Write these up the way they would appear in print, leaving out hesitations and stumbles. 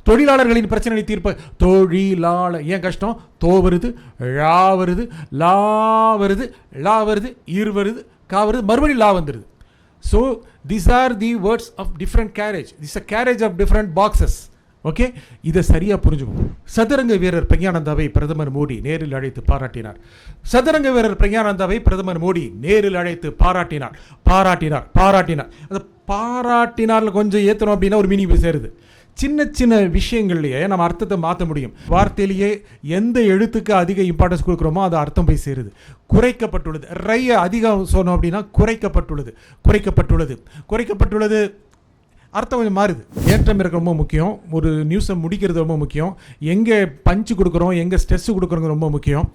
தொழிலாளர்களின் பிரச்சனை தீர்ப்ப தொழிலாளர். ஏன் கஷ்டம்? தோ வருது, ழா வருது, லா வருது, லா வருது, ஈர் வருது, கா வருது, மறுபடியும் லா வந்துடுது. So these are the words of different carriage. This is a carriage of different boxes. Okay, இதை சரியாக புரிஞ்சுக்கணும். சதுரங்க வீரர் பிரக்ஞானந்தாவை பிரதமர் மோடி நேரில் அழைத்து பாராட்டினார். சதுரங்க வீரர் பிரக்ஞானந்தாவை பிரதமர் மோடி நேரில் அழைத்து பாராட்டினார். அது பாராட்டினார்ல கொஞ்சம் ஏற்றணும் அப்படின்னா ஒரு மீனிங் போய் சேருது. சின்ன சின்ன விஷயங்கள்லையே நம்ம அர்த்தத்தை மாற்ற முடியும். வார்த்தையிலேயே எந்த எழுத்துக்கு அதிக இம்பார்ட்டன்ஸ் கொடுக்குறோமோ அது அர்த்தம் போய் சேருது. குறைக்கப்பட்டுள்ளது, ரையை அதிகம் சொன்னோம் அப்படின்னா குறைக்கப்பட்டுள்ளது அர்த்தம் கொஞ்சம் மாறுது. ஏற்றம் இருக்க ரொம்ப முக்கியம். ஒரு நியூஸை முடிக்கிறது ரொம்ப முக்கியம். எங்கே பஞ்சு கொடுக்குறோம், எங்கே ஸ்ட்ரெஸ் கொடுக்குறோங்க ரொம்ப முக்கியம்.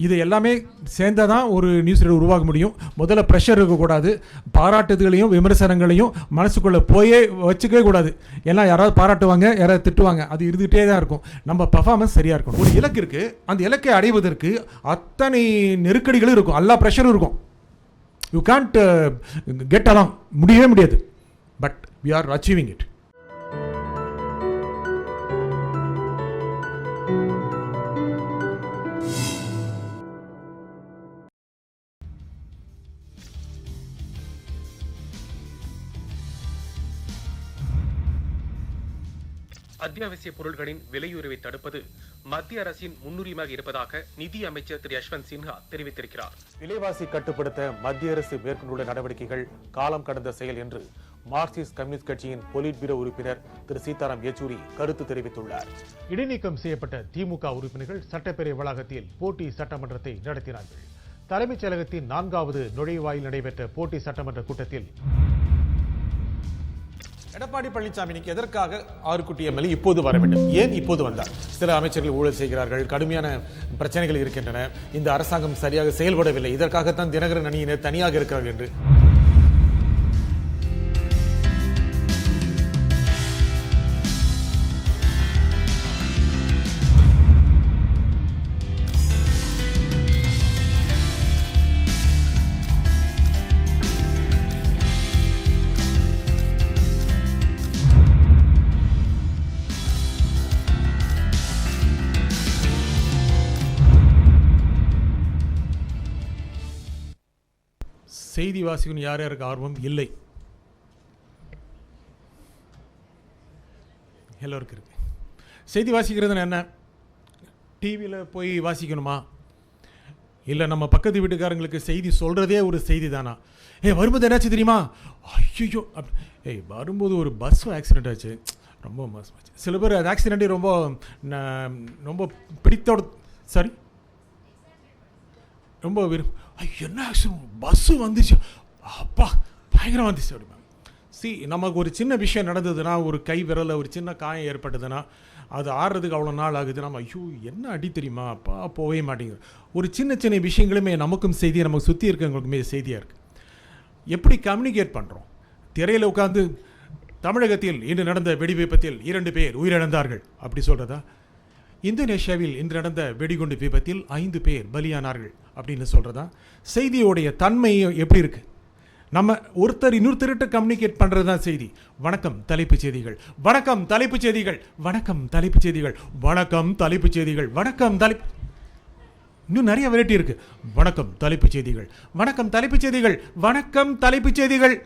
இது எல்லாமே சேர்ந்தால் தான் ஒரு நியூஸ் உருவாக முடியும். முதல்ல ப்ரெஷர் இருக்கக்கூடாது. பாராட்டுதலையும் விமர்சனங்களையும் மனசுக்குள்ளே போயே வச்சுக்கவே கூடாது. ஏன்னா யாராவது பாராட்டுவாங்க, யாராவது திட்டுவாங்க, அது இருந்துகிட்டே தான் இருக்கும். நம்ம பர்ஃபார்மன்ஸ் சரியாக இருக்கணும். ஒரு இலக்கு இருக்குது, அந்த இலக்கை அடைவதற்கு அத்தனை நெருக்கடிகளும் இருக்கும், எல்லா ப்ரெஷரும் இருக்கும். யூ கான்ட் கெட் அலாங், முடியவே முடியாது. But we are achieving it. அத்தியாவசிய பொருட்களின் விலையுயர்வை தடுப்பது மத்திய அரசின் முன்னுரிமையாக இருப்பதாக நிதி அமைச்சர் திரு யஷ்வந்த் சின்ஹா தெரிவித்திருக்கிறார். விலைவாசி கட்டுப்படுத்த மத்திய அரசு மேற்கொண்டுள்ள நடவடிக்கைகள் காலம் கடந்த செயல் என்று மார்க்சிஸ்ட் கம்யூனிஸ்ட் கட்சியின் பொலிட் பியூரோ உறுப்பினர் திரு சீதாராம் யெச்சூரி கருத்து தெரிவித்துள்ளார். இடைநீக்கம் செய்யப்பட்ட திமுக உறுப்பினர்கள் சட்டப்பேரவை வளாகத்தில் போட்டி சட்டமன்றத்தை நடத்தினார்கள். தலைமைச் செயலகத்தின் 4வது நுழைவாயில் நடைபெற்ற போட்டி சட்டமன்ற கூட்டத்தில் எடப்பாடி பழனிசாமிக்கு எதற்காக ஆறுக்குட்டி எம்எல்ஏ இப்போது வர வேண்டும், ஏன் இப்போது வந்தார்? சில அமைச்சர்கள் ஊழல் செய்கிறார்கள், கடுமையான பிரச்சனைகள் இருக்கின்றன, இந்த அரசாங்கம் சரியாக செயல்படவில்லை, இதற்காகத்தான் தினகரன் அணியினர் தனியாக இருக்கிறார்கள் என்று செய்தி வாசிக்கும் யார் யாருக்கு ஆர்வம் இல்லை? எல்லோருக்கும் இருக்கு. செய்தி வாசிக்கிறதுன்னு என்ன? டிவியில் போய் வாசிக்கணுமா? இல்லை நம்ம பக்கத்து வீட்டுக்காரங்களுக்கு செய்தி சொல்கிறதே ஒரு செய்தி தானா? வரும்போது என்னாச்சு தெரியுமா? ஐயோ வரும்போது ஒரு பஸ் ஆக்சிடென்ட் ஆச்சு, ரொம்ப மோசமாச்சு. சில பேர் அது ஆக்சிடென்ட்டே ரொம்ப பிடித்தோட சாரி ரொம்ப என்ன ஆக்சிடென்ட், பஸ்ஸு வந்துச்சு, அப்பா பயங்கரம் வந்துச்சு அப்படிமா. நமக்கு ஒரு சின்ன விஷயம் நடந்ததுன்னா, ஒரு கை விரலில் ஒரு சின்ன காயம் ஏற்பட்டதுன்னா அது ஆடுறதுக்கு அவ்வளோ நாள் ஆகுது. நம்ம ஐயோ என்ன அடி தெரியுமா, அப்பா போகவே மாட்டேங்குது. ஒரு சின்ன சின்ன விஷயங்களுமே நமக்கும் செய்தி, நமக்கு சுற்றி இருக்கவங்களுக்குமே செய்தியாக இருக்குது. எப்படி கம்யூனிகேட் பண்ணுறோம்? திரையில் உட்காந்து தமிழகத்தில் இன்று நடந்த வெடி விபத்தில் 2 பேர் உயிரிழந்தார்கள் அப்படி சொல்கிறதா? இந்தோனேஷியாவில் இன்று நடந்த வெடிகுண்டு விபத்தில் 5 பேர் பலியானார்கள் அப்படின்னு சொல்கிறதா? செய்தியோடைய தன்மை எப்படி இருக்குது? நம்ம ஒருத்தர் இன்னொருத்தர்கிட்ட கம்யூனிகேட் பண்ணுறது தான் செய்தி. வணக்கம் தலைப்புச் செய்திகள், வணக்கம் தலைப்புச் செய்திகள், வணக்கம் தலைப்புச் செய்திகள், வணக்கம் தலைப்புச் செய்திகள், வணக்கம் இன்னும் நிறைய வெரைட்டி இருக்குது. வணக்கம் தலைப்புச் செய்திகள், வணக்கம் தலைப்புச் செய்திகள், வணக்கம் தலைப்புச் செய்திகள்.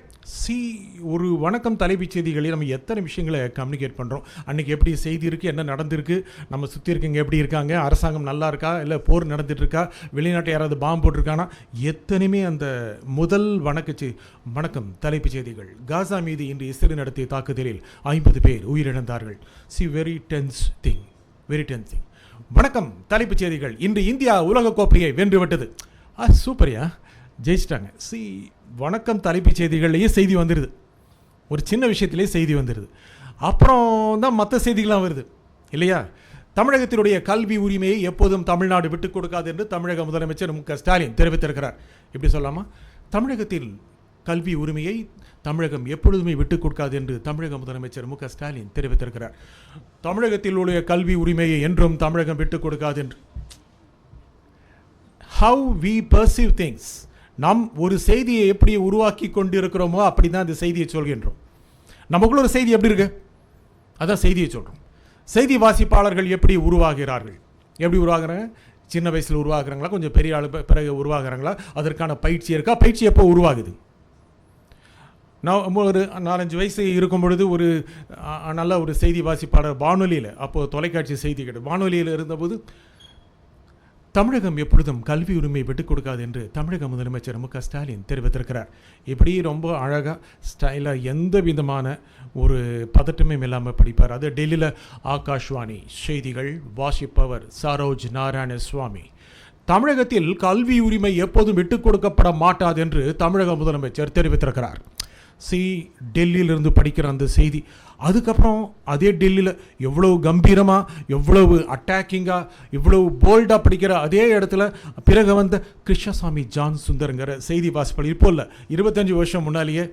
ஒரு வணக்கம் தலைப்புச் செய்திகளில் நம்ம எத்தனை விஷயங்களை கம்யூனிகேட் பண்ணுறோம்? அன்றைக்கி எப்படி செய்தி இருக்குது, என்ன நடந்திருக்கு, நம்ம சுற்றி இருக்கவங்க எப்படி இருக்காங்க, அரசாங்கம் நல்லா இருக்கா, இல்லை போர் நடந்துட்டு இருக்கா, வெளிநாட்டை யாராவது பாம்பு போட்டிருக்கானா, எத்தனையுமே அந்த முதல் வணக்கம் தலைப்புச் செய்திகள். காசா மீது இன்று இஸ்ரேல் நடத்திய தாக்குதலில் 50 பேர் உயிரிழந்தார்கள். Very tense thing. வணக்கம் தலைப்புச் செய்திகள். இன்று இந்தியா உலகக்கோப்பையை வென்றுவிட்டது. சூப்பரியா, ஜெயிச்சிட்டாங்க. வணக்கம் தலைப்புச் செய்திகள்லேயே செய்தி வந்துடுது, ஒரு சின்ன விஷயத்திலே செய்தி வந்துடுது. அப்புறம் தான் மற்ற செய்திகள்லாம் வருது இல்லையா? தமிழகத்தினுடைய கல்வி உரிமையை எப்போதும் தமிழ்நாடு விட்டுக் கொடுக்காது என்று தமிழக முதலமைச்சர் மு க ஸ்டாலின் தெரிவித்திருக்கிறார். எப்படி சொல்லாமா? தமிழகத்தில் கல்வி உரிமையை தமிழகம் எப்பொழுதுமே விட்டுக் கொடுக்காது என்று தமிழக முதலமைச்சர் மு க ஸ்டாலின் தெரிவித்திருக்கிறார். தமிழகத்தில் உள்ள கல்வி உரிமையை என்றும் தமிழகம் விட்டுக் கொடுக்காது என்று. How we perceive things. நாம் ஒரு செய்தியை எப்படி உருவாக்கி கொண்டு இருக்கிறோமோ அப்படி தான் அந்த செய்தியை சொல்கின்றோம். நமக்குள்ள ஒரு செய்தி எப்படி இருக்கு, அதான் செய்தியை சொல்கிறோம். செய்தி வாசிப்பாளர்கள் எப்படி உருவாகிறார்கள்? எப்படி உருவாகிறாங்க? சின்ன வயசில் உருவாக்குறாங்களா, கொஞ்சம் பெரிய ஆள் பிறகு உருவாக்குறாங்களா, அதற்கான பயிற்சி இருக்கா? பயிற்சி எப்போ உருவாகுது? நான் ஒரு 4-5 வயசு இருக்கும் பொழுது ஒரு நல்ல ஒரு செய்தி வாசிப்பாளர் வானொலியில், அப்போது தொலைக்காட்சி செய்தி கிடையாது, வானொலியில் இருந்தபோது தமிழகம் எப்பொழுதும் கல்வி உரிமை விட்டுக் கொடுக்காது என்று தமிழக முதலமைச்சர் மு க ஸ்டாலின் தெரிவித்திருக்கிறார். இப்படி ரொம்ப அழகாக ஸ்டைலாக எந்த விதமான ஒரு பதட்டமே இல்லாமல் படிப்பார். அது டெல்லியில் ஆகாஷ்வாணி செய்திகள் வாசிப்பவர் சரோஜ் நாராயண சுவாமி. தமிழகத்தில் கல்வி உரிமை எப்போதும் விட்டுக் கொடுக்கப்பட மாட்டாது என்று தமிழக முதலமைச்சர் தெரிவித்திருக்கிறார். டெல்லியிலிருந்து படிக்கிற அந்த செய்தி, அதுக்கப்புறம் அதே டெல்லியில் எவ்வளவு கம்பீரமாக, எவ்வளவு அட்டாக்கிங்காக, இவ்வளவு போல்டாக படிக்கிற அதே இடத்துல பிறகு வந்த கிருஷ்ணசாமி ஜான் சுந்தர்ங்கிற செய்தி வாசிப்பாளர் இப்போ இல்லை, 25 வருஷம் முன்னாலேயே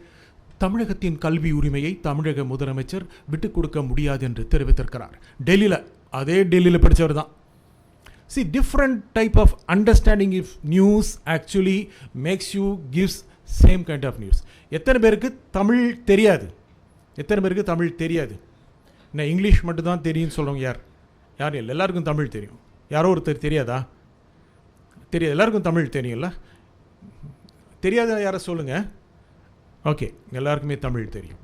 தமிழகத்தின் கல்வி உரிமையை தமிழக முதலமைச்சர் விட்டுக் கொடுக்க முடியாது என்று தெரிவித்திருக்கிறார். டெல்லியில், அதே டெல்லியில் படித்தவர் தான். different type of understanding if news actually makes you gives same kind of news. எத்தனை பேருக்கு தமிழ் தெரியாது? எத்தனை பேருக்கு தமிழ் தெரியாது? என்ன இங்கிலீஷ் மட்டும்தான் தெரியும்னு சொல்கிறவங்க யார்? யார் இல்லை, எல்லாருக்கும் தமிழ் தெரியும். யாரோ ஒருத்தர் தெரியாதா? தெரியாது, எல்லாருக்கும் தமிழ் தெரியும்ல. தெரியாத யாரை சொல்லுங்கள். ஓகே, எல்லாருக்குமே தமிழ் தெரியும்.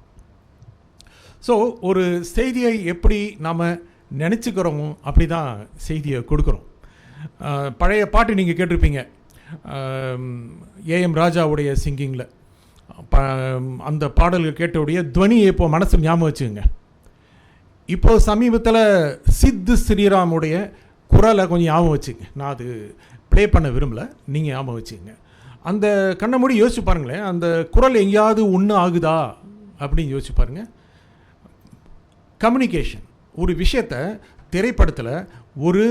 ஸோ ஒரு செய்தியை எப்படி நாம் நினச்சிக்கிறோமோ அப்படி தான் செய்தியை கொடுக்குறோம். பழைய பாட்டு நீங்கள் கேட்டிருப்பீங்க, ஏஎம் ராஜாவுடைய சிங்கிங்கில். அந்த பாடல்கள் கேட்டவுடைய துவனியை இப்போ மனசு ஞாபகம் வச்சுக்கோங்க. இப்போது சமீபத்தில் சித்து ஸ்ரீராமுடைய குரலை கொஞ்சம் ஞாபகம் வச்சுங்க. நான் அது ப்ளே பண்ண விரும்பலை, நீங்கள் ஞாபகம் வச்சுக்கோங்க. அந்த கண்ணை மூடி யோசிச்சு பாருங்களேன், அந்த குரல் எங்கேயாவது ஒன்று ஆகுதா அப்படின்னு யோசிச்சு பாருங்கள். கம்யூனிகேஷன், ஒரு விஷயத்தை திரைப்படத்தில் ஒரு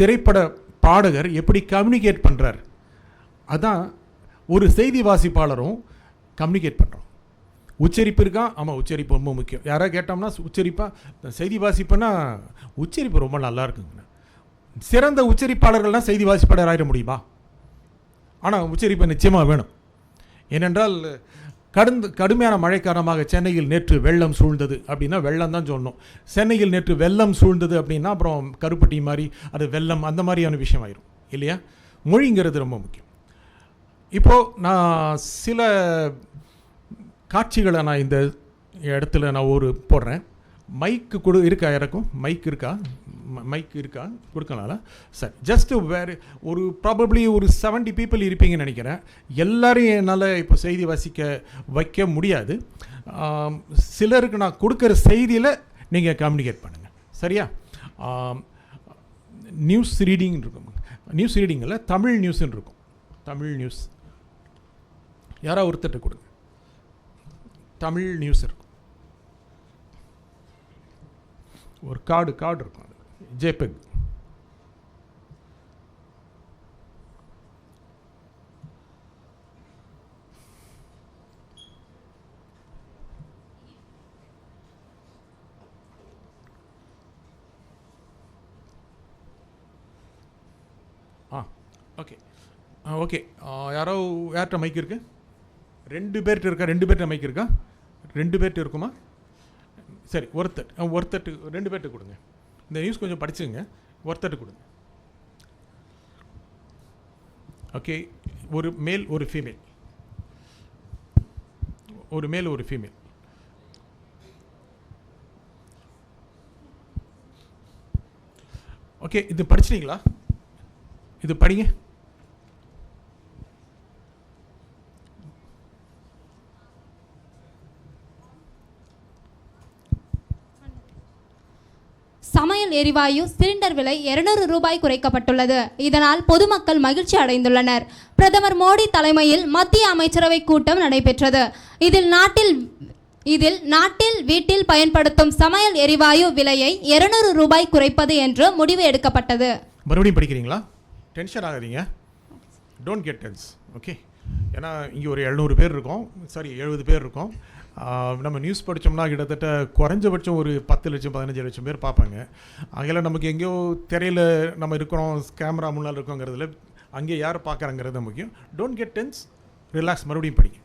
திரைப்பட பாடகர் எப்படி கம்யூனிகேட் பண்ணுறார், அதான் ஒரு செய்தி வாசிப்பாளரும் கம்யூனிகேட் பண்ணுறோம். உச்சரிப்பு இருக்கா? ஆமாம், உச்சரிப்பு ரொம்ப முக்கியம். யாராவது கேட்டோம்னா உச்சரிப்பாக செய்தி வாசிப்புன்னா உச்சரிப்பு ரொம்ப நல்லா இருக்குங்க. சிறந்த உச்சரிப்பாளர்கள்லாம் செய்தி வாசிப்பாளர் ஆகிட முடியுமா? ஆனால் உச்சரிப்பு நிச்சயமாக வேணும். ஏனென்றால் கடுமையான மழை காரணமாக சென்னையில் நேற்று வெள்ளம் சூழ்ந்தது அப்படின்னா வெள்ளம் தான் சொல்லணும். சென்னையில் நேற்று வெள்ளம் சூழ்ந்தது அப்படின்னா அப்புறம் கருப்பட்டி மாதிரி அது வெள்ளம், அந்த மாதிரியான விஷயம் ஆயிரும் இல்லையா? மொழிங்கிறது ரொம்ப முக்கியம். இப்போது நான் சில காட்சிகளை நான் இந்த இடத்துல நான் ஒரு போடுறேன். மைக்கு இருக்கா? யாருக்கும் மைக் இருக்கா? மைக் இருக்கா? கொடுக்கலாம்ல. சரி, ஜஸ்ட்டு வேறு ஒரு ப்ராபப்ளி ஒரு 70 பீப்புள் இருப்பீங்கன்னு நினைக்கிறேன். எல்லாரையும் என்னால் இப்போ செய்தி வாசிக்க வைக்க முடியாது. சிலருக்கு நான் கொடுக்குற செய்தியில் நீங்கள் கம்யூனிகேட் பண்ணுங்கள், சரியா? நியூஸ் ரீடிங் இருக்கும். நியூஸ் ரீடிங்கில் தமிழ் நியூஸ்ன்னு இருக்கும். தமிழ் நியூஸ் யாராவது ஒருத்தர் கொடுங்க. தமிழ் நியூஸ் இருக்கும். ஒரு கார்டு இருக்கும், அது ஜேபெக். ஓகே. யார்கிட்ட மைக் இருக்குது? 2 பேர்கிட்ட இருக்கா? 2 பேர்கிட்ட மைக் இருக்கா? 2 பேர்கிட்ட இருக்குமா? சரி, ஒருத்தட்டு 2 பேர்கிட்ட கொடுங்க. இந்த நியூஸ் கொஞ்சம் படிச்சுங்க, ஒருத்தட்டு கொடுங்க. ஓகே, ஒரு மேல் ஒரு ஃபீமேல், ஒரு மேல் ஒரு ஃபீமேல். ஓகே, இது படிச்சிட்டீங்களா? இது படிங்க. சமையல் எரிவாயு சிலிண்டர் விலை 200 ரூபாய் குறைக்கப்பட்டுள்ளது. இதனால் பொதுமக்கள் மகிழ்ச்சி அடைந்துள்ளனர். பிரதமர் மோடி தலைமையில் மத்திய அமைச்சரவை கூட்டம் நடைபெற்றது. இதில் நாட்டில் வீட்டில் பயன்படுத்தும் சமையல் எரிவாயு விலையை 200 ரூபாய் குறைப்பது என்று முடிவு எடுக்கப்பட்டது. மறுபடியும் படிக்கிறீங்களா? டென்ஷன் ஆகாதீங்க, டோன்ட் கெட் டென்ஸ். ஓகே, ஏன்னா இங்கே ஒரு 700 பேர் இருக்கோம், சாரி 70 பேர் இருக்கோம். நம்ம நியூஸ் படித்தோம்னா கிட்டத்தட்ட குறைஞ்சபட்சம் ஒரு 10 லட்சம் 15 லட்சம் பேர் பார்ப்பாங்க. அதில் நமக்கு எங்கேயோ திரையில் நம்ம இருக்கிறோம், கேமரா முன்னால் இருக்கோங்கிறதுல அங்கே யார் பார்க்குறாங்கிறது முக்கியம். Don't get tense, relax. மறுபடியும் படிங்க.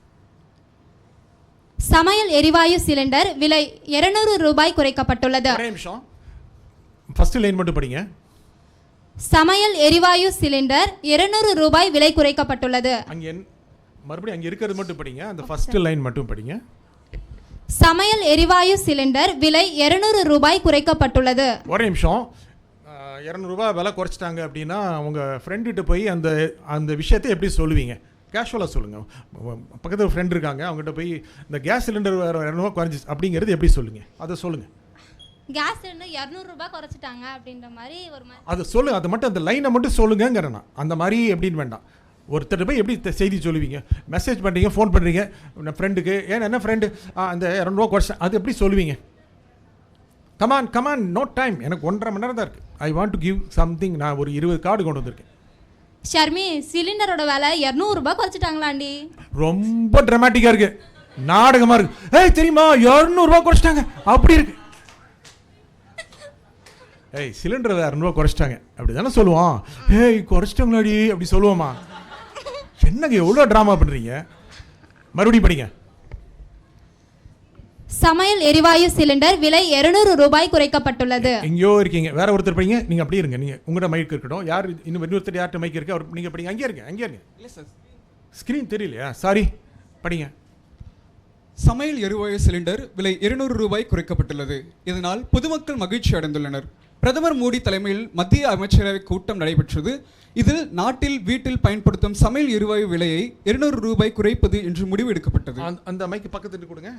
சமையல் எரிவாயு சிலிண்டர் விலை 200 ரூபாய் குறைக்கப்பட்டுள்ளது. ஒரே நிமிஷம், ஃபர்ஸ்ட் லைன் மட்டும் படிங்க. சமையல் எரிவாயு சிலிண்டர் 200 ரூபாய் விலை குறைக்கப்பட்டுள்ளது. அங்கே மறுபடியும் அங்கே இருக்கிறது மட்டும் படிங்க. அந்த ஃபர்ஸ்ட் லைன் மட்டும் படிங்க. சமையல் எரிவாயு சிலிண்டர் விலை 200 ரூபாய் குறைக்கப்பட்டுள்ளது. ஒரே நிமிஷம். 200 ரூபாய் விலை குறைச்சிட்டாங்க அப்படின்னா உங்கள் ஃப்ரெண்டுகிட்ட போய் அந்த அந்த விஷயத்தை எப்படி சொல்லுவீங்க? கேஷுவலாக சொல்லுங்கள். பக்கத்தில் ஒரு ஃப்ரெண்ட் இருக்காங்க, அவங்ககிட்ட போய் இந்த கேஸ் சிலிண்டர் வேறு 200 ரூபா குறைஞ்சிச்சு அப்படிங்கிறது எப்படி சொல்லுங்கள்? அதை சொல்லுங்கள். கேஸ் சிலிண்டர் 200 ரூபாய் குறைச்சிட்டாங்க அப்படின்ற மாதிரி ஒரு மாதிரி அதை சொல்லுங்கள். அதை மட்டும் அந்த லைனை மட்டும் சொல்லுங்கிறேன் நான். அந்த மாதிரி எப்படின்னு வேண்டாம். ஒருத்தர் போய் எப்படி செய்தி சொல்லுவீங்க? மெசேஜ் பண்ணுறீங்க, ஃபோன் பண்ணுறீங்க ஃப்ரெண்டுக்கு, ஏன்னா என்ன ஃப்ரெண்டு அந்த 200 ரூபா குறைச்சேன், அது எப்படி சொல்லுவீங்க? கமான் நோ டைம், எனக்கு 1.5 மணி நேரம் தான் இருக்குது. I want to give something. நான் ஒரு 20 கார்டு கொண்டு வந்திருக்கேன். ஷர்மி, சிலிண்டரோட விலை 200 ரூபாய் குறைச்சிட்டாங்களாண்டி. ரொம்ப ட்ராமாட்டிக்காக இருக்கு, நாடகமாக இருக்கு. ஏய் தெரியுமா 200 ரூபா குறைச்சிட்டாங்க அப்படி இருக்கு. ஏய் சிலிண்டர் 200 ரூபா குறைச்சிட்டாங்க அப்படி தானே சொல்லுவோம். ஏய் குறைச்சிட்டாங்களாடி அப்படி சொல்லுவோமா? என்னங்க எவ்வளோ ட்ராமா பண்ணுறீங்க? மறுபடியும் படிங்க. சமையல் எரிவாயு சிலிண்டர் விலை 200 ரூபாய் குறைக்கப்பட்டுள்ளது. எங்கேயோ இருக்கீங்க, வேற ஒருத்தர் படிங்க. நீங்கள் அப்படியே இருங்க. நீங்கள் உங்கள்கிட்ட மைக் இருக்கட்டும். யார் இன்னும் இன்னொருத்தர் யார்கிட்ட மைக் இருக்கு? அவர் நீங்கள் படிங்க. அங்கேயே இருங்க. இல்லை சார், ஸ்க்ரீன் தெரியலையா? சாரி, படிங்க. சமையல் எரிவாயு சிலிண்டர் விலை 200 ரூபாய் குறைக்கப்பட்டுள்ளது. இதனால் பொதுமக்கள் மகிழ்ச்சி அடைந்துள்ளனர். பிரதமர் மோடி தலைமையில் மத்திய அமைச்சரவை கூட்டம் நடைபெற்றது. இதில் நாட்டில் வீட்டில் பயன்படுத்தும் சமையல் எரிவாயு விலையை 200 ரூபாய் குறைப்பது என்று முடிவு எடுக்கப்பட்டது. அந்த மைக்கு பக்கத்துட்டு கொடுங்க.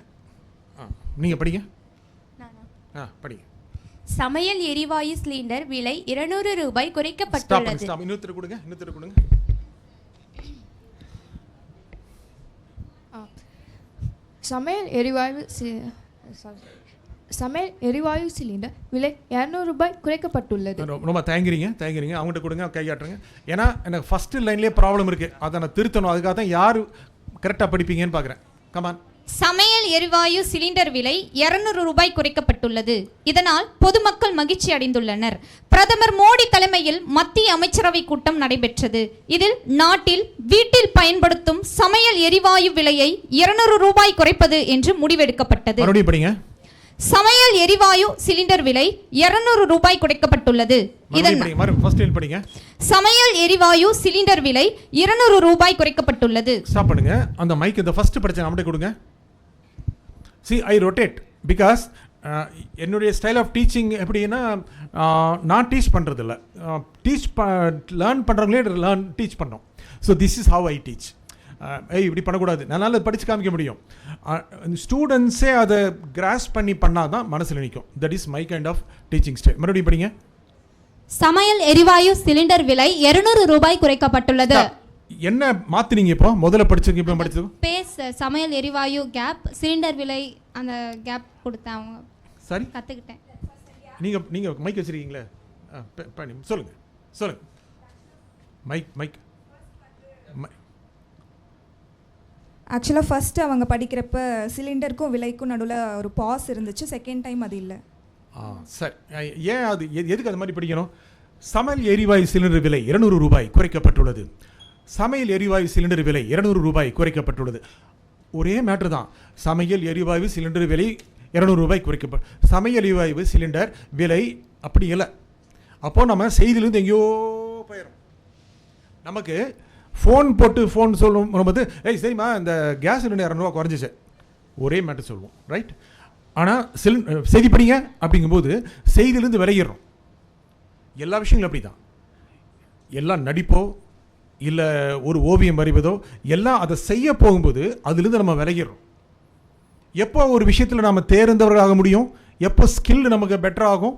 நீங்கள் படிங்க. படிங்க. சமையல் எரிவாயு சிலிண்டர் விலை 200 ரூபாய் குறைக்கப்பட்டுள்ளது. இன்னொருத்தர் கொடுங்க. சமையல் எரிவாயு சிலிண்டர் விலை 200 ரூபாய் குறைக்கப்பட்டுள்ளது. ரொம்ப தேங்கிறீங்க. அவங்ககிட்ட கொடுங்க, கையாட்டுருங்க. ஏன்னா எனக்கு ஃபர்ஸ்ட் லைன்லேயே ப்ராப்ளம் இருக்குது, அதை நான் திருத்தணும். அதுக்காக தான் யார் கரெக்டாக படிப்பீங்கன்னு பார்க்குறேன். கமான். சமையல் எரிவாயு சிலிண்டர் விலை 200 ரூபாய் குறைக்கப்பட்டுள்ளது. இதனால் பொதுமக்கள் மகிழ்ச்சி அடைந்துள்ளனர். பிரதமர் மோடி தலைமையில் மத்திய அமைச்சரவை கூட்டம் நடைபெற்றது. இதில் நாட்டில் வீட்டில் பயன்படுத்தும் சமையல் எரிவாயு விலையை 200 ரூபாய் குறைப்பது என்று முடிவெடுக்கப்பட்டது. சமையல் எரிவாயு சிலிண்டர் விலை 200 ரூபாய் குறைக்கப்பட்டுள்ளது. சமையல் எரிவாயு சிலிண்டர் விலை 200 ரூபாய் குறைக்கப்பட்டுள்ளது. ஸ்டாப் பண்ணுங்க. அந்த மைக் இந்த ஃபர்ஸ்ட் படிச்ச நம்மகிட்ட கொடுங்க. See, I rotate because என்னுடைய ஸ்டைல் ஆஃப் டீச்சிங் எப்படின்னா நான் டீச் பண்ணுறதில்ல, லேர்ன் பண்ணுறவங்களே டீச் பண்ணோம். So this is have I teach. இப்படி பண்ணக்கூடாது, என்னால் படித்து காமிக்க முடியும். ஸ்டூடெண்ட்ஸே அதை கிராஸ் பண்ணால் தான் மனசில் நிற்கும். That is my kind of teaching style. மறுபடியும் படிங்க. சமையல் எரிவாயு சிலிண்டர் விலை 200 ரூபாய் குறைக்கப்பட்டுள்ளது. என்ன மாத்தினீங்க? இப்போ முதல்ல படிச்சது இப்போ படிச்சது பேஸ் சமையல் எரிவாயு கேப் சிலிண்டர் விலை அந்த கேப் கொடுத்தேன். அவங்க சரி கற்றுக்கிட்டேன். நீங்கள் மைக் வச்சுருக்கீங்களே, சொல்லுங்கள். மைக் ஆக்சுவலாக ஃபஸ்ட்டு அவங்க படிக்கிறப்ப சிலிண்டருக்கும் விலைக்கும் நடுவில் ஒரு பாஸ் இருந்துச்சு. செகண்ட் டைம் அது இல்லை. சரி, ஏன் அது எதுக்கு அது மாதிரி படிக்கணும்? சமையல் எரிவாயு சிலிண்டர் விலை 200 ரூபாய் குறைக்கப்பட்டுள்ளது. சமையல் எரிவாயு சிலிண்டர் விலை 200 ரூபாய் குறைக்கப்பட்டுள்ளது. ஒரே மேட்ரு தான். சமையல் எரிவாயு சிலிண்டர் விலை 200 ரூபாய் சமையல் எரிவாயு சிலிண்டர் விலை அப்படி இல்லை. அப்போது நம்ம செய்தியிலேருந்து எங்கேயோ போயிடும். நமக்கு ஃபோன் சொல்லும்போது சரிம்மா இந்த கேஸ் சிலிண்டர் 200 ரூபா குறைஞ்சிச்சு, ஒரே மேட்டர் சொல்லுவோம், ரைட்? ஆனால் செய்தி படிங்க அப்படிங்கும்போது செய்தியிலேருந்து விலகிடுறோம். எல்லா விஷயங்களும் அப்படி தான். எல்லாம் நடிப்போ இல்லை ஒரு ஓவியம் வரைவதோ எல்லாம் அதை செய்ய போகும்போது அதுலேருந்து நம்ம விலகிடுறோம். எப்போ ஒரு விஷயத்தில் நம்ம தேர்ந்தவர்களாக முடியும், எப்போ ஸ்கில் நமக்கு பெட்டர் ஆகும்,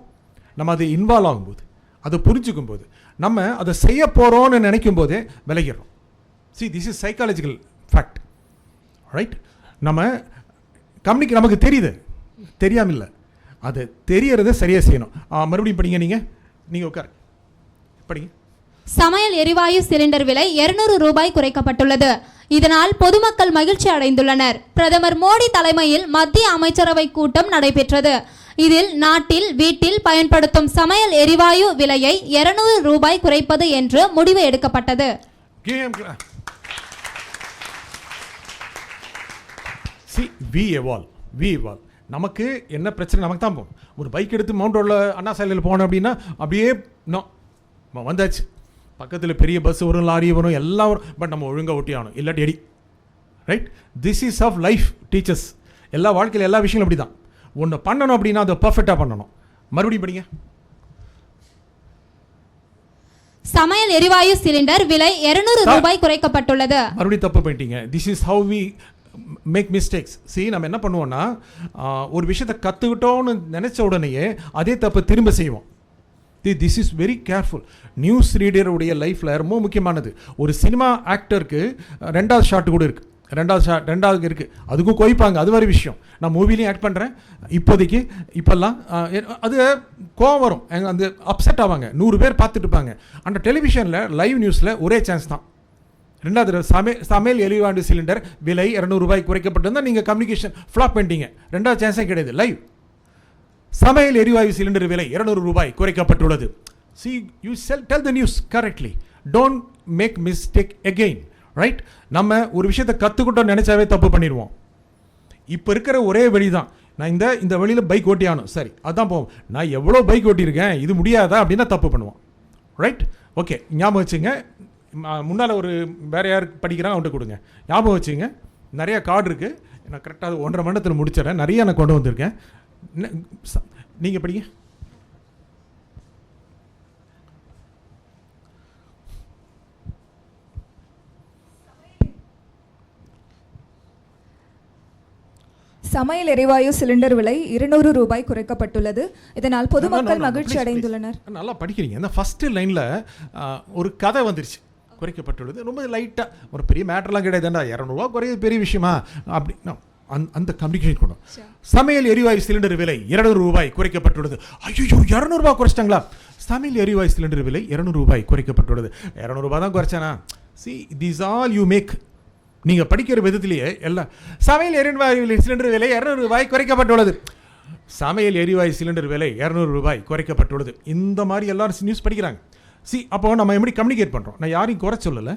நம்ம அது இன்வால்வ் ஆகும்போது, அதை புரிஞ்சுக்கும் போது, நம்ம அதை செய்ய போகிறோன்னு நினைக்கும் போதே விலகிடுறோம். See, this is psychological fact, right? நமக்கு தெரியுது, தெரியாமல் இல்லை, அது தெரியறதை சரியாக செய்யணும். மறுபடியும் படிங்க. நீங்கள் உட்கார படிங்க. சமையல் எரிவாயு சிலிண்டர் விலை 200 ரூபாய் குறைக்கப்பட்டுள்ளது. இதனால் பொதுமக்கள் மகிழ்ச்சி அடைந்துள்ளனர். பிரதமர் மோடி தலைமையில் மத்திய அமைச்சரவை கூட்டம் நடைபெற்றது. இதில் நாட்டில் வீட்டில் பயன்படுத்தும் சமையல் எரிவாயு விலையை 200 ரூபாய் குறைப்பது என்று முடிவு எடுக்கப்பட்டது. See, we evolve. நமக்கு என்ன பிரச்சனை நமக்கு தான் போகும். ஒரு பைக் எடுத்து மவுண்ட் ரோடில் அண்ணா சாலையில் போனோம் அப்படின்னா அப்படியே வந்தாச்சு, பக்கத்தில் பெரிய பஸ் வரும், லாரி வரும், எல்லாம் வரும், பட் நம்ம ஒழுங்காக ஒட்டி ஆகணும், இல்லாட்டி எடி. Right, this is of life teachers. எல்லா வாழ்க்கையில் எல்லா விஷயங்களும் அப்படி தான். ஒன்று பண்ணணும் அப்படின்னா அதை பர்ஃபெக்டாக பண்ணணும். மறுபடியும் படிங்க. சமையல் எரிவாயு சிலிண்டர் விலை 200 ரூபாய் குறைக்கப்பட்டுள்ளது. மறுபடியும் தப்பு பண்ணிட்டீங்க. This is how we make mistakes. நம்ம என்ன பண்ணுவோம்னா, ஒரு விஷயத்தை கற்றுக்கிட்டோன்னு நினச்ச உடனேயே அதே தப்பு திரும்ப செய்வோம். This is very careful. News ரீடருடைய லைஃப்பில் ரொம்ப முக்கியமானது. ஒரு சினிமா ஆக்டருக்கு ரெண்டாவது ஷாட் கூட இருக்குது, ரெண்டாவது இருக்குது, அதுக்கும் கோய்ப்பாங்க, அது மாதிரி விஷயம். நான் மூவிலையும் ஆக்ட் பண்ணுறேன் இப்போதைக்கு. இப்போல்லாம் அது கோவம் வரும், அந்த அப்செட் ஆவாங்க. 100 பேர் பார்த்துட்டு இருப்பாங்க. அந்த டெலிவிஷனில் லைவ் நியூஸில் ஒரே சான்ஸ் தான். ரெண்டாவது சமையல் எரிவாயு சிலிண்டர் விலை 200 ரூபாய் குறைக்கப்பட்டிருந்தால் நீங்கள் கம்யூனிகேஷன் ஃப்ளாப் பண்ணிட்டீங்க. ரெண்டாவது சான்ஸே கிடையாது. லைவ் சமையல் எரிவாயு சிலிண்டர் விலை 200 ரூபாய் குறைக்கப்பட்டுள்ளது. See, you tell the news correctly. Don't make mistake again. Right, நம்ம ஒரு விஷயத்தை கற்றுக்கிட்டோம் நினச்சாவே தப்பு பண்ணிடுவோம். இப்போ இருக்கிற ஒரே வழி தான், நான் இந்த வழியில் பைக் ஓட்டி ஆகணும், சரி அதான் போவோம். நான் எவ்வளோ பைக் ஓட்டியிருக்கேன், இது முடியாதா அப்படின்னா தப்பு பண்ணுவோம். ரைட், ஓகே, ஞாபகம் வச்சுங்க. முன்னால் ஒரு வேறு யார் படிக்கிறாங்க அவன்கிட்ட கொடுங்க, ஞாபகம் வச்சுங்க. நிறையா கார்டு இருக்குது, நான் கரெக்டாக 1.5 மணி நேரத்தில் முடிச்சிடறேன். நிறையா நான் கொண்டு வந்திருக்கேன். நீங்கள் படிங்க. சமையல் எரிவாயு சிலிண்டர் விலை 200 ரூபாய் குறைக்கப்பட்டுள்ளது. இதனால் பொதுமக்கள் மகிழ்ச்சி அடைந்துள்ளனர். நல்லா படிக்கிறீங்க. இந்த ஃபர்ஸ்ட் லைனில் ஒரு கதை வந்துருச்சு, குறைக்கப்பட்டுள்ளது. ரொம்ப லைட்டாக, ஒரு பெரிய மேட்டர்லாம் கிடையாதுண்டா, 200 ரூபா குறைய பெரிய விஷயமா அப்படி அந்த கம்யூனிகேஷன் கொண்டு. சமையல் எரிவாயு சிலிண்டர் விலை 200 ரூபாய் குறைக்கப்பட்டுள்ளது. ஐயோ 200 ரூபாய் குறைச்சிட்டாங்களா? சமையல் எரிவாயு சிலிண்டர் விலை 200 ரூபாய் குறைக்கப்பட்டுள்ளது. 200 ரூபாய் தான் குறைச்சானா? See, these all you make. நீங்கள் படிக்கிற விதத்திலேயே எல்லாம் சமையல் எரிவாயு சிலிண்டர் விலை 200 ரூபாய் குறைக்கப்பட்டுள்ளது. சமையல் எரிவாயு சிலிண்டர் விலை 200 ரூபாய் குறைக்கப்பட்டுள்ளது. இந்த மாதிரி எல்லாரும் நியூஸ் படிக்கிறாங்க. அப்போ நம்ம எப்படி கம்யூனிகேட் பண்ணுறோம்? நான் யாரையும் குறை சொல்லலை.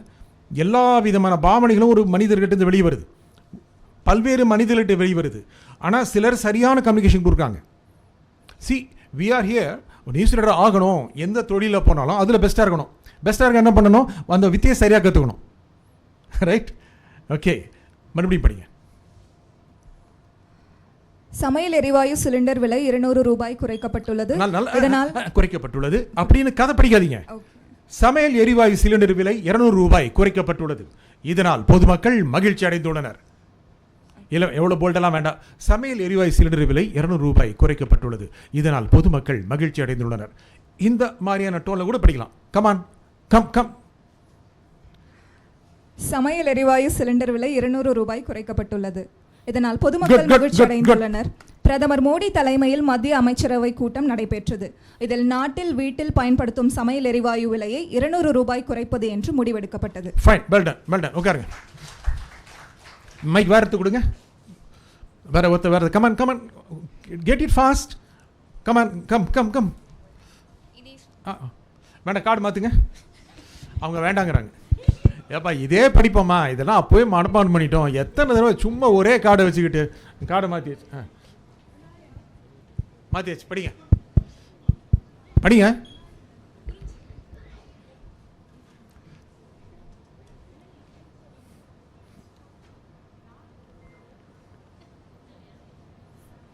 எல்லா விதமான பாவனைகளும் ஒரு மனிதர்கிட்ட வெளியே வருது, பல்வேறு மனிதர்கிட்ட வெளியே வருது. ஆனால் சிலர் சரியான கம்யூனிகேஷன் கொடுக்குறாங்க. we are here, ஒரு நியூஸ் ரீடர் ஆகணும், எந்த தொழிலில் போனாலும் அதில் பெஸ்ட்டாக இருக்கணும். பெஸ்ட்டாக இருக்க என்ன பண்ணணும்? அந்த வித்தியை சரியாக கற்றுக்கணும். ரைட், ஓகே, மறுபடியும் படிங்க. சமையல் எரிவாயு சிலிண்டர் விலை 200 ரூபாய் குறைக்கப்பட்டுள்ளது. இதனால் குறைக்கப்பட்டுள்ளது அப்படின்னு கதை படிக்காதீங்க. சமையல் எரிவாயு சிலிண்டர் விலை 200 ரூபாய் குறைக்கப்பட்டுள்ளது. இதனால் பொதுமக்கள் மகிழ்ச்சி அடைந்துள்ளனர். இல்லை, எவ்வளோ போல்டெல்லாம் வேண்டாம். சமையல் எரிவாயு சிலிண்டர் விலை 200 ரூபாய் குறைக்கப்பட்டுள்ளது. இதனால் பொதுமக்கள் மகிழ்ச்சி அடைந்துள்ளனர். இந்த மாதிரியான டோனில் கூட படிக்கலாம். Come on, come. சமையல் எரிவாயு சிலிண்டர் விலை 200 ரூபாய் குறைக்கப்பட்டுள்ளது. இதனால் பொதுமக்கள் மகிழ்ச்சி அடைந்துள்ளனர். பிரதமர் மோடி தலைமையில் மத்திய அமைச்சரவை கூட்டம் நடைபெற்றது. இதில் நாட்டில் வீட்டில் பயன்படுத்தும் சமையல் எரிவாயு விலையை 200 ரூபாய் குறைப்பது என்று முடிவெடுக்கப்பட்டது. Fine, well done. உட்காருங்க. மைக் வேறு எடுத்து கொடுங்க. வேறு come on, get it fast. Come on, come. வேண்டாம், கார்டு மாற்றுங்க. அவங்க வேண்டாங்கிறாங்க. ஏப்பா இதே படிப்போம்மா, இதெல்லாம் அப்போவே மனப்பாடம் பண்ணிட்டோம். எத்தனை தடவை சும்மா ஒரே கார்டை வச்சுக்கிட்டு கார்டை மாற்றியாச்சு. படிங்க.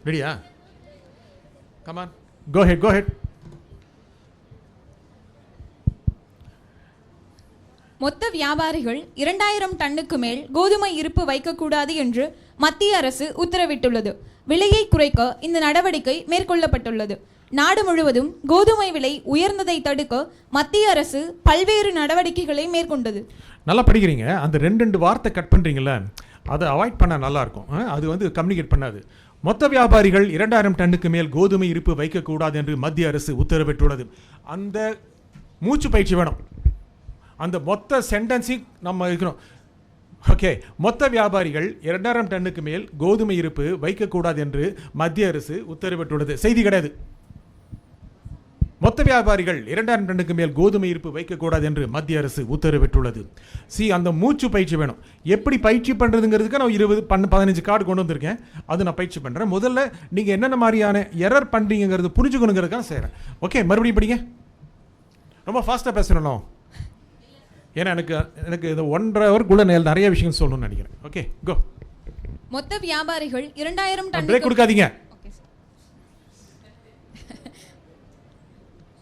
ரெடியா? கமான், கோ ஹெட். மொத்த வியாபாரிகள் 2000 டன்னுக்கு மேல் கோதுமை இருப்பு வைக்கக்கூடாது என்று மத்திய அரசு உத்தரவிட்டுள்ளது. விலையை குறைக்க இந்த நடவடிக்கை மேற்கொள்ளப்பட்டுள்ளது. நாடு முழுவதும் கோதுமை விலை உயர்ந்ததை தடுக்க மத்திய அரசு பல்வேறு நடவடிக்கைகளை மேற்கொண்டது. நல்லா படிக்கிறீங்க. அந்த 2 வார்த்தை கட் பண்ணுறீங்கள, அதை அவாய்ட் பண்ண நல்லாயிருக்கும். அது கம்யூனிகேட் பண்ணாது. மொத்த வியாபாரிகள் 2000 டன்னுக்கு மேல் கோதுமை இருப்பு வைக்கக்கூடாது என்று மத்திய அரசு உத்தரவிட்டுள்ளது. அந்த மூச்சு பயிற்சி வேணும். அந்த மொத்த சென்டென்ஸிங் நம்ம இருக்கணும். ஓகே, மொத்த வியாபாரிகள் 2000 டன்னுக்கு மேல் கோதுமை இருப்பு வைக்கக்கூடாது என்று மத்திய அரசு உத்தரவிட்டுள்ளது. செய்தி கிடையாது. மொத்த வியாபாரிகள் 2000 டன்னுக்கு மேல் கோதுமை இருப்பு வைக்கக்கூடாது என்று மத்திய அரசு உத்தரவிட்டுள்ளது. அந்த மூச்சு பயிற்சி வேணும். எப்படி பயிற்சி பண்ணுறதுங்கிறதுக்கு நான் 15 கார்டு கொண்டு வந்திருக்கேன். அது நான் பயிற்சி பண்ணுறேன். முதல்ல நீங்கள் என்னென்ன மாதிரியான எரர் பண்ணுறீங்கிறது புரிஞ்சுக்கணுங்கிறதுக்காக செய்கிறேன். ஓகே, மறுபடியும் படிங்க. ரொம்ப ஃபாஸ்ட்டாக பேசணும். ஏன்னா எனக்கு இது 1.5 ஹவருக்குள்ளே நிறைய விஷயம் சொல்லணும்னு நினைக்கிறேன். ஓகே, கோ. மொத்த வியாபாரிகள் 2000 டன் பிரேக் கொடுக்காதீங்க.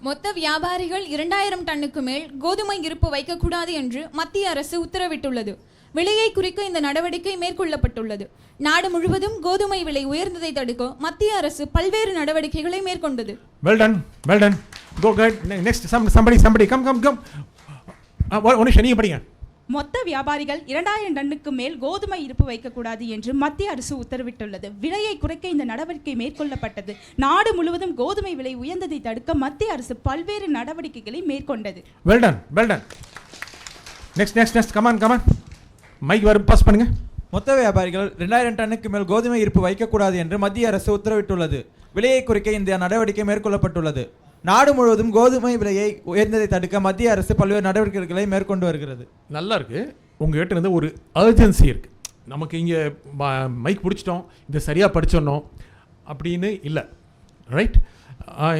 மொத்த வியாபாரிகள் 2000 டன்னுக்கு மேல் கோதுமை இருப்பு வைக்கக்கூடாது என்று மத்திய அரசு உத்தரவிட்டுள்ளது. விலையை குறைக்க இந்த நடவடிக்கை மேற்கொள்ளப்பட்டுள்ளது. நாடு முழுவதும் கோதுமை விலை உயர்ந்ததை தடுக்க மத்திய அரசு பல்வேறு நடவடிக்கைகளை மேற்கொண்டது. Well done. Go ahead. Next, somebody, come. ஒன்று நீங்க படிங்க. மொத்த வியாபாரிகள் 2000 டன்னுக்கு மேல் கோதுமை இருப்பு வைக்கக்கூடாது என்று மத்திய அரசு உத்தரவிட்டுள்ளது. விலையை குறைக்க இந்த நடவடிக்கை மேற்கொள்ளப்பட்டது. நாடு முழுவதும் கோதுமை விலை உயர்ந்ததை தடுக்க மத்திய அரசு பல்வேறு நடவடிக்கைகளை மேற்கொண்டது. Well done. Next. Come on. Mic வரும், பாஸ் பண்ணுங்க. மொத்த வியாபாரிகள் 2000 டன்னுக்கு மேல் கோதுமை இருப்பு வைக்கக்கூடாது என்று மத்திய அரசு உத்தரவிட்டுள்ளது. விலையை குறைக்க இந்த நடவடிக்கை மேற்கொள்ளப்பட்டுள்ளது. நாடு முழுவதும் கோதுமை விலையை உயர்ந்ததை தடுக்க மத்திய அரசு பல்வேறு நடவடிக்கைகளை மேற்கொண்டு வருகிறது. நல்லா இருக்கு. உங்ககிட்ட இருந்து ஒரு அர்ஜென்சி இருக்கு. நமக்கு இங்கே மைக் பிடிச்சிட்டோம், இதை சரியாக படிச்சிடணும் அப்படின்னு இல்லை, ரைட்?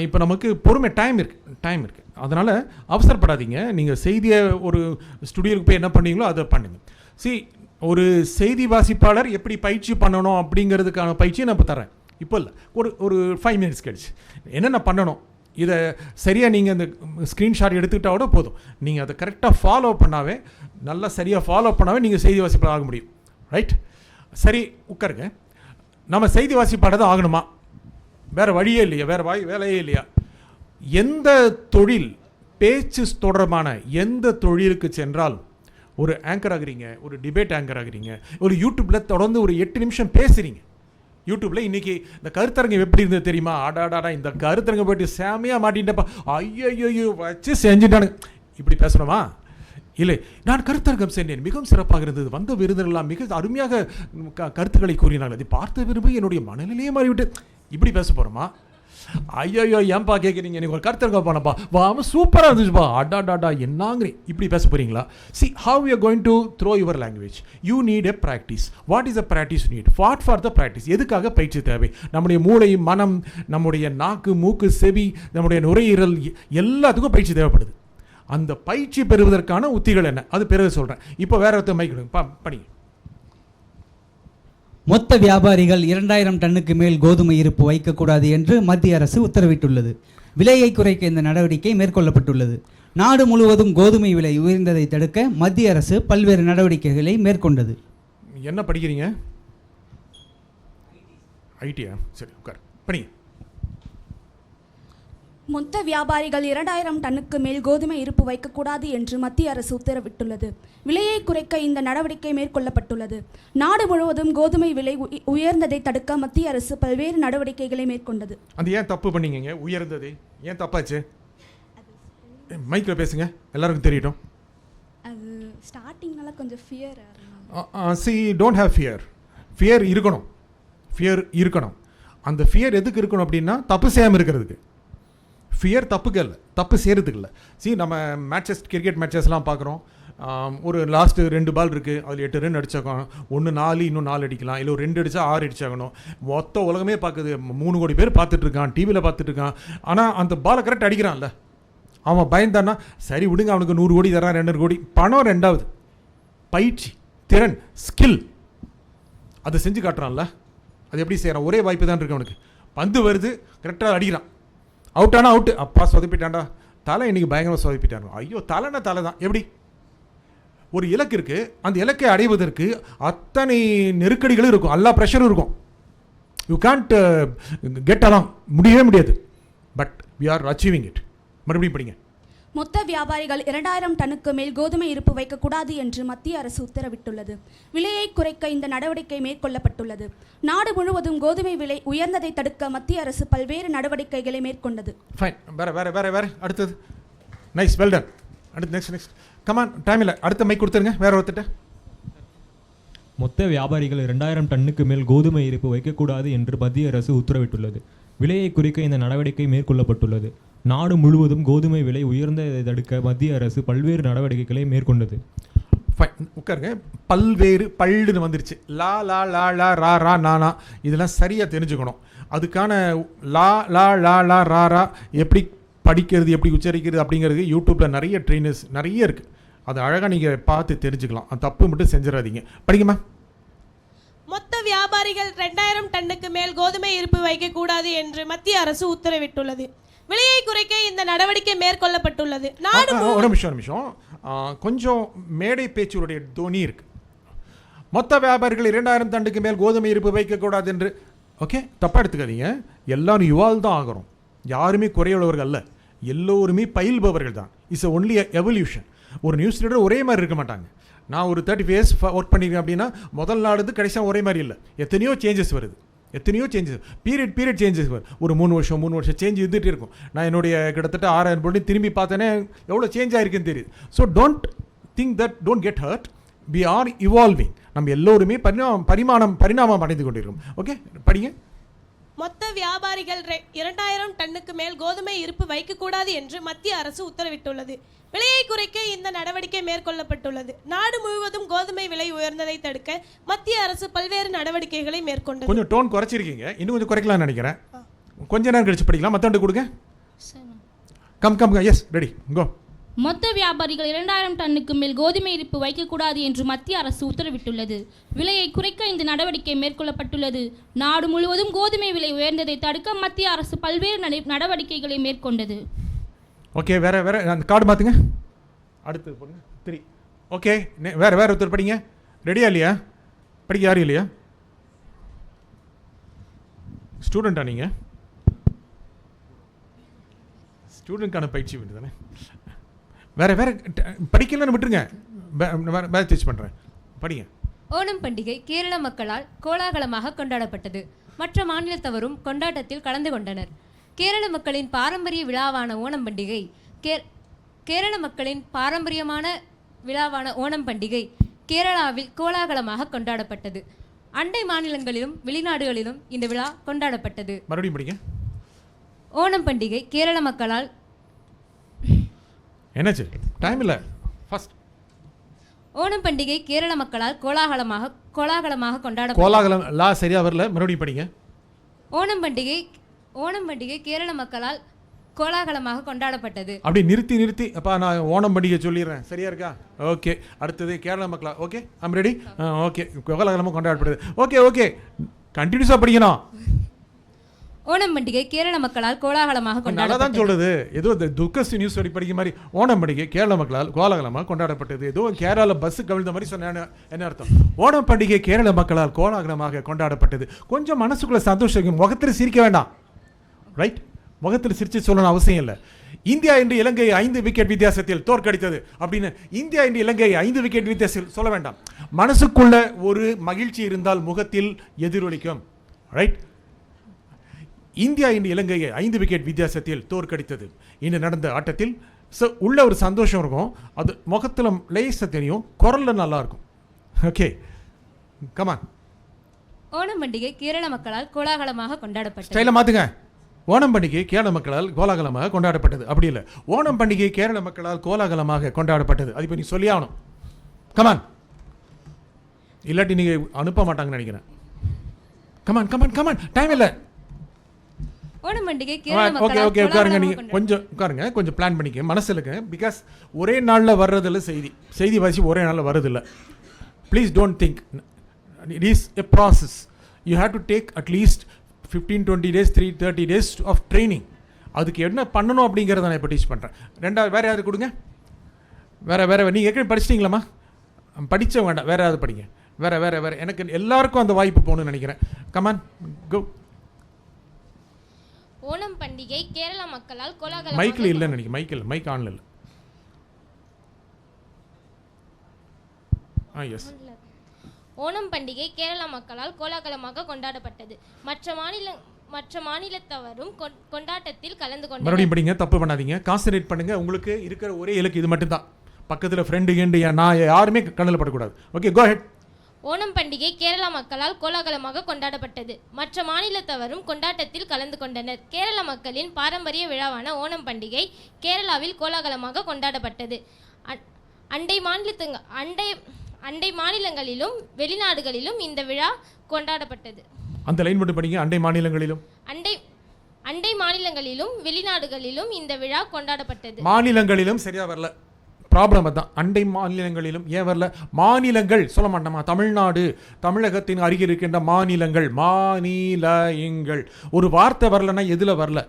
இப்போ நமக்கு பொறுமை டைம் இருக்கு. அதனால் அவசரப்படாதீங்க. நீங்கள் செய்தியை ஒரு ஸ்டுடியோவுக்கு போய் என்ன பண்ணீங்களோ அதை பண்ணுங்க. ஒரு செய்தி வாசிப்பாளர் எப்படி பயிற்சி பண்ணணும் அப்படிங்கிறதுக்கான பயிற்சியை நான் இப்போ தரேன். இப்போ இல்லை, ஒரு 5 மினிட்ஸ் கழிச்சு என்னென்ன பண்ணணும் இதை சரியாக நீங்கள் அந்த ஸ்க்ரீன்ஷாட் எடுத்துக்கிட்டால் கூட போதும். நீங்கள் அதை கரெக்டாக ஃபாலோ பண்ணாவே, நல்லா சரியாக ஃபாலோ பண்ணாவே நீங்கள் செய்தி வாசிப்பாளர் ஆக முடியும், ரைட்? சரி, உட்காருங்க. நம்ம செய்தி வாசிப்பாளர் தான் ஆகணுமா? வேறு வழியே இல்லையா? வேறு வேலையே இல்லையா? எந்த தொழில், பேச்சு தொடர்பான எந்த தொழிலுக்கு சென்றாலும், ஒரு ஆங்கர் ஆகுறீங்க, ஒரு டிபேட் ஆங்கர் ஆகுறீங்க, ஒரு யூடியூப்பில் தொடர்ந்து ஒரு 8 நிமிஷம் பேசுகிறீங்க. யூடியூப்பில் இன்றைக்கி இந்த கருத்தரங்கம் எப்படி இருந்தது தெரியுமா? ஆடாடாடா, இந்த கருத்தரங்கம் போய்ட்டு சாமியாக மாட்டின்ட்டப்பா, ஐயோ வச்சு செஞ்சுட்டானு, இப்படி பேசணுமா? இல்லை, நான் கருத்தரங்கம் சென்றேன், மிகவும் சிறப்பாக இருந்தது, வந்த விருந்தினர்களாம் மிக அருமையாக கருத்துக்களை கூறினார்கள், அதை பார்த்த விரும்பி என்னுடைய மனநிலையே மாறிவிட்டு, இப்படி பேச போகிறோமா? ஐயோ ஏன்பா கேட்குறீங்க, எனக்கு ஒரு கருத்தரங்கம் போனப்பா, வாம சூப்பராக இருந்துச்சுப்பா, அடாடாடா என்னங்கிறீங்க, இப்படி பேச போகிறீங்களா? how you are going to throw your language? You need a practice. What is the practice you need? What for the practice? எதுக்காக பயிற்சி தேவை? நம்முடைய மூளை, மனம், நம்முடைய நாக்கு, மூக்கு, செவி, நம்முடைய நுரையீரல் எல்லாத்துக்கும் பயிற்சி தேவைப்படுது. அந்த பயிற்சி பெறுவதற்கான உத்திகள் என்ன, அது பிறகு சொல்கிறேன். இப்போ வேற ஒருத்தர் மைக் படிங்க. மொத்த வியாபாரிகள் 2000 டன்னுக்கு மேல் கோதுமை இருப்பு வைக்கக்கூடாது என்று மத்திய அரசு உத்தரவிட்டுள்ளது. விலையை குறைக்க இந்த நடவடிக்கை மேற்கொள்ளப்பட்டுள்ளது. நாடு முழுவதும் கோதுமை விலை உயர்ந்ததை தடுக்க மத்திய அரசு பல்வேறு நடவடிக்கைகளை மேற்கொண்டது. என்ன படிக்கிறீங்க? ஐடியா? சரி, உட்கார், படிங்க. மொத்த வியாபாரிகள் 2000 டன்னுக்கு மேல் கோதுமை இருப்பு வைக்கக்கூடாது என்று மத்திய அரசு உத்தரவிட்டுள்ளது. விலையை குறைக்க இந்த நடவடிக்கை மேற்கொள்ளப்பட்டுள்ளது. நாடு முழுவதும் கோதுமை விலை உயர்ந்ததை தடுக்க மத்திய அரசு பல்வேறு நடவடிக்கைகளை மேற்கொண்டது. அது ஏன் தப்பு பண்ணீங்க? உயர்ந்தது ஏன் தப்பாச்சு? மைக்கில் பேசுங்க, எல்லாருக்கும் தெரியட்டும். அது ஸ்டார்டிங்னால கொஞ்சம் ஃபியர். டோன்ட் ஹேவ் ஃபியர் இருக்கணும். அந்த ஃபியர் எதுக்கு இருக்கணும் அப்படின்னா, தப்பு செய்யாமல் இருக்கிறதுக்கு. ஃபியர் தப்புக்கு இல்லை, தப்பு செய்கிறதுக்கு இல்லை. நம்ம கிரிக்கெட் மேட்சஸ்லாம் பார்க்குறோம். ஒரு லாஸ்ட்டு 2 பால் இருக்குது, அதில் 8 ரன் அடிச்சாக்கணும், 1 4 இன்னும் 4 அடிக்கலாம், இல்லை 2 அடித்தா 6 அடிச்சாகணும். மொத்த உலகமே பார்க்குது, 3 கோடி பேர் பார்த்துட்ருக்கான், டிவியில் பார்த்துட்ருக்கான். ஆனால் அந்த பாலை கரெக்ட் அடிக்கிறான்ல, அவன் பயந்தான்னா சரி விடுங்க, அவனுக்கு 100 கோடி தரான், 200 கோடி. பணம் ரெண்டாவது, பயிற்சி, திறன், ஸ்கில், அதை செஞ்சு காட்டுறான்ல. அது எப்படி செய்கிறான்? ஒரே வாய்ப்பு தான் இருக்கு அவனுக்கு. பந்து வருது, கரெக்டாக அடிக்கிறான், அவுட் ஆனால் அவுட்டு, அப்பா சொதப்பிட்டான்டா, தலை இன்றைக்கி பயங்கரமாக சொதப்பிட்டாங்க. ஐயோ, தலைன்னா தலை தான். எப்படி? ஒரு இலக்கு இருக்குது, அந்த இலக்கை அடைவதற்கு அத்தனை நெருக்கடிகளும் இருக்கும், எல்லா ப்ரெஷரும் இருக்கும். யூ கான்ட் கெட் அலாங், முடியவே முடியாது. But we are achieving it. மறுபடியும் படிங்க. மொத்த வியாபாரிகள் 2000 டன்னுக்கு மேல் கோதுமை இருப்பு வைக்கக்கூடாது என்று மத்திய அரசு உத்தரவிட்டுள்ளது. விலையை குறைக்க இந்த நடவடிக்கை மேற்கொள்ளப்பட்டுள்ளது. நாடு முழுவதும் கோதுமை விலை உயர்ந்ததை தடுக்க மத்திய அரசு பல்வேறு நடவடிக்கைகளை மேற்கொண்டது. ஃபைன், வேற அடுத்தது. Nice, well ton. அடுத்து நெக்ஸ்ட் கமான், டைம் இல்லை, அடுத்த மைக் கொடுத்துருங்க வேற ஒருத்தட்ட. மொத்த வியாபாரிகள் 2000 டன்னுக்கு மேல் கோதுமை இருப்பு வைக்கக்கூடாது என்று மத்திய அரசு உத்தரவிட்டுள்ளது. விலையை குறைக்க இந்த நடவடிக்கை மேற்கொள்ளப்பட்டுள்ளது. நாடு முழுவதும் கோதுமை விலை உயர்ந்ததை தடுக்க மத்திய அரசு பல்வேறு நடவடிக்கைகளை மேற்கொண்டது. உட்காருங்க. பல்வேறு பல்லுன்னு வந்துருச்சு. லா லா லா லா ரா ரா நானா இதெல்லாம் சரியாக தெரிஞ்சுக்கணும். அதுக்கான லா லா லா லா ரா ரா எப்படி படிக்கிறது எப்படி உச்சரிக்கிறது அப்படிங்கிறது யூடியூப்பில் நிறைய ட்ரெயினர்ஸ் நிறைய இருக்குது. அது அழகாக நீங்கள் பார்த்து தெரிஞ்சுக்கலாம். அது தப்பு மட்டும் செஞ்சிடாதீங்க. படிக்குமா? மொத்த வியாபாரிகள் 2000 டன்னுக்கு மேல் கோதுமை இருப்பு வைக்கக்கூடாது என்று மத்திய அரசு உத்தரவிட்டுள்ளது. விலையை குறைக்க இந்த நடவடிக்கை மேற்கொள்ளப்பட்டுள்ளது. ஒரு நிமிஷம் கொஞ்சம் மேடை பேச்சுடைய தோனி இருக்கு. மொத்த வியாபாரிகள் 2000 டன்னுக்கு மேல் கோதுமை இருப்பு வைக்கக்கூடாது என்று. ஓகே, தப்பாக எடுத்துக்காதீங்க. எல்லாரும் யுவால் தான் ஆகிறோம். யாருமே குறையுள்ளவர்கள் அல்ல, எல்லோருமே பயில்பவர்கள் தான். It's only evolution. ஒரு நியூஸ் ரீடர் ஒரே மாதிரி இருக்க மாட்டாங்க. நான் ஒரு 35 இயர்ஸ் ஒர்க் பண்ணியிருக்கேன் அப்படின்னா முதல் நாடு கடைசியாக ஒரே மாதிரி இல்லை. எத்தனையோ சேஞ்சஸ் வருது, எத்தனையோ சேஞ்சஸ், பீரியட் சேஞ்சஸ் வருது. ஒரு 3 வருஷம் சேஞ்ச் இருந்துகிட்டே இருக்கும். நான் என்னுடைய கிட்டத்தட்ட 6000 பொண்ணு திரும்பி பார்த்தேனே எவ்வளோ சேஞ்ச் ஆகிருக்குன்னு தெரியுது. So don't think that, don't get hurt. We are evolving. நம்ம எல்லோருமே பரிணாமம் அடைந்து கொண்டிருக்கோம். ஓகே, படிங்க. மொத்த வியாபாரிகள் 2000 டன்னுக்கு மேல் கோதுமை இருப்பு வைக்கக்கூடாது என்று மத்திய அரசு உத்தரவிட்டுள்ளது. விலையை குறைக்க இந்த நடவடிக்கை மேற்கொள்ளப்பட்டுள்ளது. நாடு முழுவதும் கோதுமை விலை உயர்ந்ததை தடுக்க மத்திய அரசு பல்வேறு நடவடிக்கைகளை மேற்கொண்டது. கொஞ்சம் டோன் குறைச்சிருக்கீங்க, இன்னும் கொஞ்சம் குறைக்கலாம்னு நினைக்கிறேன். கொஞ்ச நேரம் கழிச்சு படிக்கலாம். மற்றவங்க கொடுங்க. Come yes ready go. மொத்த வியாபாரிகள் 2000 டன்னுக்கு மேல் கோதுமை இருப்பு வைக்கக்கூடாது என்று மத்திய அரசு உத்தரவிட்டுள்ளது. விலையை குறைக்க இந்த நடவடிக்கை மேற்கொள்ளப்பட்டுள்ளது. நாடு முழுவதும் கோதுமை விலை உயர்ந்ததை தடுக்க மத்திய அரசு பல்வேறு நடவடிக்கைகளை மேற்கொண்டது. ஓகே, வேற அந்த கார்டு மாற்றுங்க. அடுத்து போடுங்க 3. ஓகே, வேற ஒருத்தர் படிங்க. ரெடியா இல்லையா? படிக்க யாரும் இல்லையா? ஸ்டூடெண்ட்டா நீங்கள்? ஸ்டூடெண்ட்கான பயிற்சி வேண்டு தானே. வேற படிக்கலன்னு விட்டுருங்க. வேற டீச் பண்ணுறேன். படிங்க. ஓணம் பண்டிகை கேரள மக்களால் கோலாகலமாக கொண்டாடப்பட்டது. மற்ற மாநிலத்தவரும் கொண்டாட்டத்தில் கலந்து கொண்டனர். கேரள மக்களின் பாரம்பரிய விழாவான ஓணம் பண்டிகை ஓணம் பண்டிகை கேரளாவில் கோலாகலமாக கொண்டாடப்பட்டது. அண்டை மாநிலங்களிலும் வெளிநாடுகளிலும் இந்த விழா கொண்டாடப்பட்டது. மறுபடியும் படிங்க. ஓணம் பண்டிகை கேரள மக்களால் என்னாச்சு? டைம் இல்லை. ஃபர்ஸ்ட் ஓணம் பண்டிகை கேரள மக்களால் கோலாகலமாக கொண்டாடப்பட்டது. கோலாகலம் லா சரியா வரல, மறுபடியும் படிங்க. ஓணம் பண்டிகை கேரள மக்களால் கோலாகலமாக கொண்டாடப்பட்டது. அப்படி நிறுத்தி அப்பா நான் ஓணம் பண்டிகை சொல்லிடுறேன். சரியா இருக்கா? ஓகே, அடுத்தது கேரள மக்களா. Okay, I'm ready. ஓகே, கோலாகலமாக கொண்டாடப்படுது. ஓகே கண்டினியூஸாக படிக்கணும். ஓணம் பண்டிகை கேரள மக்களால் கோலாகலமாக கொண்டாடப்பட்டது. நல்லா தான் சொல்றது. ஏதோ இந்த துர்கஸ்ட் நியூஸ் படிக்க மாதிரி ஓணம் பண்டிகை கேரள மக்களால் கோலாகலமாக கொண்டாடப்பட்டது. ஏதோ கேரளா பஸ் கவிழ்ந்த மாதிரி சொன்ன என்ன அர்த்தம்? ஓணம் பண்டிகை கேரள மக்களால் கோலாகலமாக கொண்டாடப்பட்டது. கொஞ்சம் மனசுக்குள்ள சந்தோஷம், முகத்தில் சிரிக்க வேண்டாம். ரைட், முகத்தில் சிரிச்சு சொல்லணும் அவசியம் இல்லை. இந்தியா இன்று இலங்கை 5 விக்கெட் வித்தியாசத்தில் தோற்கடித்தது அப்படின்னு இந்தியா இன்று இலங்கை 5 விக்கெட் வித்தியாசத்தில் சொல்ல வேண்டாம். மனசுக்குள்ள ஒரு மகிழ்ச்சி இருந்தால் முகத்தில் எதிரொலிக்கும். ரைட், இந்தியா இன்று இலங்கையை 5 விக்கெட் வித்தியாசத்தில் தோற்கடித்தது. இன்று நடந்த ஆட்டத்தில் உள்ள ஒரு சந்தோஷம் இருக்கும். அது முகத்தில் லேசாக தெரியும், குரல்ல நல்லா இருக்கும். Okay, come on. ஓணம் பண்டிகை கேரள மக்களால் கோலாகலமாக கொண்டாடப்பட்டது. ஸ்டைல மாத்துங்க. ஓணம் பண்டிகை கேரள மக்களால் கோலாகலமாக கொண்டாடப்பட்டது. அப்படி இல்லை, ஓணம் பண்டிகை கேரள மக்களால் கோலாகலமாக கொண்டாடப்பட்டது. அது இப்போ நீ சொல்லி ஆகணும். கமான், இல்லாட்டி நீங்க அனுப்ப மாட்டாங்கன்னு நினைக்கிறேன். கமான், டைம் இல்லை. ஓணம் பண்டிகை கேரள மக்களால் ஓகே உட்காருங்க. நீங்க கொஞ்சம் உட்காருங்க, கொஞ்சம் பிளான் பண்ணிக்க மனசுல இருக்கு. பிகாஸ் ஒரே நாளில் வர்றதில்ல செய்தி வாசி ஒரே நாளில் வர்றதில்ல. Please don't think. It is a process. You have to take at least 15-20 days 30 days of training. அதுக்கு என்ன பண்ணணும் அப்படிங்கிறத நான் இப்போ டீச் பண்ணுறேன். ரெண்டாவது வேறு யாரு கொடுங்க. வேறு நீங்கள் ஏற்கனவே படிச்சிட்டிங்களாம்மா? படித்த வேண்டாம், வேறு யாராவது படிங்க. வேறு எனக்கு எல்லாருக்கும் அந்த வாய்ப்பு போகணும்னு நினைக்கிறேன். கமான் கோ. ஓணம் பண்டிகை கேரள மக்களால் கோலாகலமாக மைக்கில் இல்லைன்னு நினைக்கிறேன். மைக் ஆன்ல இல்லை. எஸ். ஓணம் பண்டிகை கேரள மக்களால் கோலாகலமாக கொண்டாடப்பட்டது. மற்ற மாநிலத்தவரும் கொண்டாட்டத்தில் கலந்து கொண்டனர். மறுபடியும் படிங்க, தப்பு பண்ணாதீங்க, கான்சன்ட்ரேட் பண்ணுங்க. உங்களுக்கு இருக்கிற ஒரே இலக்கு இது மட்டும்தான். பக்கத்தில் ஃப்ரெண்டு கேண்டு நான் யாருமே கண்ணில் படக்கூடாது. Okay, go head. ஓணம் பண்டிகை கேரளா மக்களால் கோலாகலமாக கொண்டாடப்பட்டது. மற்ற மாநிலத்தவரும் கொண்டாட்டத்தில் கலந்து கொண்டனர். கேரள மக்களின் பாரம்பரிய விழாவான ஓணம் பண்டிகை கேரளாவில் கோலாகலமாக கொண்டாடப்பட்டது. அண்டை மாநிலங்களிலும் வெளிநாடுகளிலும் இந்த விழா கொண்டாடப்பட்டது. அந்த லைன் மட்டும் படிங்க. அண்டை மாநிலங்களிலும் வெளிநாடுகளிலும் இந்த விழா கொண்டாடப்பட்டது. மாநிலங்களிலும் சரியா வரல, ப்ராப்ளம் அதான். அண்டை மாநிலங்களிலும் ஏன் வரல? மாநிலங்கள் சொல்ல மாட்டோமா? தமிழ்நாடு, தமிழகத்தின் அருகில் இருக்கின்ற மாநிலங்கள், மாநிலங்கள். ஒரு வார்த்தை வரலன்னா எதுல வரல?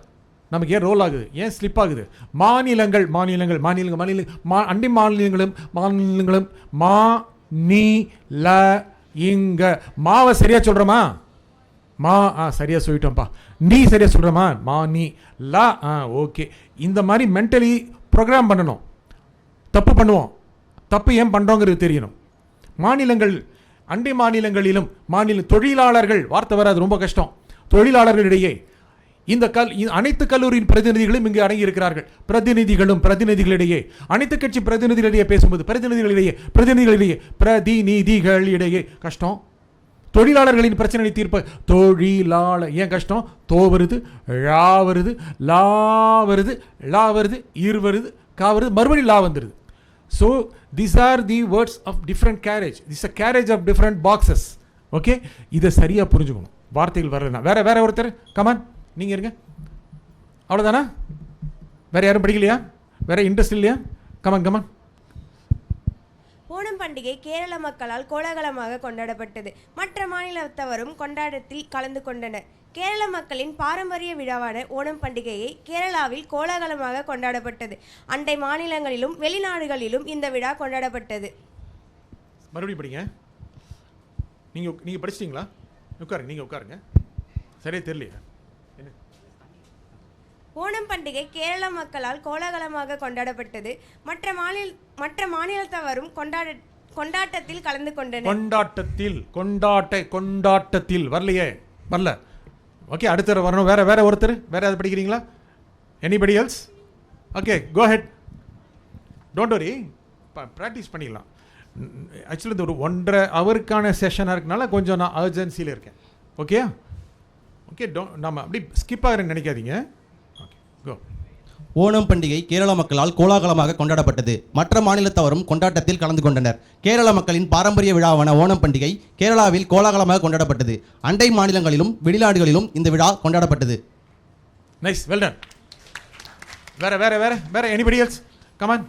நமக்கு ஏன் ரோல் ஆகுது, ஏன் ஸ்லிப் ஆகுது? மாநிலங்கள் மாநிலங்கள் மாநிலங்கள் மாநிலங்கள் அண்டை மாநிலங்களும் மா நீ ல இங்க. மாவை சரியா சொல்றோமா? மா சரியா சொல்லிட்டோம்ப்பா. நீ சரியா சொல்றோமா? மா நீ லா ஓகே. இந்த மாதிரி மென்டலி ப்ரோக்ராம் பண்ணணும். தப்பு பண்ணுவோம், தப்பு ஏன் பண்ணுறோங்கிறது தெரியணும். மாநிலங்கள், அண்டை மாநிலங்களிலும் தொழிலாளர்கள், வார்த்தை வராது, ரொம்ப கஷ்டம். தொழிலாளர்களிடையே இந்த அனைத்து கல்லூரியின் பிரதிநிதிகளும் இங்கு அடங்கி இருக்கிறார்கள். பிரதிநிதிகளிடையே, அனைத்து கட்சி பிரதிநிதிகளிடையே பேசும்போது பிரதிநிதிகளிடையே கஷ்டம். தொழிலாளர்களின் பிரச்சனை தீர்ப்ப தொழிலாளர் ஏன் கஷ்டம்? தோ வருது, ழா வருது, லா வருது, லா வருது, ஈர் வருது, கா வருது, மறுபடியும் லா வந்துடுது. So these are the words of different carriage. This is a carriage of different boxes. Okay, இதை சரியா புரிஞ்சுக்கணும். வார்த்தைகள் வரலனா வேற ஒருத்தர் கமான், நீங்க இருங்க. அவ்வளவுதானா? வேற யாரும் படிக்கலையா? வேற இன்ட்ரெஸ்ட் இல்லையா? கமான். ஓணம் பண்டிகை கேரள மக்களால் கோலாகலமாக கொண்டாடப்பட்டது. மற்ற மாநிலத்தவரும் கொண்டாட்டத்தில் கலந்து கொண்டனர். கேரள மக்களின் பாரம்பரிய விழாவான ஓணம் பண்டிகையை கேரளாவில் கோலாகலமாக கொண்டாடப்பட்டது. அண்டை மாநிலங்களிலும் வெளிநாடுகளிலும் இந்த விழா கொண்டாடப்பட்டது. மறுபடியும் படிங்க. நீங்க படிச்சிட்டீங்களா? உட்காருங்க. சரியா தெரியலையா? ஓணம் பண்டிகை கேரள மக்களால் கோலாகலமாக கொண்டாடப்பட்டது. மற்ற மாநிலத்தவரும் கொண்டாட்டத்தில் கலந்து கொண்டனர். கொண்டாட்டத்தில் வரல. ஓகே, அடுத்த வரணும். வேற ஒருத்தர் வேற யாராவது படிக்கிறீங்களா? Anybody else? Okay, go ahead. Don't worry, practice பண்ணிடலாம். ஆக்சுவலி இது ஒரு 1.5 ஹவருக்கான செஷனாக இருக்கனால கொஞ்சம் நான் அர்ஜென்சியில் இருக்கேன். ஓகே, நம்ம அப்படி ஸ்கிப் ஆகிறேன்னு நினைக்காதீங்க. ஓணம் பண்டிகை கேரள மக்களால் கோலாகலமாக கொண்டாடப்பட்டது. மற்ற மாநிலத்தவரும் கொண்டாட்டத்தில் கலந்து கொண்டனர். கேரள மக்களின் பாரம்பரிய விழாவான ஓணம் பண்டிகை கேரளாவில் கோலாகலமாக கொண்டாடப்பட்டது. அண்டை மாநிலங்களிலும் வெளிநாடுகளிலும் இந்த விழா கொண்டாடப்பட்டது. Nice, well done. வேற anybody else? Come on.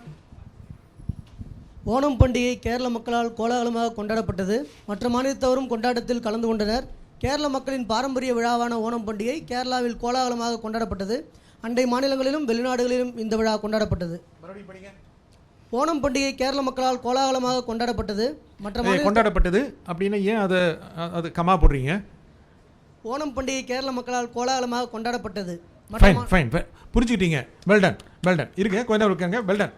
Onam பண்டிகை கேரள மக்களால் கோலாகலமாக கொண்டாடப்பட்டது. மற்ற மாநிலத்தவரும் கொண்டாட்டத்தில் கலந்து கொண்டனர். கேரள மக்களின் பாரம்பரிய விழாவான ஓணம் பண்டிகை கேரளாவில் கோலாகலமாக கொண்டாடப்பட்டது. அண்டை மாநிலங்களிலும் வெளிநாடுகளிலும் இந்த விழா கொண்டாடப்பட்டது. ஓணம் பண்டிகை கேரள மக்களால் கோலாகலமாக கொண்டாடப்பட்டது. கொண்டாடப்பட்டது அப்படின்னா ஏன் அது கமா போடுறீங்க? ஓணம் பண்டிகை கேரள மக்களால் கோலாகலமாக கொண்டாடப்பட்டது. ஃபைன், புரிஞ்சுக்கிட்டீங்க. Well done. இருங்க, கொஞ்ச நேரம் இருக்காங்க. Well done.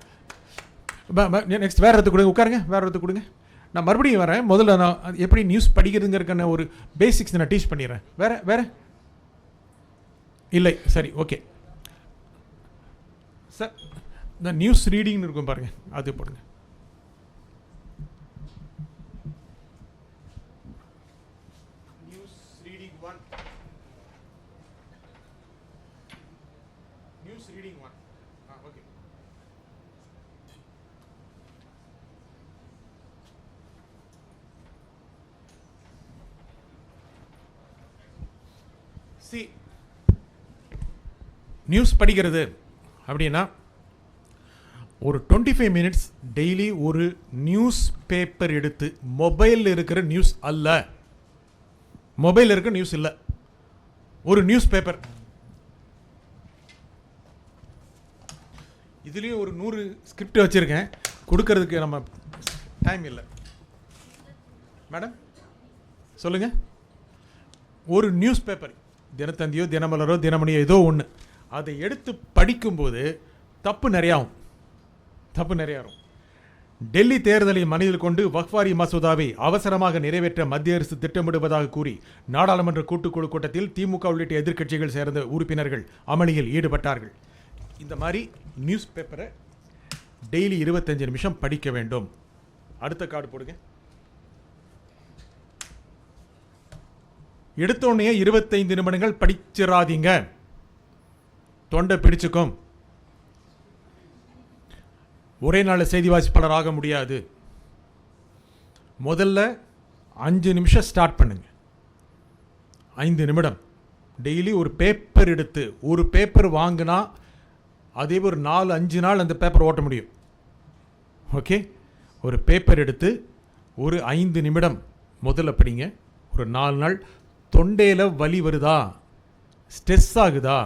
நெக்ஸ்ட் வேற ஒருத்தர் கொடுங்க. நான் மறுபடியும் வரேன். முதல்ல நான் எப்படி நியூஸ் படிக்கிறதுங்கிறதுக்கான ஒரு பேசிக்ஸ் நான் டீச் பண்ணிடுறேன். வேற இல்லை, சரி, ஓகே சார். இந்த நியூஸ் ரீடிங்னு இருக்கும் பாருங்க, அது போடுங்க. News reading 1. ஓகே. நியூஸ் படிக்கிறது அப்படின்னா ஒரு 25 மினிட்ஸ் டெய்லி ஒரு நியூஸ் பேப்பர் எடுத்து, மொபைலில் இருக்கிற நியூஸ் அல்ல, மொபைலில் இருக்கிற நியூஸ் இல்லை, ஒரு நியூஸ் பேப்பர். இதுலேயும் ஒரு 100 ஸ்கிரிப்ட் வச்சுருக்கேன், கொடுக்கறதுக்கு நம்ம டைம் இல்லை. மேடம் சொல்லுங்கள். ஒரு நியூஸ் பேப்பர், தினத்தந்தியோ தினமலரோ தினமணியோ ஏதோ ஒன்று, அதை எடுத்து படிக்கும்போது தப்பு நிறையா வரும். டெல்லி தேர்தலை மனதில் கொண்டு வக்ஃபாரி மசோதாவை அவசரமாக நிறைவேற்ற மத்திய அரசு திட்டமிடுவதாக கூறி நாடாளுமன்ற கூட்டுக்குழு கூட்டத்தில் திமுக உள்ளிட்ட எதிர்க்கட்சிகள் சேர்ந்த உறுப்பினர்கள் அமளியில் ஈடுபட்டார்கள். இந்த மாதிரி நியூஸ் பேப்பரை டெய்லி 25 நிமிஷம் படிக்க வேண்டும். அடுத்த கார்டு போடுங்க. எடுத்தோடனே 25 நிமிடங்கள் படிச்சிடாதீங்க, தொண்டை பிடிச்சுக்கும். ஒரே நாள் செய்தி வாசிப்பாளர் ஆக முடியாது. முதல்ல 5 நிமிஷம் ஸ்டார்ட் பண்ணுங்க, 5 நிமிடம். டெய்லி ஒரு பேப்பர் எடுத்து, ஒரு பேப்பர் வாங்கினா அதே ஒரு 4-5 நாள் அந்த பேப்பர் ஓட்ட முடியும். ஓகே, ஒரு பேப்பர் எடுத்து ஒரு 5 நிமிடம் முதல்ல படிங்க. ஒரு 4 நாள். தொண்டையில் வலி வருதா, ஸ்ட்ரெஸ் ஆகுதா,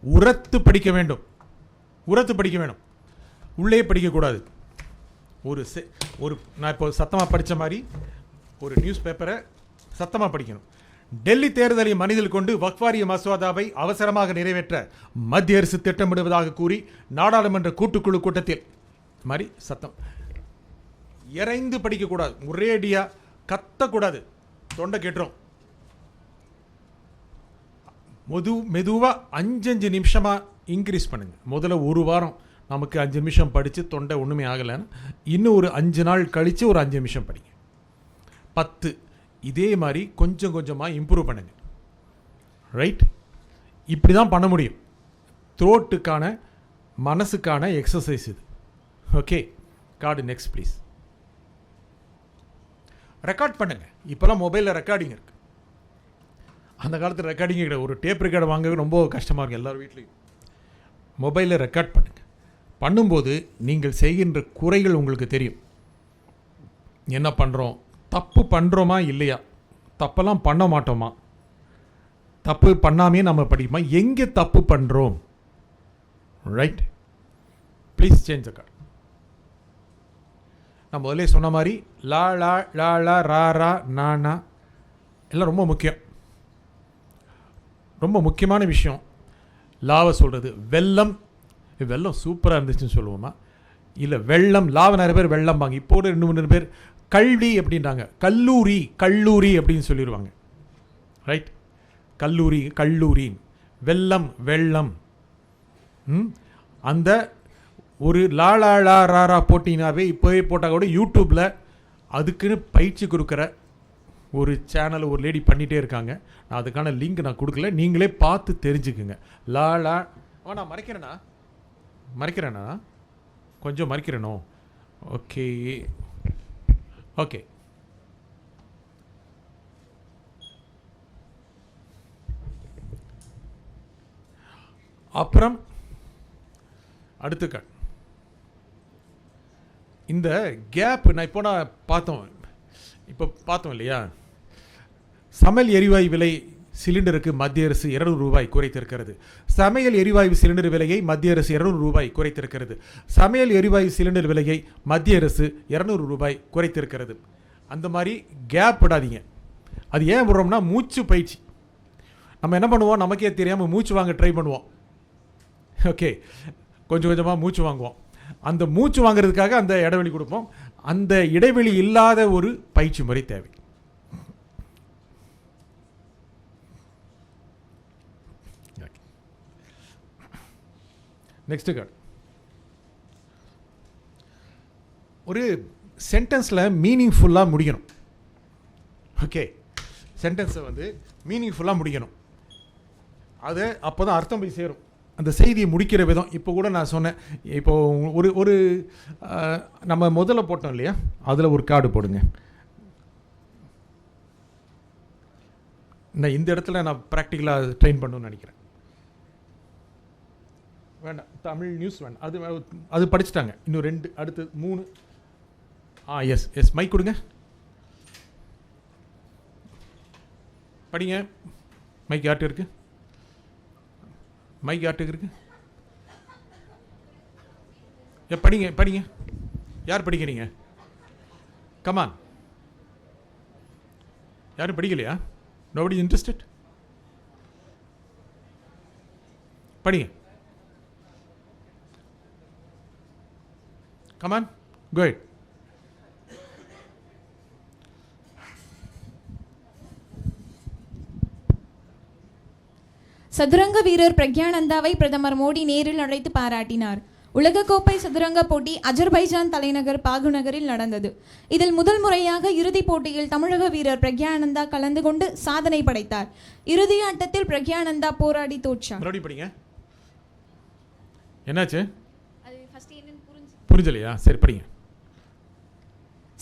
உரத்து படிக்க வேண்டும், உரத்து படிக்க வேணும், உள்ளே படிக்கக்கூடாது. ஒரு நான் இப்போ சத்தமாக படித்த மாதிரி ஒரு நியூஸ் பேப்பரை சத்தமாக படிக்கணும். டெல்லி தேர்தலை மனதில் கொண்டு வக்ஃப் வாரிய மசோதாவை அவசரமாக நிறைவேற்ற மத்திய அரசு திட்டமிடுவதாக கூறி நாடாளுமன்ற கூட்டுக்குழு கூட்டத்தில் மாதிரி சத்தம் இறைந்து படிக்கக்கூடாது, ஒரேடியாக கத்தக்கூடாது, தொண்டை கேட்டுரும். மெதுவாக 5 நிமிஷமாக இன்க்ரீஸ் பண்ணுங்கள். முதல்ல ஒரு வாரம் நமக்கு 5 நிமிஷம் படித்து தொண்டை ஒன்றுமே ஆகலைன்னு இன்னும் ஒரு 5 நாள் கழித்து ஒரு 5 நிமிஷம் படிங்க. 10. இதே மாதிரி கொஞ்சம் கொஞ்சமாக இம்ப்ரூவ் பண்ணுங்கள். ரைட், இப்படி தான் பண்ண முடியும். த்ரோட்டுக்கான மனசுக்கான எக்ஸசைஸ் இது. Okay, card next please. Record பண்ணுங்கள். இப்போலாம் மொபைலில் ரெக்கார்டிங் இருக்குது. அந்த காலத்தில் ரெக்கார்டிங் கிடையாது. ஒரு டேப் ரெக்கார்டு வாங்க ரொம்ப கஷ்டமாக இருக்குது எல்லார் வீட்லேயும். மொபைலில் ரெக்கார்ட் பண்ணுங்கள். பண்ணும்போது நீங்கள் செய்கின்ற குறைகள் உங்களுக்கு தெரியும். என்ன பண்ணுறோம், தப்பு பண்ணுறோமா இல்லையா, தப்பெல்லாம் பண்ண மாட்டோமா, தப்பு பண்ணாமே நம்ம படிக்குமா, எங்கே தப்பு பண்ணுறோம். Right, please change the card. நான் முதல்ல சொன்ன மாதிரி லா லா லா லா ரா ரா நானா எல்லாம் ரொம்ப முக்கியம். ரொம்ப முக்கியமான விஷயம். லாவை சொல்கிறது. வெள்ளம், வெள்ளம் சூப்பராக இருந்துச்சுன்னு சொல்லுவோமா, இல்லை வெள்ளம், லாவை நிறைய பேர் வெள்ளம் வாங்க. இப்போ 2-3 பேர் கல்வி அப்படின்றாங்க, கல்லூரி கல்லூரி அப்படின்னு சொல்லிடுவாங்க. ரைட், கல்லூரி கல்லூரி, வெள்ளம் வெள்ளம். அந்த ஒரு லா லா லா ரா ரா போட்டிங்கனாவே இப்போவே போட்டால் கூட யூடியூப்பில் அதுக்குன்னு பயிற்சி கொடுக்குற ஒரு சேனல் ஒரு லேடி பண்ணிகிட்டே இருக்காங்க. நான் அதுக்கான லிங்க் நான் கொடுக்கல, நீங்களே பார்த்து தெரிஞ்சுக்குங்க. லா லா நான் மறைக்கிறேண்ணா கொஞ்சம் மறைக்கிறேனோ. ஓகே ஓகே, அப்புறம் அடுத்த கார்டு. இந்த கேப் நான் பார்த்தோம் இல்லையா, சமையல் எரிவாயு விலை சிலிண்டருக்கு மத்திய அரசு 200 ரூபாய் குறைத்திருக்கிறது. சமையல் எரிவாயு சிலிண்டர் விலையை மத்திய அரசு 200 ரூபாய் குறைத்திருக்கிறது. சமையல் எரிவாயு சிலிண்டர் விலையை மத்திய அரசு 200 ரூபாய் குறைத்திருக்கிறது. அந்த மாதிரி கேப் விடாதீங்க. அது ஏன் விடுறோம்னா மூச்சு பயிற்சி. நம்ம என்ன பண்ணுவோம், நமக்கே தெரியாமல் மூச்சு வாங்க ட்ரை பண்ணுவோம். ஓகே, கொஞ்சம் கொஞ்சமாக மூச்சு வாங்குவோம். அந்த மூச்சு வாங்குறதுக்காக அந்த இடைவெளி கொடுப்போம். அந்த இடைவெளி இல்லாத ஒரு பயிற்சி முறை தேவை. Next card. ஒரு சென்டென்ஸில் மீனிங்ஃபுல்லாக முடிக்கணும். ஓகே, சென்டென்ஸை மீனிங்ஃபுல்லாக முடிக்கணும். அது அப்போ தான் அர்த்தம் போய் சேரும். அந்த செய்தியை முடிக்கிற விதம். இப்போ கூட நான் சொன்னேன், இப்போது ஒரு நம்ம முதல்ல போட்டோம் இல்லையா, அதில் ஒரு கார்டு போடுங்க. இந்த இடத்துல நான் ப்ராக்டிக்கலாக ட்ரெயின் பண்ணணும்னு நினைக்கிறேன். வேண்டாம், தமிழ் நியூஸ் வேண்டாம், அது படிச்சுட்டாங்க. இன்னும் 2, அடுத்து 3. எஸ் மைக் கொடுங்க, படிங்க. மைக் யார்கிட்ட இருக்கு? மைக் யார்கிட்ட இருக்கு? படிங்க. யார் படிக்கிறீங்க? கமான், யாரும் படிக்கலையா? Nobody interested? படிங்க. Come on, go ahead. சதுரங்க வீரர் பிரக்யானந்தாவை பிரதமர் மோடி நேரில் அழைத்து பாராட்டினார். உலகக்கோப்பை சதுரங்க போட்டி அஜர்பைஜான் தலைநகர் பாகு நகரில் நடந்தது. இதில் முதல் முறையாக இறுதிப் போட்டியில் தமிழக வீரர் பிரக்யானந்தா கலந்து கொண்டு சாதனை படைத்தார். இறுதி ஆட்டத்தில் பிரக்யானந்தா போராடி தோற்றார். என்னாச்சு? புரிஞ்சலையா? சரி படிங்க.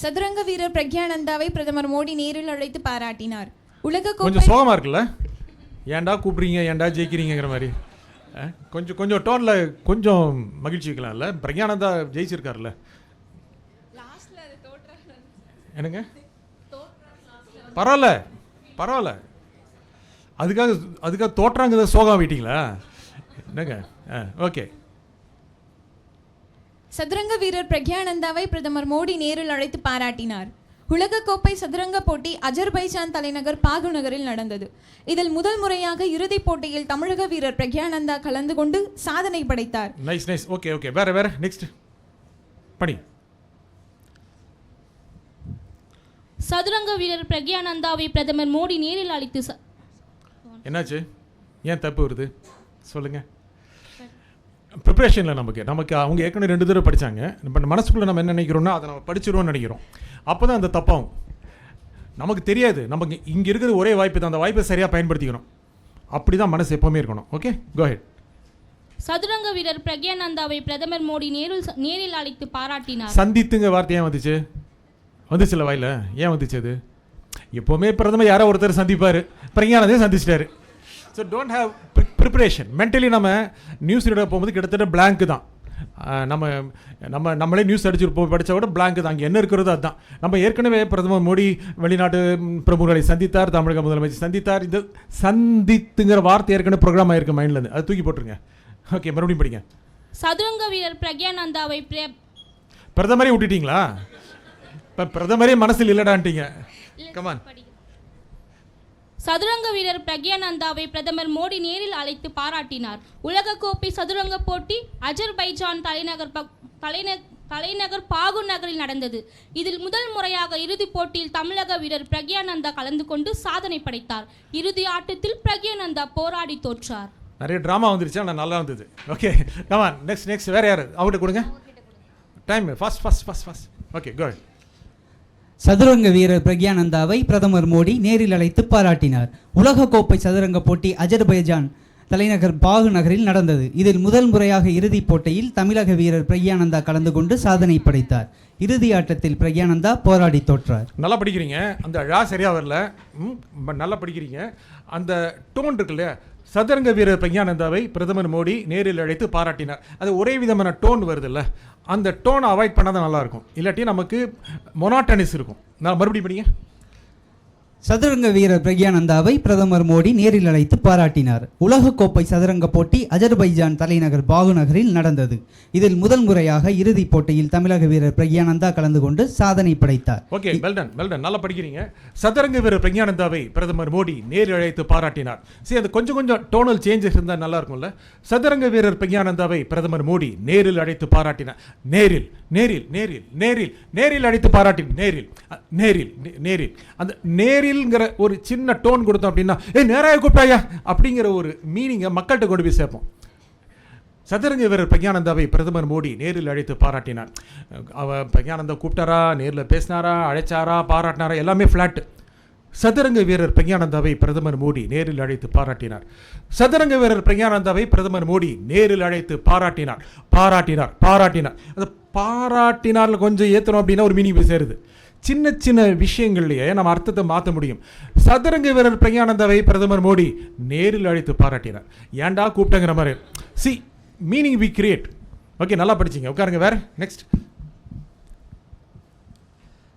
சதுரங்க வீரர் பிரக்யானந்தாவை பிரதமர் மோடி நேரில் அழைத்து பாராட்டினார். உலகக்கோப்பை கொஞ்சம் சோகமா இருக்குல்ல? ஏன்டா கூப்பிடுறீங்க, ஏன்டா ஜெயிக்கிறீங்கிற மாதிரி. கொஞ்சம் டோன்ல கொஞ்சம் மகிழ்ச்சி வைக்கலாம்ல? பிரக்யானந்தா ஜெயிச்சிருக்காருல்ல? என்னங்க? பரவாயில்ல. அதுக்காக தோற்றாங்க சோகம் வீட்டிங்களா? என்னங்க? ஓகே. சதுரங்க வீரர் பிரக்யானந்தாவை பிரதமர் மோடி நேரில் அழைத்து பாராட்டினார். உலகக்கோப்பை சதுரங்க போட்டி அஜர்பைஜான் தலைநகர் பாகு நகரில் நடந்தது. இதில் முதல் முறையாக இறுதிப் போட்டியில் தமிழக வீரர் பிரக்யானந்தா கலந்து கொண்டு சாதனை படைத்தார். நைஸ். ஓகே. வேற நெக்ஸ்ட் படி. சதுரங்க வீரர் பிரக்யானந்தாவை பிரதமர் மோடி நேரில் அழைத்து என்னாச்சு? ஏன் தப்பு வருது சொல்லுங்க. ப்ரிப்பரேஷனில் நமக்கு அவங்க ஏற்கனவே 2 தடவை படித்தாங்க. இப்போ மனசுக்குள்ளே நம்ம என்ன நினைக்கிறோம்னா அதை நம்ம படிச்சிருவோம்னு நினைக்கிறோம். அப்போ தான் அந்த தப்பாகும். நமக்கு தெரியாது. நமக்கு இங்கே இருக்கிறது ஒரே வாய்ப்பு தான். அந்த வாய்ப்பை சரியாக பயன்படுத்திக்கணும். அப்படி தான் மனசு எப்போவுமே இருக்கணும். Okay, go head. சதுரங்க வீரர் பிரக்யானந்தாவை பிரதமர் மோடி நேரில் அழைத்து பாராட்டினார். சந்தித்துங்க வார்த்தை ஏன் வந்துச்சுல வாயில? ஏன் வந்துச்சு அது? எப்போவுமே பிரதமர் யாரோ ஒருத்தர் சந்திப்பார். பிரக்யானந்தே சந்திச்சிட்டாரு. So don't have preparation. Mentally நம்ம நியூஸ் ரீடர் போகும்போது கிட்டத்தட்ட பிளாங்க் தான். நம்மளே நியூஸ் அடிச்சுருப்போம், படித்தா கூட பிளாங்க் தான். அங்கே என்ன இருக்கிறதோ அதுதான். நம்ம ஏற்கனவே பிரதமர் மோடி வெளிநாட்டு பிரமுகர்களை சந்தித்தார், தமிழக முதலமைச்சர் சந்தித்தார். இந்த சந்தித்துங்கிற வார்த்தை ஏற்கனவே ப்ரோக்ராம் ஆயிருக்கு மைண்ட்லேருந்து. அது தூக்கி போட்டுருங்க. ஓகே, மறுபடியும் படிங்க. சதுரங்க வீரர் பிரக்யானந்தாவை பிரதமரே விட்டுட்டீங்களா? இப்போ பிரதமரே மனசில் இல்லடான்ட்டீங்க. கமான். சதுரங்க வீரர் பிரக்யானந்தாவை பிரதமர் மோடி நேரில் அழைத்து பாராட்டினார். உலகக்கோப்பை சதுரங்க போட்டி அஜர்பைஜான் தலைநகர் பாகு நகரில் நடந்தது. இதில் முதல் முறையாக இறுதிப் போட்டியில் தமிழக வீரர் பிரக்யானந்தா கலந்து கொண்டு சாதனை படைத்தார். இறுதி ஆட்டத்தில் பிரக்யானந்தா போராடி தோற்றார். நிறைய ட்ராமா வந்துருச்சு, ஆனால் நல்லா இருந்தது. Okay, come on. நெக்ஸ்ட் வேற யாரு? அவர்கிட்ட கொடுங்க. Time fast. Okay, go ahead. சதுரங்க வீரர் பிரக்யானந்தாவை பிரதமர் மோடி நேரில் அழைத்து பாராட்டினார். உலகக்கோப்பை சதுரங்க போட்டி அஜர்பைஜான் தலைநகர் பாகு நகரில் நடந்தது. இதில் முதல் முறையாக இறுதிப் போட்டியில் தமிழக வீரர் பிரக்யானந்தா கலந்து கொண்டு சாதனை படைத்தார். இறுதி ஆட்டத்தில் பிரக்யானந்தா போராடி தோற்றார். நல்லா படிக்கிறீங்க. அந்த ழா சரியா வரல, நல்லா படிக்கிறீங்க. அந்த டோன் இருக்கு இல்லையா? சதுரங்க வீரர் பிரக்யானந்தாவை பிரதமர் மோடி நேரில் அழைத்து பாராட்டினார். அது ஒரே விதமான டோன் வருதுல்ல, அந்த டோனை அவாய்ட் பண்ணாதான் நல்லாயிருக்கும். இல்லாட்டி நமக்கு மொனாட்டனிஸ் இருக்கும். நான் மறுபடியும் படிங்க. சதுரங்க வீரர் பிரக்யானந்தாவை பிரதமர் மோடி நேரில் அழைத்து பாராட்டினார். உலகக்கோப்பை சதுரங்க போட்டி அஜர்பைஜான் தலைநகர் பாகு நகரில் நடந்தது. இதில் முதல் முறையாக இறுதிப் போட்டியில் தமிழக வீரர் பிரக்யானந்தா கலந்து கொண்டு சாதனை படைத்தார். Okay, well done. நல்லா படிக்கிறீங்க. சதுரங்க வீரர் பிரக்யானந்தாவை பிரதமர் மோடி நேரில் அழைத்து பாராட்டினார். சரி, அது கொஞ்சம் டோனல் சேஞ்சஸ் இருந்தால் நல்லா இருக்கும்ல. சதுரங்க வீரர் பிரக்யானந்தாவை பிரதமர் மோடி நேரில் அழைத்து பாராட்டினார். நேரில் அழைத்து பாராட்டினார். நேரில் அந்த நேரில்ங்கிற ஒரு சின்ன டோன் கொடுத்தோம் அப்படின்னா, நேராக கூப்பிட்டாயா அப்படிங்கிற ஒரு மீனிங்கை மக்கள்கிட்ட கொண்டு போய் சேர்ப்போம். சதுரங்க வீரர் பிரக்யானந்தாவை பிரதமர் மோடி நேரில் அழைத்து பாராட்டினார். பிரக்யானந்தா கூப்பிட்டாரா, நேரில் பேசினாரா, அழைச்சாரா, பாராட்டினாரா, எல்லாமே ஃப்ளாட்டு. சதுரங்க வீரர் பிரக்யானந்தாவை பிரதமர் மோடி நேரில் அழைத்து பாராட்டினார். சதுரங்க வீரர் பிரக்யானந்தாவை பிரதமர் மோடி நேரில் அழைத்து பாராட்டினார். அந்த பாராட்டினார்ல கொஞ்சம் ஏற்றணும் அப்படின்னா ஒரு மீனிங் போய் சேருது. சின்ன விஷயங்கள்லையே நம்ம அர்த்தத்தை மாற்ற முடியும். சதுரங்க வீரர் பிரக்யானந்தாவை பிரதமர் மோடி நேரில் அழைத்து பாராட்டினார். ஏன்டா கூப்பிட்டங்கிற மாதிரி. See, meaning we create. Okay, நல்லா படிச்சிங்க. உட்காருங்க. வேற நெக்ஸ்ட்.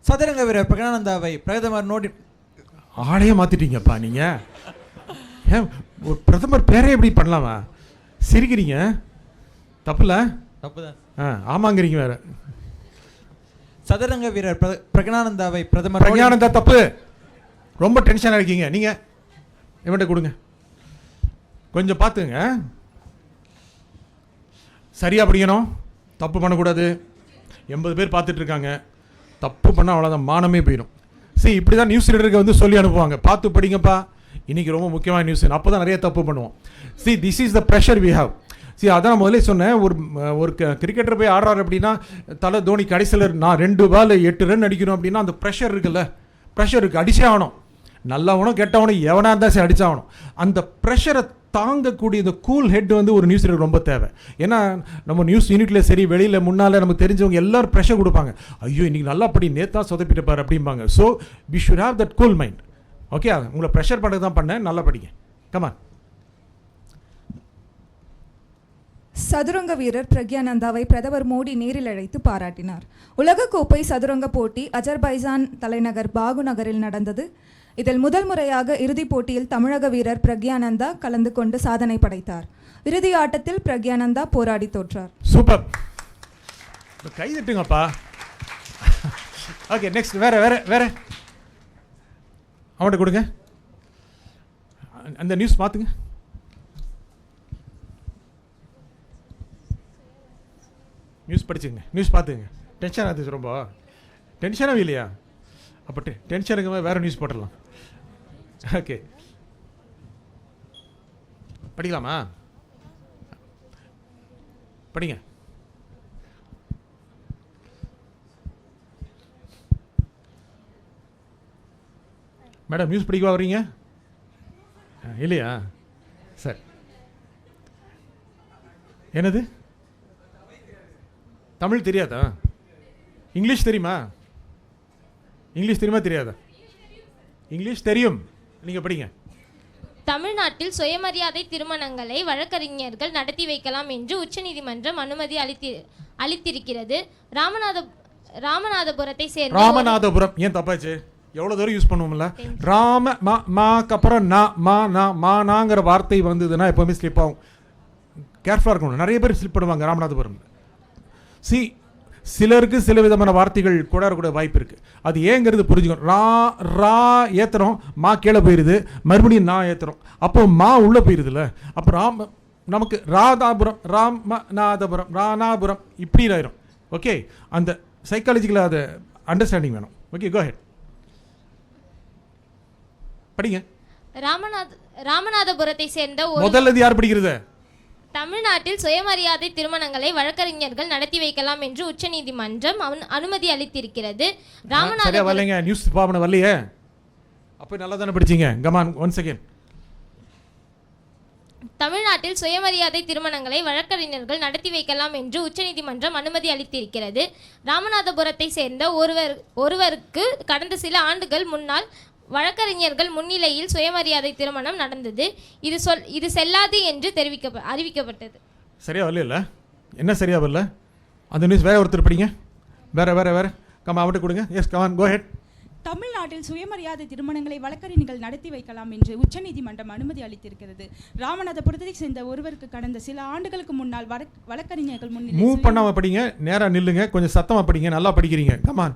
சதுரங்க வீரர் பிரக்யானந்தாவை பிரதமர் மோடி. ஆளையே மாத்திட்டீங்கப்பா நீங்க. ஏன் ஒரு பிரதமர் பேரே எப்படி பண்ணலாமா? சிரிக்கிறீங்க. தப்புல? தப்புதான். ஆமாங்கிறீங்க வேற. சதுரங்க வீரர் பிரக்யானந்தாவை பிரதமர். பிரக்யானந்தா தப்பு. ரொம்ப டென்ஷனாக இருக்கீங்க நீங்க. இவன்கிட்ட கொடுங்க. கொஞ்சம் பார்த்துங்க. சரியா படிக்கணும். தப்பு பண்ணக்கூடாது. 80 பேர் பார்த்துட்டு இருக்காங்க. தப்பு பண்ணால் அவ்வளோதான், மானமே போயிடும். சரி, இப்படி தான் நியூஸ் ரீடருக்கு சொல்லி அனுப்புவாங்க. பார்த்து படிங்கப்பா, இன்னைக்கு ரொம்ப முக்கியமான நியூஸ். அப்போ தான் நிறைய தப்பு பண்ணுவோம். See, this is the pressure we have. சரி, அதான் முதல்ல சொன்னேன். ஒரு கிரிக்கெட்டர் போய் ஆடுறாரு அப்படின்னா, தலை தோனி கடைசியில் நான் 2 பால் 8 ரன் அடிக்கணும் அப்படின்னா அந்த ப்ரெஷர் இருக்குல்ல, ப்ரெஷர் இருக்குது, அடிச்சே ஆகணும். நல்லவனும் கெட்டவனும் எவனாக இருந்தால் சரி அடிச்சாகணும். அந்த ப்ரெஷரை தாங்கக்கூடிய இந்த கூல் ஹெட் வந்து ஒரு நியூஸ் ரீடர் ரொம்ப தேவை. ஏன்னா நம்ம நியூஸ் யூனிட்டில் சரி, வெளியில் முன்னால் நமக்கு தெரிஞ்சவங்க எல்லோரும் ப்ரெஷர் கொடுப்பாங்க. ஐயோ இன்றைக்கி நல்லா படி, நேத்தான் சொதப்பிட்டுப்பார் அப்படிம்பாங்க. So we should have that cool mind. Okay, உங்களை ப்ரெஷர் பண்ணுறது தான் பண்ணேன், நல்லா படிங்க. கமான். சதுரங்க வீரர் பிரக்யானந்தாவை பிரதமர் மோடி நேரில் அழைத்து பாராட்டினார். உலகக்கோப்பை சதுரங்க போட்டி அஜர்பைஜான் தலைநகர் பாகு நகரில் நடந்தது. இதில் முதல் முறையாக இறுதிப் போட்டியில் தமிழக வீரர் பிரக்யானந்தா கலந்து கொண்டு சாதனை படைத்தார். இறுதி ஆட்டத்தில் பிரக்யானந்தா போராடி தோற்றார். சூப்பர், கை தட்டுங்கப்பா. Okay, next. வேற வேற வேற அவன்கிட்ட கொடுங்க, அந்த நியூஸ் பார்த்துங்க. நியூஸ் படிச்சுங்க, நியூஸ் பார்த்துங்க. டென்ஷன் ஆகுது, ரொம்ப டென்ஷனாகவே இல்லையா? அப்போ டென்ஷனுக்கு வேறு நியூஸ் போட்டுடலாம். ஓகே, படிக்கலாமா? படிங்க. மேடம் நியூஸ் படிக்கவா வர்றீங்க? இல்லையா? சரி. என்னது? தமிழ் தெரியாதா? இங்கிலீஷ் தெரியுமா? இங்கிலீஷ் தெரியுமா தெரியாதா? இங்கிலீஷ் தெரியும், நீங்கள் படிங்க. தமிழ்நாட்டில் சுயமரியாதை திருமணங்களை வழக்கறிஞர்கள் நடத்தி வைக்கலாம் என்று உச்சநீதிமன்றம் அனுமதி அளித்திருக்கிறது. ராமநாதபுரத்தை சேர்ந்த ராமநாதபுரம் ஏன் தப்பாச்சு? எவ்வளோ தூரம் யூஸ் பண்ணுவோம்ல? மாக்கு அப்புறம் மானாங்கிற வார்த்தை வந்ததுன்னா எப்போவுமே ஸ்லிப் ஆகும். கேர்ஃபுல்லாக இருக்கணும். நிறைய பேர் ஸ்லிப் பண்ணுவாங்க ராமநாதபுரம். சிலருக்கு சில விதமான வார்த்தைகள் கூட வாய்ப்பு இருக்குது. அது ஏங்கிறது புரிஞ்சுக்கணும். ரா ஏற்றுறோம், மா கீழே போயிடுது, மறுபடியும் நான் ஏற்றுறோம், அப்போ மா உள்ளே போயிடுதுல்ல. அப்போ நமக்கு ராதாபுரம், ராணாபுரம் இப்படி ஆயிரும். ஓகே, அந்த சைக்காலஜிக்கலாக அதை அண்டர்ஸ்டாண்டிங் வேணும். ஓகே, கோ ஹெட், படிங்க. ராமநாதபுரத்தை சேர்ந்த முதல்ல யார் படிக்கிறது? தமிழ்நாட்டில் சுயமரியாதை திருமணங்களை வழக்கறிஞர்கள் நடத்தி வைக்கலாம் என்று உச்சநீதிமன்றம் அனுமதி அளித்திருக்கிறது. வரலைங்க, நியூஸ் பாவனை வரலையே. அப்போ நல்லா தானே படிச்சீங்க. Come on, one second. தமிழ்நாட்டில் சுயமரியாதை திருமணங்களை வழக்கறிஞர்கள் நடத்தி வைக்கலாம் என்று உச்சநீதிமன்றம் அனுமதி அளித்திருக்கிறது. ராமநாதபுரத்தை சேர்ந்த ஒருவருக்கு கடந்த சில ஆண்டுகள் முன்னால் வழக்கறிஞர்கள் முன்னிலையில் சுயமரியாதை திருமணம் நடந்தது. இது செல்லாது என்று அறிவிக்கப்பட்டது. சரியா வரல? என்ன சரியா வரல? அந்த நியூஸ் வேற ஒருத்தர் படிங்க. வேற கமா அவட்ட கொடுங்க. எஸ், கமான், கோ ஹெட். தமிழ்நாட்டில் சுயமரியாதை திருமணங்களை வழக்கறிஞர்கள் நடத்தி வைக்கலாம் என்று உச்சநீதிமன்றம் அனுமதி அளித்திருக்கிறது. ராமநாதபுரத்தை சேர்ந்த ஒருவருக்கு கடந்த சில ஆண்டுகளுக்கு முன்னால் வழக்கறிஞர்கள் முன்னிலையில் மூவ் பண்ணாம படிங்க, நேரா நில்லுங்க, கொஞ்சம் சத்தமா படிங்க, நல்லா படிக்கிறீங்க. கமான்.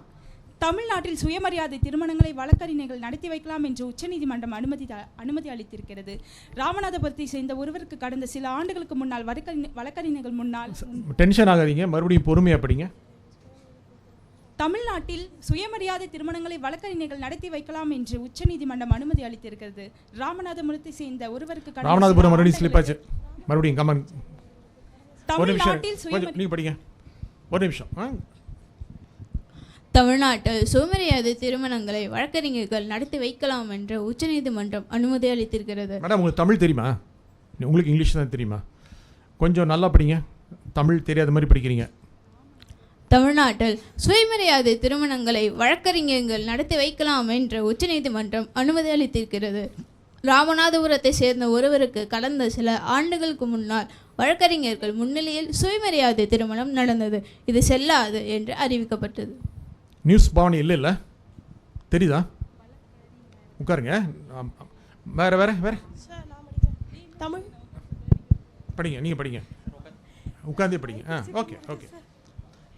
தமிழ்நாட்டில் சுயமரியாதை திருமணங்களை வழக்கறிஞர்கள் நடத்தி வைக்கலாம் என்று உச்சநீதிமன்றம் அனுமதி அளித்திருக்கிறது. ராமநாதபுரத்தை சேர்ந்த ஒருவருக்கு கடந்த சில ஆண்டுகளுக்கு முன்னால் வழக்கறிஞர்கள் முன்னால் டென்ஷன் ஆகாதீங்க, மறுபடியும் பொறுமையா படிங்க. தமிழ்நாட்டில் சுயமரியாதை திருமணங்களை வழக்கறிஞர்கள் நடத்தி வைக்கலாம் என்று உச்சநீதிமன்றம் அனுமதி அளித்திருக்கிறது. ராமநாதபுரத்தை சேர்ந்த ஒருவருக்கு ராமநாதபுரம் மறுபடியும் ஸ்லிப் ஆச்சு. மறுபடியும் கமான். தமிழ்நாட்டில் நீ படிங்க. ஒரு நிமிஷம். தமிழ்நாட்டில் சுயமரியாதை திருமணங்களை வழக்கறிஞர்கள் நடத்தி வைக்கலாம் என்று உச்சநீதிமன்றம் அனுமதி அளித்திருக்கிறது. மேடம், உங்களுக்கு தமிழ் தெரியுமா? உங்களுக்கு இங்கிலீஷ் தான் தெரியுமா? கொஞ்சம் நல்லா படிங்க. தமிழ் தெரியாத மாதிரி படிக்கிறீங்க. தமிழ்நாட்டில் சுயமரியாதை திருமணங்களை வழக்கறிஞர்கள் நடத்தி வைக்கலாம் என்று உச்சநீதிமன்றம் அனுமதி அளித்திருக்கிறது. ராமநாதபுரத்தை சேர்ந்த ஒருவருக்கு கடந்த சில ஆண்டுகளுக்கு முன்னால் வழக்கறிஞர்கள் முன்னிலையில் சுயமரியாதை திருமணம் நடந்தது. இது செல்லாது என்று அறிவிக்கப்பட்டது. நியூஸ் பாவனி இல்லை தெரியுதா? உட்காருங்க. வேற தமிழ் படிங்க, நீங்கள் படிங்க, உட்கார்ந்தே படிங்க. ஓகே.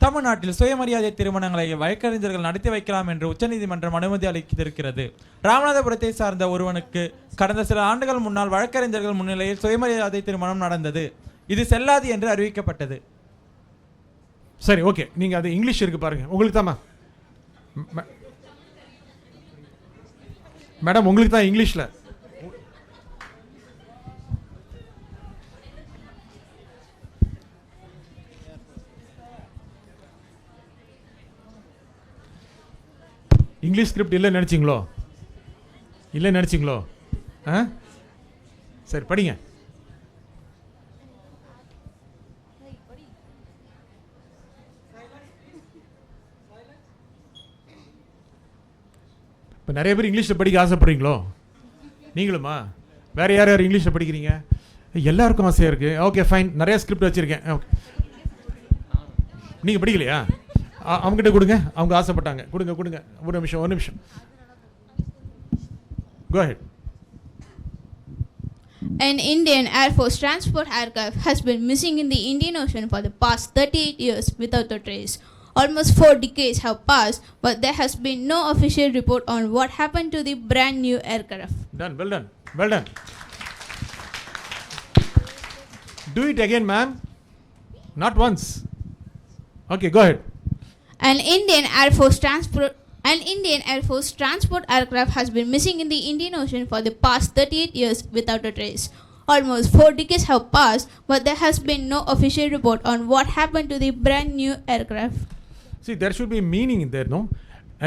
தமிழ்நாட்டில் சுயமரியாதை திருமணங்களை வழக்கறிஞர்கள் நடத்தி வைக்கலாம் என்று உச்சநீதிமன்றம் அனுமதி அளித்திருக்கிறது. ராமநாதபுரத்தை சார்ந்த ஒருவனுக்கு கடந்த சில ஆண்டுகள் முன்னால் வழக்கறிஞர்கள் முன்னிலையில் சுயமரியாதை திருமணம் நடந்தது. இது செல்லாது என்று அறிவிக்கப்பட்டது. சரி, ஓகே. நீங்கள் அது இங்கிலீஷ் இருக்கு பாருங்க. உங்களுக்கு தாம்மா மேடம், உங்களுக்கு தான் இங்கிலீஷில். இங்கிலீஷ் ஸ்கிரிப்ட் இல்லைன்னு நினச்சிங்களோ? இல்லைன்னு நினச்சிங்களோ? ஆ சரி படிங்க. இப்போ நிறைய பேர் இங்கிலீஷில் படிக்க ஆசைப்படுறீங்களோ? நீங்களுமா? வேறு யார் யார் இங்கிலீஷில் படிக்கிறீங்க? எல்லாருக்கும் ஆசையாக இருக்குது. ஓகே ஃபைன், நிறைய ஸ்கிரிப்ட் வச்சுருக்கேன். ஓகே, நீங்கள் படிக்கலையா? அவங்ககிட்ட கொடுங்க, அவங்க ஆசைப்பட்டாங்க. கொடுங்க கொடுங்க. ஒரு நிமிஷம். Go ahead. An Indian Air Force transport aircraft has been missing in the Indian Ocean for the past 38 years without a trace. Almost 4 decades have passed, but there has been no official report on what happened to the brand new aircraft. Done, well done. Do it again, ma'am. Not once. Okay, go ahead. An Indian Air Force transport aircraft has been missing in the Indian Ocean for the past 38 years without a trace. Almost 4 decades have passed, but there has been no official report on what happened to the brand new aircraft. See, there should be meaning in there, no?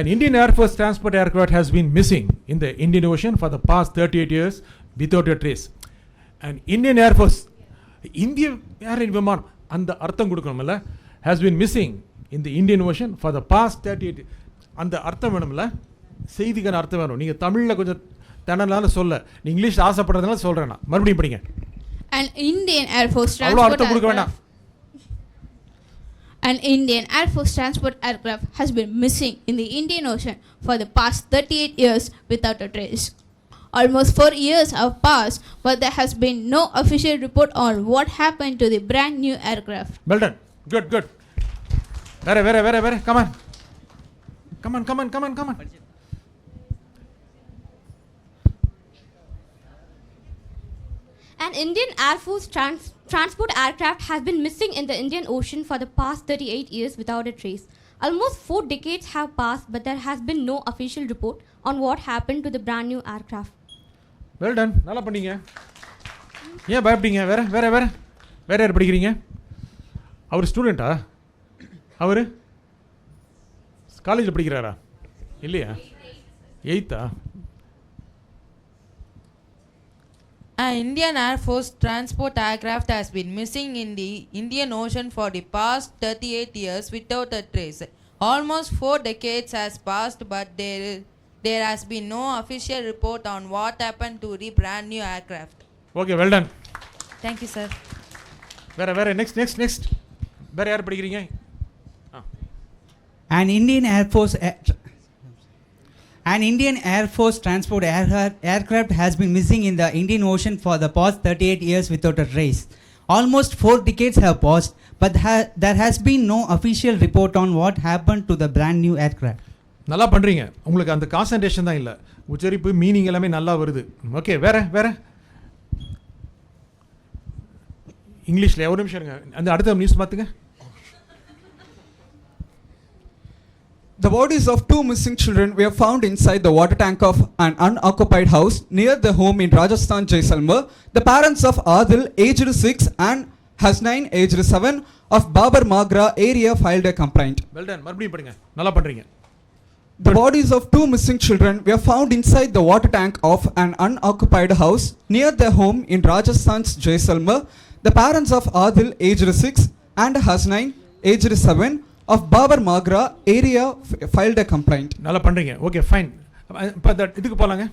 An Indian Air Force transport aircraft has been missing in the Indian Ocean for the past 38 years without a trace. An Indian Air Force, இந்திய airline விமானம், அந்த அர்த்தம் கொடுக்கணும்ல. has been missing in the Indian Ocean for the past 38. அந்த அர்த்தம் வேணும்ல, செய்திக்கான அர்த்தம் வேணும். நீங்கள் தமிழில் கொஞ்சம் திணறனால சொல்ல, நீ இங்கிலீஷ் ஆசைப்படுறதுனால சொல்கிறேன். நான் மறுபடியும் படிங்க. An Indian Air Force transport aircraft has been missing in the Indian Ocean for the past 38 years without a trace. Almost 4 years have passed, but there has been no official report on what happened to the brand new aircraft. Well done. Good. Where? Come on. An Indian Air Force transport aircraft has been missing in the Indian Ocean for the past 38 years without a trace. Almost 4 decades have passed, but there has been no official report on what happened to the brand new aircraft. Well done. நல்லா பண்ணீங்க. ஏன் பயப்பட்டீங்க? வேற யார் படிக்கிறீங்க? அவர் ஸ்டூடெண்ட்டா? அவர் காலேஜில் படிக்கிறாரா? இல்லையா? 8th? An Indian Air Force transport aircraft has been missing in the Indian Ocean for the past 38 years without a trace. Almost 4 decades has passed, but there has been no official report on what happened to the brand new aircraft. Okay, well done. Thank you, sir. வேற next. வேற யார் படிக்கிறீங்க? An Indian Air Force transport aircraft has been missing in the Indian Ocean for the past 38 years without a trace. Almost 4 decades have passed, but there has been no official report on what happened to the brand new aircraft. நல்லா பண்ணுறீங்க. உங்களுக்கு அந்த concentration தான் இல்லை, உச்சரிப்பு meaning எல்லாமே நல்லா வருது. ஓகே, வேற இங்கிலீஷில் ஒரு நிமிஷம் இருங்க. அந்த அடுத்த நியூஸ் பார்த்துங்க. The bodies of 2 missing children were found inside the water tank of an unoccupied house near the home in Rajasthan, Jaisalmer. The parents of Adil, aged 6, and Hasnain, aged 7, of Babar Magra area filed a complaint. Well done. மறுபடியும் படிங்க. நல்லா பண்ணுறீங்க. The bodies of 2 missing children were found inside the water tank of an unoccupied house near their home in Rajasthan's Jaisalmer. The parents of Adil, aged 6, and Hasnain, aged 7, of Babar Magra area filed a complaint. நல்லா பண்ணுறீங்க. Okay fine. இப்போ இதுக்கு போகலாங்க.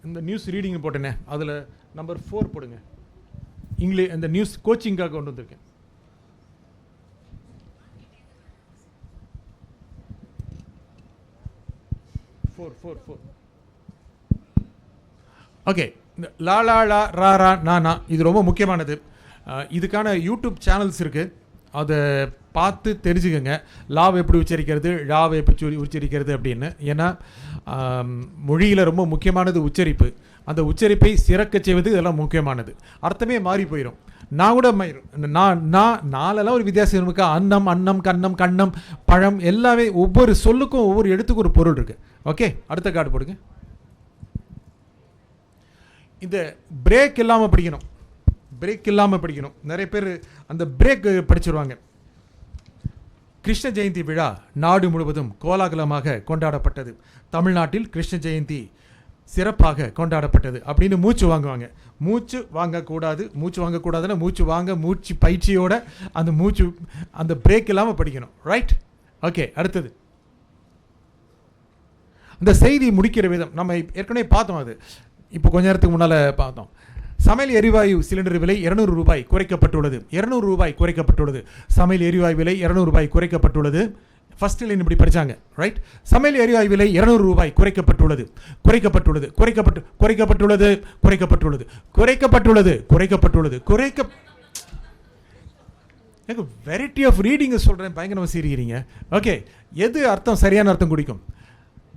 இந்த news reading போட்டேனே, அதில் number 4 போடுங்க. English அந்த news கோச்சிங்காக கொண்டு வந்திருக்கேன். ஃபோர். ஓகே, லா ரா நானா, இது ரொம்ப முக்கியமானது. இதுக்கான யூடியூப் சேனல்ஸ் இருக்குது, அதை பார்த்து தெரிஞ்சுக்கோங்க. லாவை எப்படி உச்சரிக்கிறது, ழாவை எப்படி உச்சரிக்கிறது அப்படின்னு. ஏன்னா மொழியில் ரொம்ப முக்கியமானது உச்சரிப்பு. அந்த உச்சரிப்பை சிறக்க செய்வது இதெல்லாம் முக்கியமானது. அர்த்தமே மாறி போயிடும். நான் கூட மாறிடும். நாலெல்லாம் ஒரு வித்தியாசம் இருக்கு. அன்னம் கன்னம் கண்ணம் பழம் எல்லாமே ஒவ்வொரு சொல்லுக்கும் ஒவ்வொரு எழுத்துக்கும் ஒரு பொருள் இருக்குது. ஓகே, அடுத்த கார்டு போடுங்க. இந்த பிரேக் இல்லாமல் படிக்கணும். நிறைய பேர் அந்த பிரேக் படிச்சிருவாங்க. கிருஷ்ண ஜெயந்தி விழா நாடு முழுவதும் கோலாகலமாக கொண்டாடப்பட்டது. தமிழ்நாட்டில் கிருஷ்ண ஜெயந்தி சிறப்பாக கொண்டாடப்பட்டது அப்படின்னு மூச்சு வாங்குவாங்க. மூச்சு வாங்கக்கூடாதுன்னா மூச்சு பயிற்சியோட அந்த பிரேக் இல்லாமல் படிக்கணும். ரைட்? ஓகே, அடுத்தது அந்த செய்தி முடிக்கிற விதம் நம்ம ஏற்கனவே பார்த்தோம். அது இப்போ கொஞ்ச நேரத்துக்கு முன்னால் பார்த்தோம். சமையல் எரிவாயு சிலிண்டர் விலை 200 ரூபாய் குறைக்கப்பட்டுள்ளது. 200 ரூபாய் குறைக்கப்பட்டுள்ளது. சமையல் எரிவாயு விலை 200 ரூபாய் குறைக்கப்பட்டுள்ளது. ஃபர்ஸ்ட் லைன் இப்படி படிச்சாங்க. ரைட்? சமையல் எரிவாயு விலை 200 ரூபாய் குறைக்கப்பட்டுள்ளது. எனக்கு வெரைட்டி ஆஃப் ரீடிங்கை சொல்கிறேன், பயங்கரமாக சிரிக்கிறீங்க. ஓகே, எது அர்த்தம், சரியான அர்த்தம் குடிக்கும்?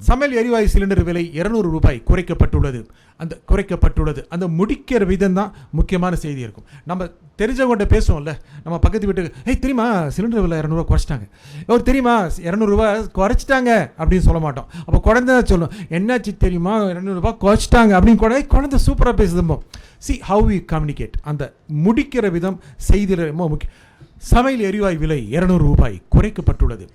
சமையல் எரிவாயு சிலிண்டர் விலை 200 ரூபாய் குறைக்கப்பட்டுள்ளது. அந்த முடிக்கிற விதம் தான் முக்கியமான செய்தி இருக்கும். நம்ம தெரிஞ்சவங்கள்ட்ட பேசுவோம்ல, நம்ம பக்கத்து வீட்டுக்கு தெரியுமா சிலிண்டர் விலை 200 ரூபா குறைச்சிட்டாங்க, தெரியுமா 200 ரூபா குறைச்சிட்டாங்க அப்படின்னு சொல்ல மாட்டோம். அப்போ குழந்தை சொல்லணும், என்னாச்சு தெரியுமா 200 ரூபா குறைச்சிட்டாங்க அப்படின்னு குழந்தை சூப்பராக பேசுதுமோ. சி ஹவ் வி கம்யூனிகேட், அந்த முடிக்கிற விதம் செய்தியில் ரொம்ப முக்கியம். சமையல் எரிவாயு விலை 200 ரூபாய் குறைக்கப்பட்டுள்ளது.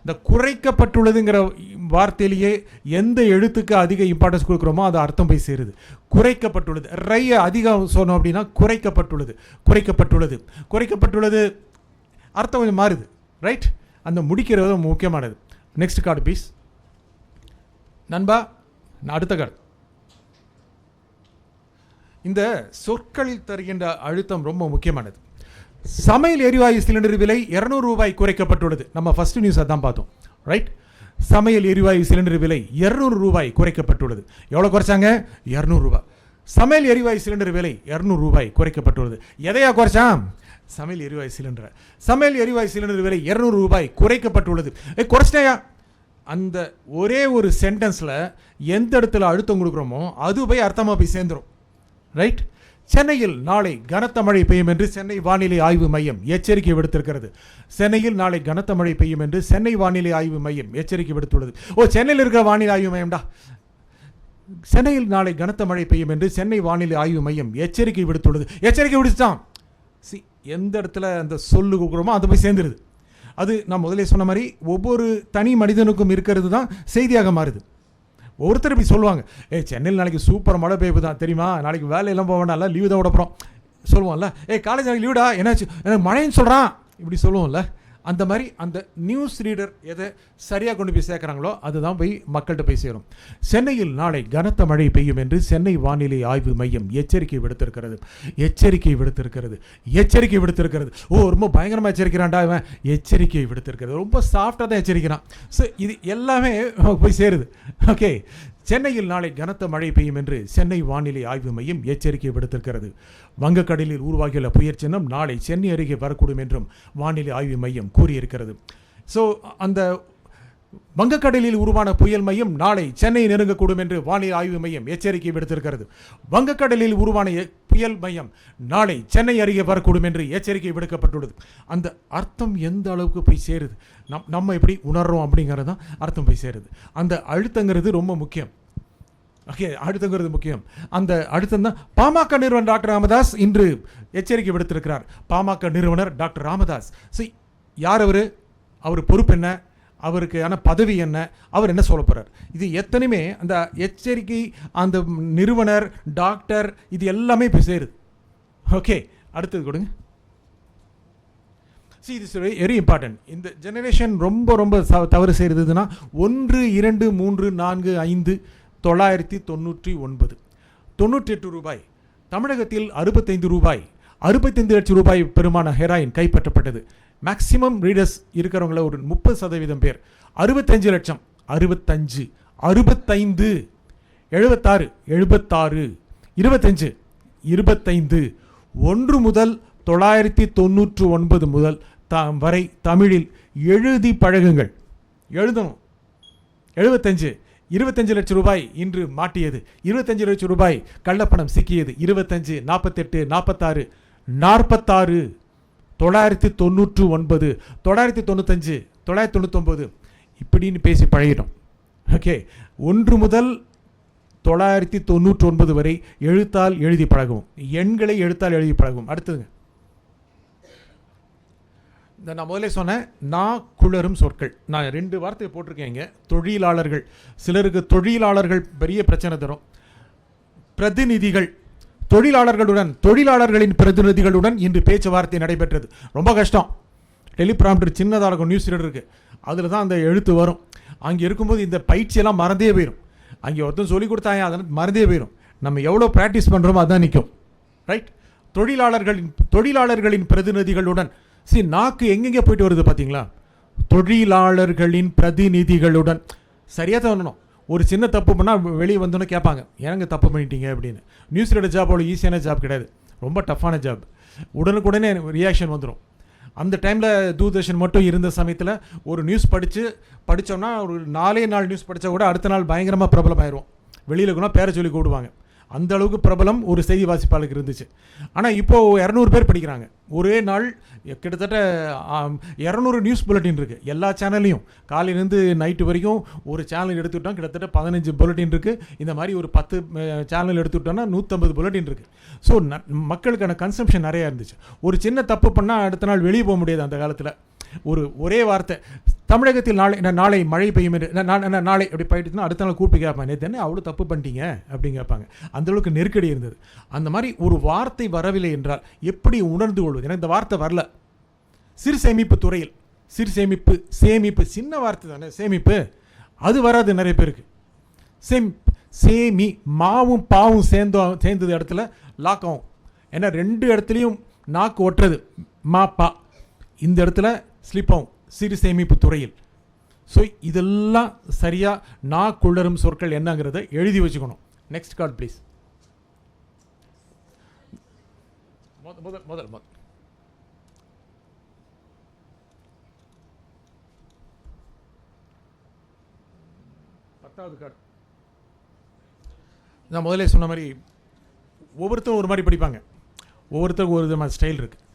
இந்த குறைக்கப்பட்டுள்ளதுங்கிற வார்த்தையிலேயே எந்த எழுத்துக்கு அதிக இம்பார்ட்டன்ஸ் கொடுக்குறோமோ அது அர்த்தம் போய் சேருது. குறைக்கப்பட்டுள்ளது, ரையை அதிகம் சொன்னோம் அப்படின்னா குறைக்கப்பட்டுள்ளது அர்த்தம் கொஞ்சம் மாறுது. ரைட்? அந்த முடிக்கிறது முக்கியமானது. நெக்ஸ்ட் கார்டு ப்ளீஸ் நண்பா. அடுத்த கார்டு. இந்த சொற்களில் தருகின்ற அழுத்தம் ரொம்ப முக்கியமானது. சமையல் எரிவாயு சிலிண்டர் விலை 200 ரூபாய் குறைக்கப்பட்டுள்ளது. நம்ம ஃபர்ஸ்ட் நியூஸ் அதான் பார்த்தோம். ரைட்? சமையல் எரிவாயு சிலிண்டர் விலை 200 ரூபாய் குறைக்கப்பட்டுள்ளது. எவ்வளோ குறைச்சாங்க? 200 ரூபாய். சமையல் எரிவாயு சிலிண்டர் விலை 200 ரூபாய் குறைக்கப்பட்டுள்ளது. எதையா குறைச்சான்? சமையல் எரிவாயு சிலிண்டர். சமையல் எரிவாயு சிலிண்டர் விலை 200 ரூபாய் குறைக்கப்பட்டுள்ளது. குறைச்சிட்டாயா? அந்த ஒரே ஒரு சென்டென்ஸில் எந்த இடத்துல அழுத்தம் கொடுக்குறோமோ அது போய் அர்த்தமாக போய் சேர்ந்துடும். ரைட்? சென்னையில் நாளை கனத்த மழை பெய்யும் என்று சென்னை வானிலை ஆய்வு மையம் எச்சரிக்கை விடுத்திருக்கிறது. சென்னையில் நாளை கனத்த மழை பெய்யும் என்று சென்னை வானிலை ஆய்வு மையம் எச்சரிக்கை விடுத்துள்ளது. சென்னையில் இருக்கிற வானிலை ஆய்வு மையம்டா. சென்னையில் நாளை கனத்த மழை பெய்யும் என்று சென்னை வானிலை ஆய்வு மையம் எச்சரிக்கை விடுத்துள்ளது. எச்சரிக்கை விடுத்துட்டான். எந்த இடத்துல அந்த சொல்லு கொடுக்குறோமோ அது போய் சேர்ந்துருது. அது நான் முதலே சொன்ன மாதிரி ஒவ்வொரு தனி மனிதனுக்கும் இருக்கிறது தான் செய்தியாக மாறுது. ஒருத்தர் இப்படி சொல்லுவாங்க, சென்னையில் நாளைக்கு சூப்பர் மழை பெய்யுது தான் தெரியுமா, நாளைக்கு வேலையெல்லாம் போக வேண்டாம்ல, லீவு தான் விட போகிறோம் சொல்லுவோம்ல. காலேஜ் நாளைக்கு லீவுடா, என்னாச்சு, எனக்கு மழைன்னு சொல்கிறான் இப்படி சொல்லுவோம்ல. அந்த மாதிரி அந்த நியூஸ் ரீடர் எதை சரியாக கொண்டு போய் சேர்க்குறாங்களோ அதுதான் போய் மக்கள்கிட்ட போய் சேரும். சென்னையில் நாளை கனத்த மழை பெய்யும் என்று சென்னை வானிலை ஆய்வு மையம் எச்சரிக்கை விடுத்திருக்கிறது. ரொம்ப பயங்கரமாக எச்சரிக்கிறான்டா இவன். எச்சரிக்கை விடுத்திருக்கிறது. ரொம்ப சாஃப்டாக தான் எச்சரிக்கிறான். ஸோ இது எல்லாமே போய் சேருது. ஓகே, சென்னையில் நாளை கனத்த மழை பெய்யும் என்று சென்னை வானிலை ஆய்வு மையம் எச்சரிக்கை விடுத்திருக்கிறது. வங்கக்கடலில் உருவாகியுள்ள புயல் சின்னம் நாளை சென்னை அருகே வரக்கூடும் என்றும் வானிலை ஆய்வு மையம் கூறியிருக்கிறது. ஸோ அந்த வங்கக்கடலில் உருவான புயல் மையம் நாளை சென்னை நெருங்கக்கூடும் என்று வானிலை ஆய்வு மையம் எச்சரிக்கை விடுத்திருக்கிறது. வங்கக்கடலில் உருவான புயல் மையம் நாளை சென்னை அருகே வரக்கூடும் என்று எச்சரிக்கை விடுக்கப்பட்டுள்ளது. அந்த அர்த்தம் எந்த அளவுக்கு போய் சேருது, நம்ம எப்படி உணர்றோம் அப்படிங்கிறது தான் அர்த்தம் போய் சேருது. அந்த அழுத்தங்கிறது ரொம்ப முக்கியம். ஓகே, அழுத்தங்கிறது முக்கியம். அந்த அழுத்தம் தான் பாமக நிறுவனர் டாக்டர் ராமதாஸ் இன்று எச்சரிக்கை விடுத்திருக்கிறார். பாமக நிறுவனர் டாக்டர் ராமதாஸ். யார் அவர் பொறுப்பு என்ன, அவருக்கான பதவி என்ன, அவர் என்ன சொல்ல போகிறார், இது எத்தனையுமே அந்த எச்சரிக்கை, அந்த நிறுவனர், டாக்டர், இது எல்லாமே இப்போ சேருது. ஓகே, அடுத்தது கொடுங்க. இது வெரி இம்பார்ட்டன்ட். இந்த ஜெனரேஷன் ரொம்ப தவறு செய்கிறதுனா 1, 2, 3, 4, 5 999 98 ரூபாய். தமிழகத்தில் 65 ரூபாய் 65 லட்சம் ரூபாய் பெருமான ஹெராயின் கைப்பற்றப்பட்டது. மேக்சிமம் ரீடர்ஸ் இருக்கிறவங்கள ஒரு 30% பேர். 65 லட்சம் 65 65 76 76 25 25 1 முதல் 999 முதல் வரை தமிழில் எழுதி பழகுங்கள். எழுதணும். 75 25 லட்சம் ரூபாய் இன்று மாட்டியது. 25 லட்சம் ரூபாய் கள்ளப்பணம் சிக்கியது. 25 48 46 46 999 995 999 இப்படின்னு பேசி பழகிட்டோம். ஓகே, 1 முதல் 999 வரை எழுத்தால் எழுதி பழகும். எண்களை எழுத்தால் எழுதி பழகும். அடுத்ததுங்க, இந்த நான் முதல்ல சொன்னேன் குளறும் சொற்கள். நான் 2 வார்த்தையை போட்டிருக்கேன் இங்கே. தொழிலாளர்கள், சிலருக்கு தொழிலாளர்கள் பெரிய பிரச்சனை தரும். பிரதிநிதிகள், தொழிலாளர்களின் பிரதிநிதிகளுடன் இன்று பேச்சுவார்த்தை நடைபெற்றது. ரொம்ப கஷ்டம். டெலிபிராம்டர் சின்னதாக இருக்கும், நியூஸ் ரீடர் இருக்குது, அதில் தான் அந்த எழுத்து வரும். அங்கே இருக்கும்போது இந்த பயிற்சியெல்லாம் மறந்தே போயிடும். அங்கே ஒருத்தன் சொல்லிக் கொடுத்தாங்க, அதனால் மறந்தே போயிடும். நம்ம எவ்வளோ ப்ராக்டிஸ் பண்ணுறோமோ அதான் நிற்கும். ரைட்? தொழிலாளர்களின் பிரதிநிதிகளுடன். நாக்கு எங்கெங்கே போயிட்டு வருது பார்த்தீங்களா? தொழிலாளர்களின் பிரதிநிதிகளுடன். சரியாக தான் வரணும். ஒரு சின்ன தப்பு பண்ணால் வெளியே வந்தோன்னே கேட்பாங்க, ஏங்க தப்பு பண்ணிட்டீங்க அப்படின்னு. நியூஸ் ரீடர் ஜாப் அவ்வளோ ஈஸியான ஜாப் கிடையாது, ரொம்ப டஃப்பான ஜாப். உடனுக்குடனே ரியாக்ஷன் வந்துடும். அந்த டைமில் தூர்தர்ஷன் மட்டும் இருந்த சமயத்தில் ஒரு நியூஸ் படித்தோம்னா ஒரு 4 நியூஸ் படித்தா கூட அடுத்த நாள் பயங்கரமாக பிரபலம் ஆயிடுவோம். வெளியில் கூட பேரை சொல்லி கூடுவாங்க. அந்த அளவுக்கு பிரபலம் ஒரு செய்தி வாசிப்பாளருக்கு இருந்துச்சு. ஆனால் இப்போது 200 பேர் படிக்கிறாங்க. ஒரே நாள் கிட்டத்தட்ட 200 நியூஸ் புல்லட்டின் இருக்குது எல்லா சேனல்லையும். காலையிலேருந்து நைட்டு வரைக்கும் ஒரு சேனல் எடுத்துக்கிட்டோம், கிட்டத்தட்ட 15 புல்லட்டின் இருக்குது. இந்த மாதிரி ஒரு 10 சேனல் எடுத்துக்கிட்டோம்னா 150 புல்லட்டின் இருக்குது. ஸோ மக்களுக்கான கன்சம்ஷன் நிறையா இருந்துச்சு. ஒரு சின்ன தப்பு பண்ணால் அடுத்த நாள் வெளியே போக முடியாது. அந்த காலத்தில் ஒரே வார்த்தை, தமிழகத்தில் நாளை மழை பெய்யும் என்று நாளை அப்படி போயிட்டுனா அடுத்த நாள் கூப்பிட்டு கேட்பாங்க, நேற்று என்ன அவ்வளோ தப்பு பண்ணிட்டீங்க அப்படின்னு கேட்பாங்க. அந்தளவுக்கு நெருக்கடி இருந்தது. அந்த மாதிரி ஒரு வார்த்தை வரவில்லை என்றால் எப்படி உணர்ந்து கொள்வது? எனக்கு இந்த வார்த்தை வரல. சிறு சேமிப்பு துறையில், சேமிப்பு சின்ன வார்த்தை தானே சேமிப்பு, அது வராது நிறைய பேருக்கு. சேமி மாவும் பாவும் சேர்ந்தது இடத்துல லாக் ஆகும். ஏன்னா 2 இடத்துலையும் நாக்கு ஒட்டுறது, பா, இந்த இடத்துல ஸ்லிப் ஆகும் சிறு சேமிப்பு துறையில். ஸோ இதெல்லாம் சரியாக குளறும் சொற்கள் என்னங்கிறத எழுதி வச்சுக்கணும். Next card please. முதல் 10வது கார்டு. நான் முதலே சொன்ன மாதிரி ஒவ்வொருத்தரும் ஒரு மாதிரி படிப்பாங்க, ஒவ்வொருத்தருக்கும் ஒரு விதமான ஸ்டைல் இருக்குது.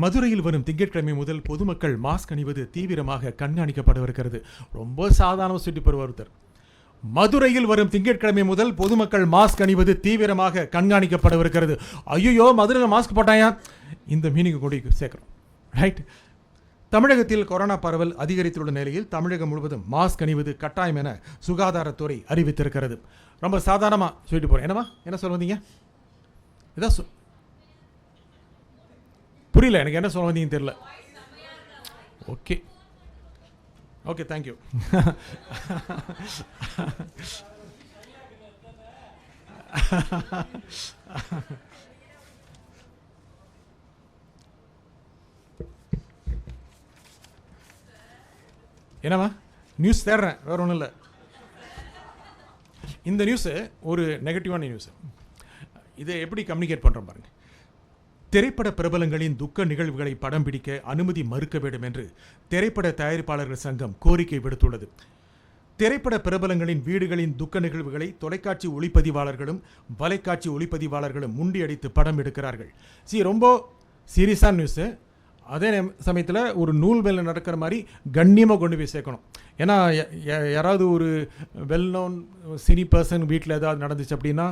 மதுரையில் வரும் திங்கட்கிழமை முதல் பொதுமக்கள் மாஸ்க் அணிவது தீவிரமாக கண்காணிக்கப்படவிருக்கிறது. ரொம்ப சாதாரண சுட்டி ஒருத்தர். மதுரையில் வரும் திங்கட்கிழமை முதல் பொதுமக்கள் மாஸ்க் அணிவது தீவிரமாக கண்காணிக்கப்படவிருக்கிறது. ஐயோ, மதுரையில் மாஸ்க் போட்டாயா? இந்த மீனிங் கொடி சேர்க்கிறோம். ரைட்? தமிழகத்தில் கொரோனா பரவல் அதிகரித்துள்ள நிலையில் தமிழகம் முழுவதும் மாஸ்க் அணிவது கட்டாயம் என சுகாதாரத்துறை அறிவித்திருக்கிறது. ரொம்ப சாதாரணமாக சொல்லிட்டு போகிறேன். என்னவா என்ன சொல்ல வந்தீங்க? இதான் புரியல எனக்கு, என்ன சொல்ல வந்தீங்கன்னு தெரியல. Okay okay, thank you. என்னவா நியூஸ் தேடுறேன், வேற ஒன்றும் இல்லை. இந்த நியூஸு ஒரு நெகட்டிவான நியூஸு. இதை எப்படி கம்யூனிகேட் பண்ணுறோம் பாருங்கள். திரைப்பட பிரபலங்களின் துக்க நிகழ்வுகளை படம் பிடிக்க அனுமதி மறுக்க வேண்டும் என்று திரைப்பட தயாரிப்பாளர்கள் சங்கம் கோரிக்கை விடுத்துள்ளது. திரைப்பட பிரபலங்களின் வீடுகளின் துக்க நிகழ்வுகளை தொலைக்காட்சி ஒளிப்பதிவாளர்களும் வலைக்காட்சி ஒளிப்பதிவாளர்களும் முண்டியடித்து படம் எடுக்கிறார்கள். ரொம்ப சீரியஸான நியூஸு. அதே சமயத்தில் ஒரு நூல் மேலே நடக்கிற மாதிரி கண்ணியமாக கொண்டு போய் சேர்க்கணும். ஏன்னா யாராவது ஒரு வெல் நோன் சினி பர்சன் வீட்டில் ஏதாவது நடந்துச்சு அப்படின்னா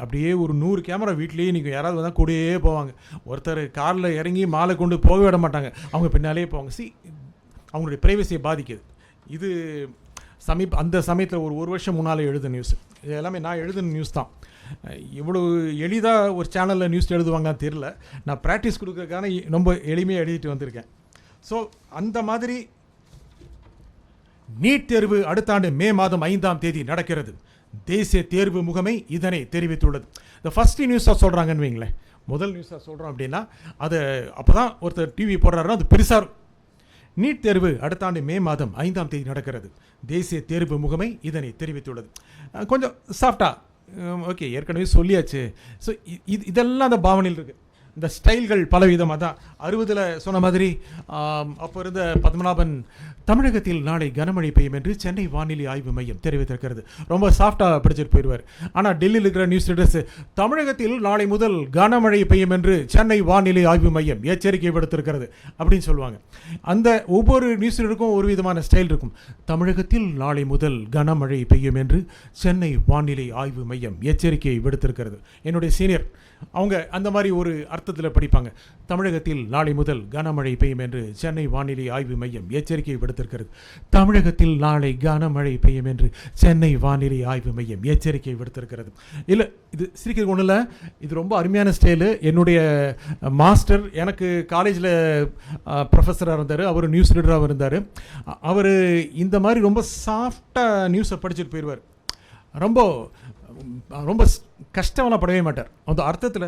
அப்படியே ஒரு 100 கேமரா வீட்லேயே நீங்கள் யாராவது வந்தால் கூடயே போவாங்க. ஒருத்தர் காரில் இறங்கி மாலை கொண்டு போக விட மாட்டாங்க, அவங்க பின்னாலே போவாங்க. அவங்களுடைய ப்ரைவசியை பாதிக்குது. இது அந்த சமயத்தில் ஒரு வருஷம் முன்னால் எழுத நியூஸ். இது எல்லாமே நான் எழுதுன நியூஸ் தான். இவ்வளோ எளிதாக ஒரு சேனலில் நியூஸ் எழுதுவாங்கன்னு தெரியல. நான் ப்ராக்டிஸ் கொடுக்கறதுக்கான ரொம்ப எளிமையாக எழுதிட்டு வந்திருக்கேன். ஸோ அந்த மாதிரி நீட் தேர்வு அடுத்த ஆண்டு மே மாதம் 5ஆம் தேதி நடக்கிறது. தேசிய தேர்வு முகமை இதனை தெரிவித்துள்ளது. இந்த ஃபஸ்ட்டு நியூஸாக சொல்கிறாங்கன்னு வைங்களேன், முதல் நியூஸாக சொல்கிறோம் அப்படின்னா அதை அப்போ தான் ஒருத்தர் டிவி போடுறாருன்னா அது பெருசாக. நீட் தேர்வு அடுத்த ஆண்டு மே மாதம் 5ஆம் தேதி நடக்கிறது. தேசிய தேர்வு முகமை இதனை தெரிவித்துள்ளது. கொஞ்சம் சாஃப்டாக ஓகே, ஏற்கனவே சொல்லியாச்சு. ஸோ இதெல்லாம் அந்த பாவனையில் இருக்குது. இந்த ஸ்டைல்கள் பலவிதமாக தான். 60 சொன்ன மாதிரி அப்போ இருந்த பத்மநாபன் தமிழகத்தில் நாளை கனமழை பெய்யும் என்று சென்னை வானிலை ஆய்வு மையம் தெரிவித்திருக்கிறது. ரொம்ப சாஃப்டாக படிச்சுட்டு போயிடுவார். ஆனால் டெல்லியில் இருக்கிற நியூஸ் ரீடர்ஸ் தமிழகத்தில் நாளை முதல் கனமழை பெய்யும் என்று சென்னை வானிலை ஆய்வு மையம் எச்சரிக்கை விடுத்திருக்கிறது அப்படின்னு சொல்லுவாங்க. அந்த ஒவ்வொரு நியூஸ் ரீடருக்கும் ஒரு விதமான ஸ்டைல் இருக்கும். தமிழகத்தில் நாளை முதல் கனமழை பெய்யும் என்று சென்னை வானிலை ஆய்வு மையம் எச்சரிக்கை விடுத்திருக்கிறது. என்னுடைய சீனியர் அவங்க அந்த மாதிரி ஒரு அர்த்தத்தில் படிப்பாங்க. தமிழகத்தில் நாளை முதல் கனமழை பெய்யும் என்று சென்னை வானிலை ஆய்வு மையம் எச்சரிக்கை விடுத்திருக்கிறது. தமிழகத்தில் நாளை கனமழை பெய்யும் என்று சென்னை வானிலை ஆய்வு மையம் எச்சரிக்கை விடுத்திருக்கிறது. இல்லை, இது சிரிக்கிறது ஒன்றும் இல்லை, இது ரொம்ப அருமையான ஸ்டைலு. என்னுடைய மாஸ்டர் எனக்கு காலேஜில் ப்ரொஃபஸராக இருந்தார், அவர் நியூஸ் ரீடராக இருந்தார். அவர் இந்த மாதிரி ரொம்ப சாஃப்டாக நியூஸை படிச்சுட்டு போயிடுவார். ரொம்ப ரொம்ப கஷ்டமெல்லாம் படவே மாட்டார். அந்த அர்த்தத்தில்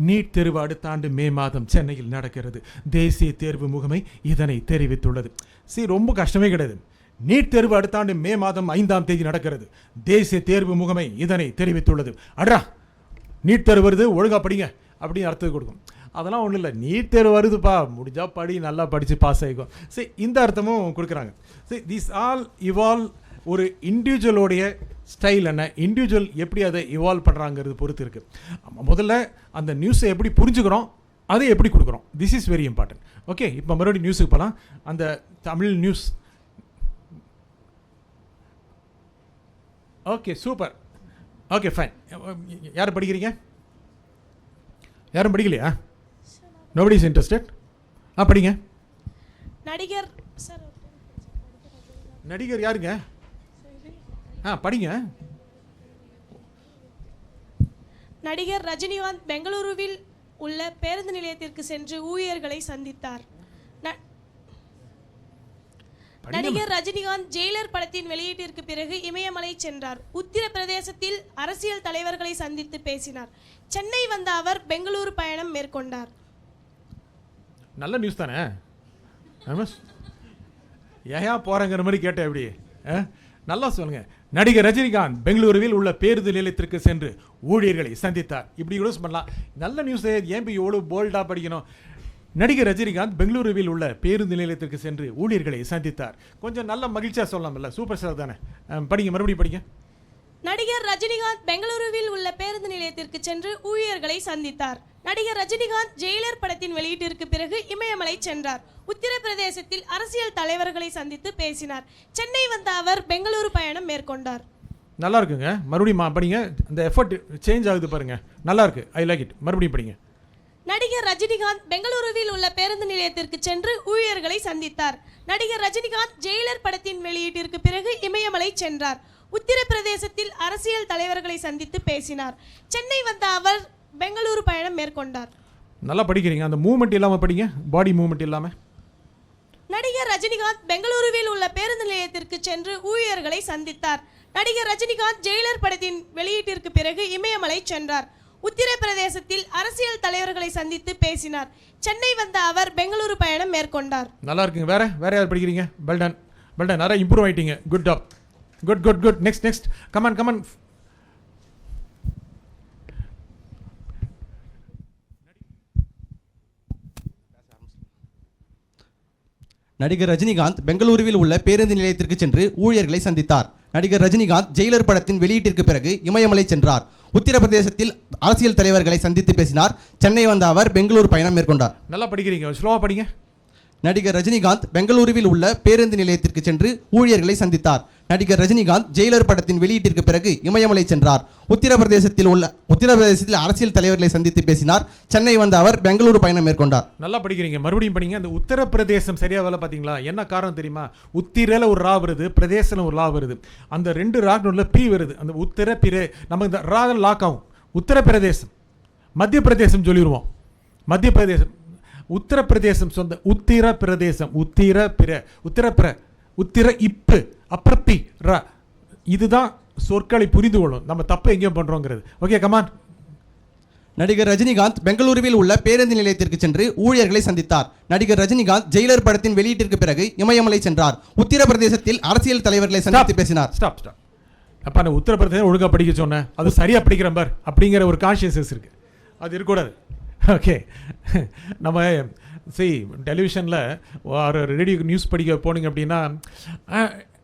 நீட் தேர்வு அடுத்த ஆண்டு மே மாதம் சென்னையில் நடக்கிறது. தேசிய தேர்வு முகமை இதனை தெரிவித்துள்ளது. ரொம்ப கஷ்டமே கிடையாது. நீட் தேர்வு அடுத்த ஆண்டு மே மாதம் 5ஆம் தேதி நடக்கிறது. தேசிய தேர்வு முகமை இதனை தெரிவித்துள்ளது. அட்ரா நீட் தேர்வு வருது, ஒழுங்காக படிங்க அப்படின்னு அர்த்தம் கொடுக்கும். அதெல்லாம் ஒன்றும் இல்லை, நீட் தேர்வு வருதுப்பா, முடிஞ்சா படி, நல்லா படித்து பாஸ் ஆகிக்கும். இந்த அர்த்தமும் கொடுக்குறாங்க. This all evolve. ஒரு இண்டிவிஜுவலோடைய ஸ்டைல் என்ன, இண்டிவிஜுவல் எப்படி அதை இவால்வ் பண்ணுறாங்கிறது பொறுத்து இருக்குது. முதல்ல அந்த நியூஸை எப்படி புரிஞ்சுக்கிறோம், அதை எப்படி கொடுக்குறோம், this is very important. Okay, இப்போ மறுபடியும் நியூஸுக்கு போகலாம். அந்த Tamil news. Okay, super. Okay, fine. யார் படிக்கிறீங்க? யாரும் படிக்கலையா? Nobody is interested. படிங்க. நடிகர் யாருங்க? படிங்க. நடிகர் ரஜினிகாந்த் பெங்களூருவில் உள்ள பேருந்து நிலையத்திற்கு சென்று ஊழியர்களை சந்தித்தார். நடிகர் ரஜினிகாந்த் ஜெயிலர் படத்தின் வெளியீட்டிற்கு பிறகு இமயமலை சென்றார். உத்தரப்பிரதேசத்தில் அரசியல் தலைவர்களை சந்தித்து பேசினார். சென்னை வந்த அவர் பெங்களூரு பயணம் மேற்கொண்டார். நல்ல நியூஸ் தானே? ஏயா போறங்கிற மாதிரி கேட்டேன். எப்படி நல்லா சொல்லுங்க. நடிகர் ரஜினிகாந்த் பெங்களூருவில் உள்ள பேருந்து நிலையத்திற்கு சென்று ஊழியர்களை சந்தித்தார். இப்படி யூஸ் பண்ணலாம். நல்ல நியூஸ். ஏன் போய் எவ்வளோ போல்டாக படிக்கணும்? நடிகர் ரஜினிகாந்த் பெங்களூருவில் உள்ள பேருந்து நிலையத்திற்கு சென்று ஊழியர்களை சந்தித்தார். கொஞ்சம் நல்ல மகிழ்ச்சியாக சொல்லலாம்ல, சூப்பர் ஸ்டார் தானே. படிங்க, மறுபடியும் படிங்க. நடிகர் ரஜினிகாந்த் பெங்களூருவில் உள்ள பேருந்து நிலையத்திற்கு சென்று ஊழியர்களை சந்தித்தார். நடிகர் ரஜினிகாந்த் ஜெயிலர் படத்தின் வெளியீட்டிற்கு பிறகு இமயமலை சென்றார். உத்தரப்பிரதேசத்தில் அரசியல் தலைவர்களை சந்தித்து பேசினார். சென்னை வந்த அவர் பெங்களூரு பயணம் மேற்கொண்டார். நல்லா இருக்குங்க. மறுபடியும் படிங்க. அந்த எஃபர்ட் சேஞ்ச் ஆகுது பாருங்க, நல்லா இருக்கு. I like it. மறுபடியும் படிங்க. நடிகர் ரஜினிகாந்த் பெங்களூருவில் உள்ள பேருந்து நிலையத்திற்கு சென்று ஊழியர்களை சந்தித்தார். நடிகர் ரஜினிகாந்த் ஜெயிலர் படத்தின் வெளியீட்டிற்கு பிறகு இமயமலை சென்றார். உத்தரப்பிரதேசத்தில் அரசியல் தலைவர்களை சந்தித்து பேசினார். சென்னை வந்த அவர் பெங்களூரு பயணம் மேற்கொண்டார். நல்லா படிக்கிறீங்க. அந்த மூவ்மெண்ட் இல்லாமல் படிங்க, பாடி மூவ்மெண்ட் இல்லாமல். நடிகர் ரஜினிகாந்த் பெங்களூருவில் உள்ள பேருந்து நிலையத்திற்கு சென்று ஊழியர்களை சந்தித்தார். நடிகர் ரஜினிகாந்த் ஜெயிலர் படத்தின் வெளியீட்டிற்கு பிறகு இமயமலை சென்றார். உத்தரப்பிரதேசத்தில் அரசியல் தலைவர்களை சந்தித்து பேசினார். சென்னை வந்த அவர் பெங்களூரு பயணம் மேற்கொண்டார். நல்லா இருக்குங்க. வேற யார் படிக்கிறீங்க? Well done, well done. நிறைய இம்ப்ரூவ் ஆயிட்டீங்க. Good job. Good good good. Next come on come on. நடிகர் ரஜினிகாந்த் பெங்களூருவில் உள்ள பேருந்து நிலையத்திற்கு சென்று ஊழியர்களை சந்தித்தார். நடிகர் ரஜினிகாந்த் ஜெயிலர் படத்தின் வெளியீட்டிற்கு பிறகு இமயமலை சென்றார். உத்தரப்பிரதேசத்தில் அரசியல் தலைவர்களை சந்தித்து பேசினார். சென்னை வந்த அவர் பெங்களூரு பயணம் மேற்கொண்டார். நல்லா படிக்கிறீங்க, ஸ்லோவா படிங்க. நடிகர் ரஜினிகாந்த் பெங்களூருவில் உள்ள பேருந்து நிலையத்திற்கு சென்று ஊழியர்களை சந்தித்தார். நடிகர் ரஜினிகாந்த் ஜெயிலர் படத்தின் வெளியீட்டிற்கு பிறகு இமயமலை சென்றார். உத்தரப்பிரதேசத்தில் அரசியல் தலைவர்களை சந்தித்து பேசினார். சென்னை வந்த அவர் பெங்களூரு பயணம் மேற்கொண்டார். நல்லா படிக்கிறீங்க. மறுபடியும் படிங்க. அந்த உத்தரப்பிரதேசம் சரியா வேலை பார்த்தீங்களா? என்ன காரணம் தெரியுமா? உத்திரல ஒரு ரா வருது, பிரதேசம் ஒரு லா வருது. அந்த 2 ராக்ல பி வருது. அந்த உத்தர பிர நம்ம இந்த ராக லாக் ஆகும். உத்தரப்பிரதேசம், மத்திய பிரதேசம் சொல்லிடுவோம். மத்திய பிரதேசம், உத்தரப்பிரதேசம் சொந்த உத்திரப்பிரதேசம், உத்திர இப்பு அப்ரப்பி ர. இதுதான் சொற்களை புரிந்து கொள்ளும். நம்ம தப்பு எங்கேயும் பண்றோங்கிறது. Okay, come on. நடிகர் ரஜினிகாந்த் பெங்களூருவில் உள்ள பேருந்து நிலையத்திற்கு சென்று ஊழியர்களை சந்தித்தார். நடிகர் ரஜினிகாந்த் ஜெயிலர் படத்தின் வெளியீட்டிற்கு பிறகு இமயமலை சென்றார். உத்தரப்பிரதேசத்தில் அரசியல் தலைவர்களை சந்தித்து பேசினார். ஸ்டாப். அப்ப நான் உத்தரப்பிரதேசம் ஒழுங்கா படிக்க சொன்னேன், அது சரியா படிக்கிறேன் பார் அப்படிங்கிற ஒரு கான்ஷியஸ்னஸ் இருக்கு. அது இருக்கக்கூடாது. ஓகே, நம்ம டெலிவிஷனில் ஒரு ரேடியோ நியூஸ் படிக்க போனீங்க அப்படின்னா,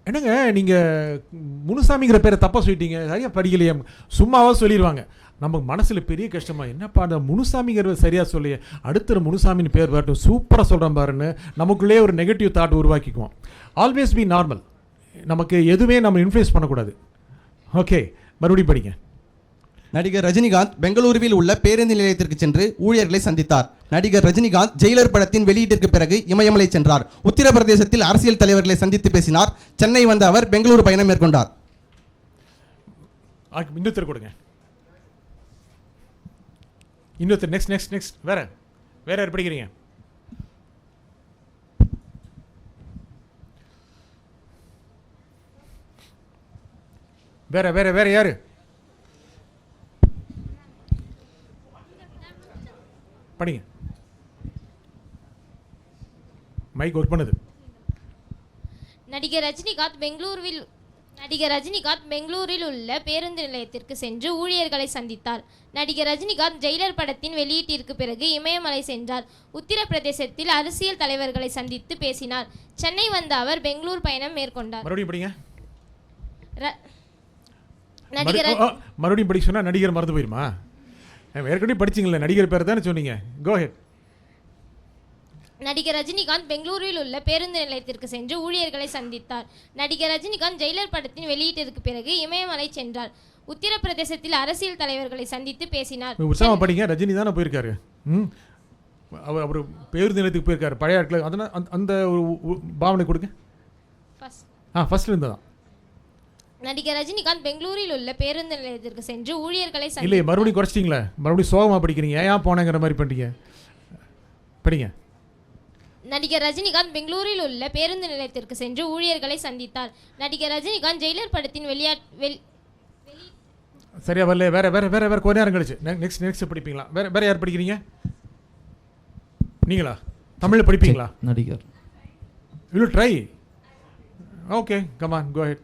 என்னங்க நீங்கள் முனுசாமிங்கிற பேரை தப்பாக சொல்லிட்டீங்க, சரியாக படிக்கலையே, சும்மாவாக சொல்லிடுவாங்க. நமக்கு மனசில் பெரிய கஷ்டமாக, என்னப்பா அந்த முனுசாமிங்கிறத சரியாக சொல்லி அடுத்த முனுசாமின்னு பேர் வரட்டும், சூப்பராக சொல்கிறேன் பாருன்னு நமக்குள்ளே ஒரு நெகட்டிவ் தாட் உருவாக்கிக்குவோம். Always be normal. நமக்கு எதுவுமே நம்ம இன்ஃப்ளூயன்ஸ் பண்ணக்கூடாது. ஓகே, மறுபடியும் படிங்க. நடிகர் ரஜினிகாந்த் பெங்களூருவில் உள்ள பேருந்து நிலையத்திற்கு சென்று ஊழியர்களை சந்தித்தார். நடிகர் ரஜினிகாந்த் ஜெயிலர் படத்தின் வெளியீட்டிற்கு பிறகு இமயமலை சென்றார். உத்தரப்பிரதேசத்தில் அரசியல் தலைவர்களை சந்தித்து பேசினார். சென்னை வந்த அவர் பெங்களூரு பயணம் மேற்கொண்டார். இன்னொருத்தர் கொடுங்க. இன்னொருத்தர். நெக்ஸ்ட் வேற யார் படிக்கிறீங்க? வேற யாரு? படிங்க. மைக் ஒர்க் பண்ணுது. நடிகர் ரஜினிகாந்த் பெங்களூரில் உள்ள பேருந்து நிலையத்திற்கு சென்று ஊழியர்களை சந்தித்தார். நடிகர் ரஜினிகாந்த் ஜெயிலர் படத்தின் வெளியீட்டிற்கு பிறகு இமயமலை சென்றார். உத்தரப்பிரதேசத்தில் அரசியல் தலைவர்களை சந்தித்து பேசினார். சென்னை வந்த அவர் பெங்களூர் பயணம் மேற்கொண்டார். மறுபடியும் படி சொன்னா நடிகர் மறந்து போயிருமா? ஏற்கனவே படிச்சிங்களே, நடிகர் பேர் தானே சொன்னீங்க. கோ ஹெட். நடிகர் ரஜினிகாந்த் பெங்களூரில் உள்ள பேருந்து நிலையத்திற்கு சென்று ஊழியர்களை சந்தித்தார். நடிகர் ரஜினிகாந்த் ஜெயிலர் படத்தின் வெளியீட்டிற்கு பிறகு இமயமலை சென்றார். உத்தரப்பிரதேசத்தில் அரசியல் தலைவர்களை சந்தித்து பேசினார். உற்சாகம் படிங்க. ரஜினி தானே போயிருக்காரு. அவர் பேருந்து நிலையத்துக்கு போயிருக்காரு. பழைய ஆட்கள் அதனால் அந்த ஒரு பாவனை கொடுங்க. ஃபர்ஸ்ட்ல இருந்து தான். நடிகர் ரஜினிகாந்த் பெங்களூரில் உள்ள பேருந்து நிலையத்திற்கு சென்று ஊழியர்களை இல்லை, மறுபடியும் குறைச்சிட்டிங்களே. மறுபடியும் சோகமாக படிக்கிறீங்க. ஏன் போனேங்கிற மாதிரி பண்ணுறீங்க. படிங்க. நடிகர் ரஜினிகாந்த் பெங்களூரில் உள்ள பேருந்து நிலையத்திற்கு சென்று ஊழியர்களை சந்தித்தார். நடிகர் ரஜினிகாந்த் ஜெயிலர் படத்தின் சரியா வரல. வேற கொஞ்ச நேரம் கழிச்சு நெக்ஸ்ட் படிப்பீங்களா? வேற யார் படிக்கிறீங்க? நீங்களா? தமிழில் படிப்பீங்களா? நடிகர். Will try. Okay, come on, go ahead.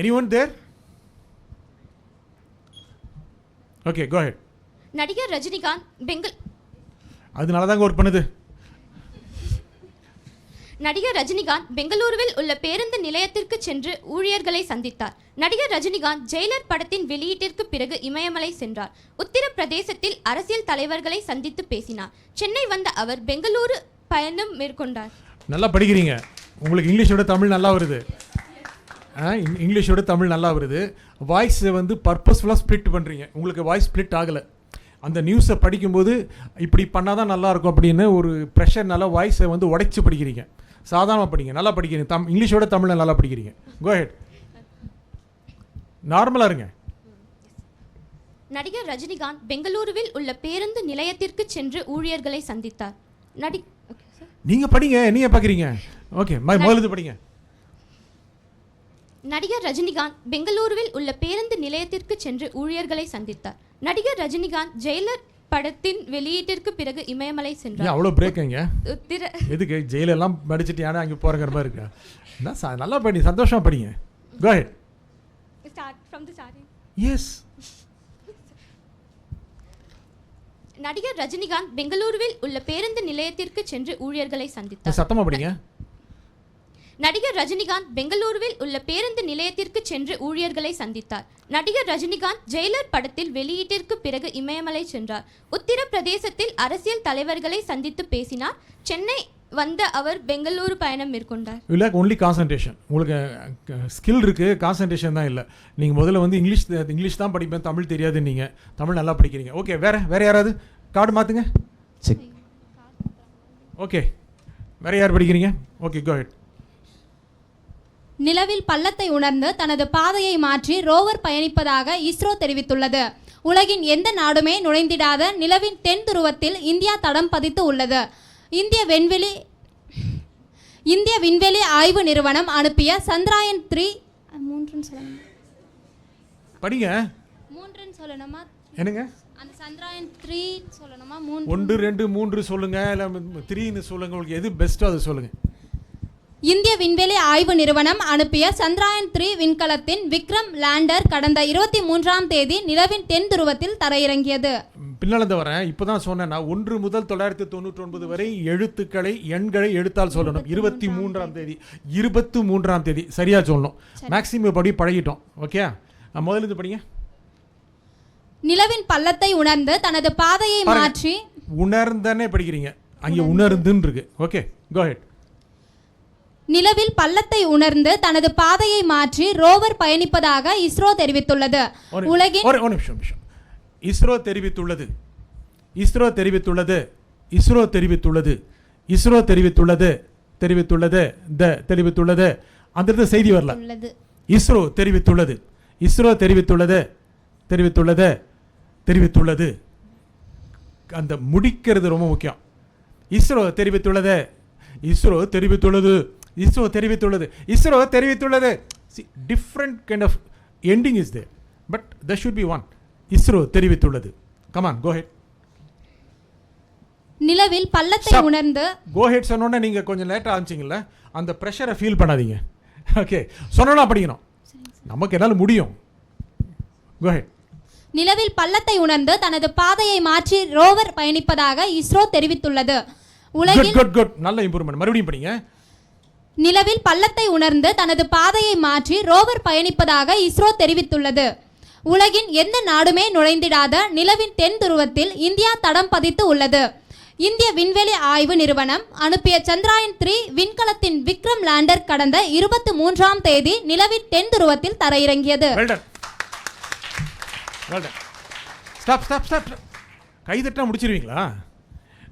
Anyone there? Okay, go ahead. நடிகர் ரஜினிகாந்த் அதனால தான் ஒர்க் பண்ணுது. நடிகர் ரஜினிகாந்த் பெங்களூருவில் உள்ள பேருந்து நிலையத்திற்கு சென்று ஊழியர்களை சந்தித்தார். நடிகர் ரஜினிகாந்த் ஜெயிலர் படத்தின் வெளியீட்டிற்கு பிறகு இமயமலை சென்றார். உத்தரப்பிரதேசத்தில் அரசியல் தலைவர்களை சந்தித்து பேசினார். சென்னை வந்த அவர் பெங்களூரு பயணம் மேற்கொண்டார். நல்லா படிக்கிறீங்க. உங்களுக்கு இங்கிலீஷோட தமிழ் நல்லா வருது. இங்கிலீஷோட தமிழ் நல்லா வருது. வாய்ஸை வந்து பர்பஸ்ஃபுல்லாக ஸ்ப்ளிட் பண்ணுறீங்க. உங்களுக்கு வாய்ஸ் ஸ்ப்ளிட் ஆகலை. அந்த நியூஸை படிக்கும்போது இப்படி பண்ணால் தான் நல்லாயிருக்கும் அப்படின்னு ஒரு ப்ரெஷர்னால வாய்ஸை வந்து உடைச்சி படிக்கிறீங்க. சாதாரணமாக படிங்க. நல்லா படிக்கிறீங்க. இங்கிலீஷோட தமிழை நல்லா படிக்கிறீங்க. கோ ஹெட். நார்மலாக இருங்க. நடிகர் ரஜினிகாந்த் பெங்களூருவில் உள்ள பேருந்து நிலையத்திற்கு சென்று ஊழியர்களை சந்தித்தார். நீங்கள் படிங்க. நீங்கள் பார்க்குறீங்க. ஓகே, முதல்ல படிங்க. நடிகர் ரஜினிகாந்த் பெங்களூருவில் உள்ள பேருந்து நிலையத்திற்கு சென்று ஊழியர்களை சந்தித்தார். நடிகர் ரஜினிகாந்த் ஜெயிலர் படத்தின் வெளியீட்டிற்கு பிறகு இமயமலை சென்றார். அவ்வளோ பிரேக்குங்க. எதுக்கு ஜெயிலெல்லாம் படிச்சுட்டு யாரும் அங்கே போகிற மாதிரி இருக்கா? நல்லா படி, சந்தோஷமாக படிங்க. கோ ஹெட். எஸ். நடிகர் ரஜினிகாந்த் பெங்களூருவில் உள்ள பேருந்து நிலையத்திற்கு சென்று ஊழியர்களை சந்தித்தார். சத்தமாக படிங்க. நடிகர் ரஜினிகாந்த் பெங்களூருவில் உள்ள பேருந்து நிலையத்திற்கு சென்று ஊழியர்களை சந்தித்தார். நடிகர் ரஜினிகாந்த் ஜெயிலர் படத்தில் வெளியீட்டிற்கு பிறகு இமயமலை சென்றார். உத்தரப்பிரதேசத்தில் அரசியல் தலைவர்களை சந்தித்து பேசினார். சென்னை வந்த அவர் பெங்களூரு பயணம் மேற்கொண்டார். இல்லை, ஒன்லி கான்சன்ட்ரேஷன். உங்களுக்கு ஸ்கில் இருக்குது, கான்சன்ட்ரேஷன் தான் இல்லை. நீங்கள் முதல்ல வந்து இங்கிலீஷ் தான் படிப்பேன், தமிழ் தெரியாது. நீங்கள் தமிழ் நல்லா படிக்கிறீங்க. ஓகே, வேற யாராவது கார்டு மாற்றுங்க. ஓகே, வேற யார் படிக்கிறீங்க? Okay, go head. நிலவில் பள்ளத்தை உணர்ந்து தனது பாதையை மாற்றி ரோவர் பயணிப்பதாக இஸ்ரோ தெரிவித்துள்ளது. உலகின் எந்த நாடுமே நுழைந்திடாத நிலவின் தென் துருவத்தில் இந்தியா தடம் பதித்து உள்ளது. இந்திய விண்வெளி ஆய்வு நிறுவனம் அனுப்பிய சந்திராயன் 3 படிங்க. 3 சொல்லணுமா? என்னங்க? அந்த சந்திராயன் 3 சொல்லணுமா? 1 2 3 சொல்லுங்க, இல்ல 3ன்னு சொல்லுங்க. உங்களுக்கு எது பெஸ்ட்டோ அதை சொல்லுங்க. இந்திய விண்வெளி ஆய்வு நிறுவனம் அனுப்பிய சந்திராயன் 3 விண்கலத்தின் விக்ரம் லேண்டர் கடந்த 23ஆம் தேதி நிலவின் தென் துருவத்தில் தரையிறங்கியது. பின்னால வரேன். இப்போதான் சொன்னேன், 1 முதல் 999 வரை எண்களை எழுத்தால் சொல்லணும். 23ஆம் தேதி சரியா சொல்லணும். மேக்ஸிமம் படி பழகிட்டோம். ஓகே, முதல்ல இருந்து படிங்க. நிலவின் பள்ளத்தை உணர்ந்து தனது பாதையை மாற்றி. உணர்ந்தனே படிக்கிறீங்க, அங்கே உணர்ந்துன்னு இருக்கு. Okay, go head. நிலவில் பள்ளத்தை உணர்ந்து தனது பாதையை மாற்றி ரோவர் பயணிப்பதாக இஸ்ரோ தெரிவித்துள்ளது. உலகின் ஒரு நிமிஷம் இஸ்ரோ தெரிவித்துள்ளது இஸ்ரோ தெரிவித்துள்ளது இஸ்ரோ தெரிவித்துள்ளது இஸ்ரோ தெரிவித்துள்ளது தெரிவித்துள்ளது தெரிவித்துள்ளது அந்த செய்தி வரல. இஸ்ரோ தெரிவித்துள்ளது இஸ்ரோ தெரிவித்துள்ளது தெரிவித்துள்ளது தெரிவித்துள்ளது அந்த முடிக்கிறது ரொம்ப முக்கியம். இஸ்ரோ தெரிவித்துள்ளது இஸ்ரோ தெரிவித்துள்ளது இஸ்ரோ தெரிவித்துள்ளது இஸ்ரோ தெரிவித்துள்ளது. Different kind of ending is there but there should be one. ISRO தெரிவித்துள்ளது. come on go ahead. நிலவில் பள்ளத்தை உணர்ந்து go ahead சொன்னோன்னே நீங்கள் கொஞ்சம் லேட்டாக ஆரம்பிச்சிங்கல்ல, அந்த ப்ரெஷரை ஃபீல் பண்ணாதீங்க. ஓகே சொன்னோன்னா படிக்கணும், நமக்கு என்னால் முடியும். go ahead. நிலவில் பள்ளத்தை உணர்ந்து தனது பாதையை மாற்றி ரோவர் பயணிப்பதாக இஸ்ரோ தெரிவித்துள்ளது. உலகில் குட் நல்ல இம்ப்ரூவ்மெண்ட். மறுபடியும் படிங்க. நிலவில் பள்ளத்தை உணர்ந்து தனது பாதையை மாற்றி ரோவர் பயணிப்பதாக இஸ்ரோ தெரிவித்துள்ளது. உலகின் எந்த நாடுமே நுழைந்திடாத நிலவின் தென் துருவத்தில் இந்தியா தடம் பதித்து உள்ளது. இந்திய விண்வெளி ஆய்வு நிறுவனம் அனுப்பிய சந்திராயன் 3 விண்கலத்தின் விக்ரம் லேண்டர் கடந்த 23ஆம் தேதி நிலவின் தென் துருவத்தில் தரையிறங்கியது. கைதட்டா முடிச்சிருவீங்களா?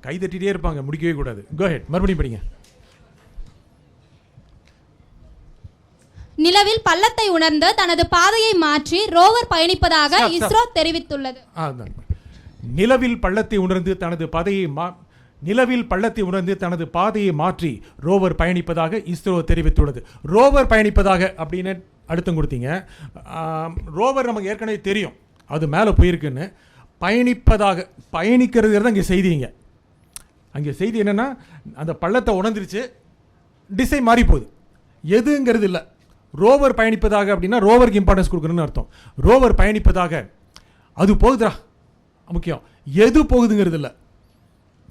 கைதட்டிட்டே இருப்பாங்க, முடிக்கவே கூடாது. go ahead மறுபடியும் படிங்க. நிலவில் பள்ளத்தை உணர்ந்து தனது பாதையை மாற்றி ரோவர் பயணிப்பதாக இஸ்ரோ தெரிவித்துள்ளது. நிலவில் பள்ளத்தை உணர்ந்து தனது பாதையை மாற்றி ரோவர் பயணிப்பதாக இஸ்ரோ தெரிவித்துள்ளது. ரோவர் பயணிப்பதாக அப்படின்னு அழுத்தம் கொடுத்தீங்க. ரோவர் நமக்கு ஏற்கனவே தெரியும் அது மேலே போயிருக்குன்னு. பயணிக்கிறது தான் இங்கே செய்திங்க. அங்கே செய்தி என்னென்னா அந்த பள்ளத்தை உணர்ந்துருச்சு, டிசை மாறி போகுது. எதுங்கிறது இல்லை. ரோவர் பயணிப்பதாக அப்படின்னா ரோவருக்கு இம்பார்ட்டன்ஸ் கொடுக்குறேன்னு அர்த்தம். ரோவர் பயணிப்பதாக அது போகுதுரா முக்கியம், எது போகுதுங்கிறது இல்லை.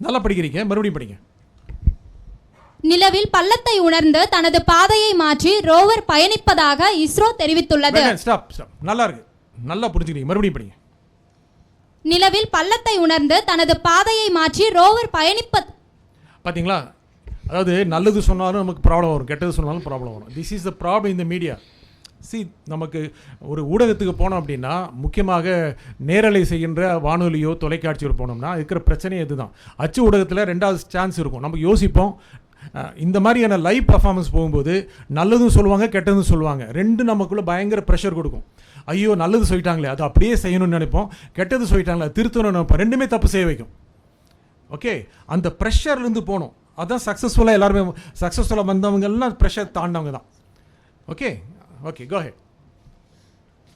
நல்லா படிக்கிறீங்க, மறுபடியும் படிங்க. நிலவில் பள்ளத்தை உணர்ந்து தனது பாதையை மாற்றி ரோவர் பயணிப்பதாக இஸ்ரோ தெரிவித்துள்ளது. நல்லா இருக்கு, நல்லா புரிஞ்சுக்கிறீங்க, மறுபடியும் படிங்க. நிலவில் பள்ளத்தை உணர்ந்து தனது பாதையை மாற்றி ரோவர் பார்த்தீங்களா? அதாவது நல்லது சொன்னாலும் நமக்கு ப்ராப்ளம் வரும், கெட்டது சொன்னாலும் ப்ராப்ளம் வரும். This is the problem in the media. நமக்கு ஒரு ஊடகத்துக்கு போனோம் அப்படின்னா, முக்கியமாக நேரலை செய்கின்ற வானொலியோ தொலைக்காட்சியோ போனோம்னா இருக்கிற பிரச்சனையே இதுதான். அச்சு ஊடகத்தில் 2வது சான்ஸ் இருக்கும். நம்ம யோசிப்போம், இந்த மாதிரியான லைவ் பர்ஃபார்மன்ஸ் போகும்போது நல்லதும் சொல்லுவாங்க கெட்டதும் சொல்லுவாங்க. நமக்குள்ளே பயங்கர ப்ரெஷர் கொடுக்கும். ஐயோ நல்லது சொல்லிட்டாங்களே அது அப்படியே செய்யணும்னு நினைப்போம், கெட்டது சொல்லிட்டாங்களே திருத்தணும்னு நினைப்போம். ரெண்டுமே தப்பு செய்ய வைக்கும். ஓகே, அந்த ப்ரெஷர்லேருந்து போகணும். அதான் சக்ஸஸ்ஃபுல்லாக எல்லாருமே சக்ஸஸ்ஃபுல்லாக வந்தவங்கெல்லாம் ப்ரெஷர் தாண்டவங்க தான். Okay go ahead.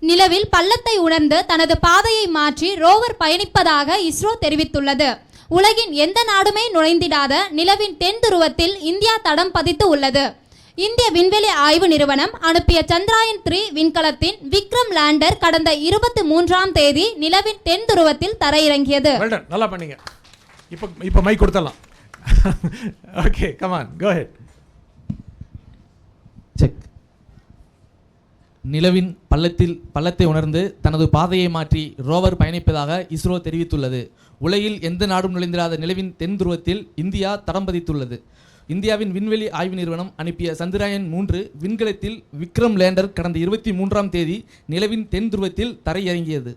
நிலவில் பள்ளத்தை உணர்ந்து தனது பாதையை மாற்றி ரோவர் பயணிப்பதாக இஸ்ரோ தெரிவித்துள்ளது. உலகின் எந்த நாடுமே நுழைந்திடாத நிலவின் தென் துருவத்தில் இந்தியா தடம் பதித்து உள்ளது. இந்திய விண்வெளி ஆய்வு நிறுவனம் அனுப்பிய சந்திராயன் 3 விண்கலத்தின் விக்ரம் லேண்டர் கடந்த 23ஆம் தேதி நிலவின் தென் துருவத்தில் தரையிறங்கியது. நல்லா பண்ணீங்க. இப்போ மைக் கொடுத்தலாம். Okay come on go ahead. Check. நிலவின் பள்ளத்தை உணர்ந்து தனது பாதையை மாற்றி ரோவர் பயணிப்பதாக இஸ்ரோ தெரிவித்துள்ளது. உலகில் எந்த நாடும் நுழைந்திராத நிலவின் தென் துருவத்தில் இந்தியா தடம் பதித்துள்ளது. இந்தியாவின் விண்வெளி ஆய்வு நிறுவனம் அனுப்பிய சந்திராயன் 3 விண்கலத்தில் விக்ரம் லேண்டர் கடந்த 23ஆம் தேதி நிலவின் தென் துருவத்தில் தரையிறங்கியது.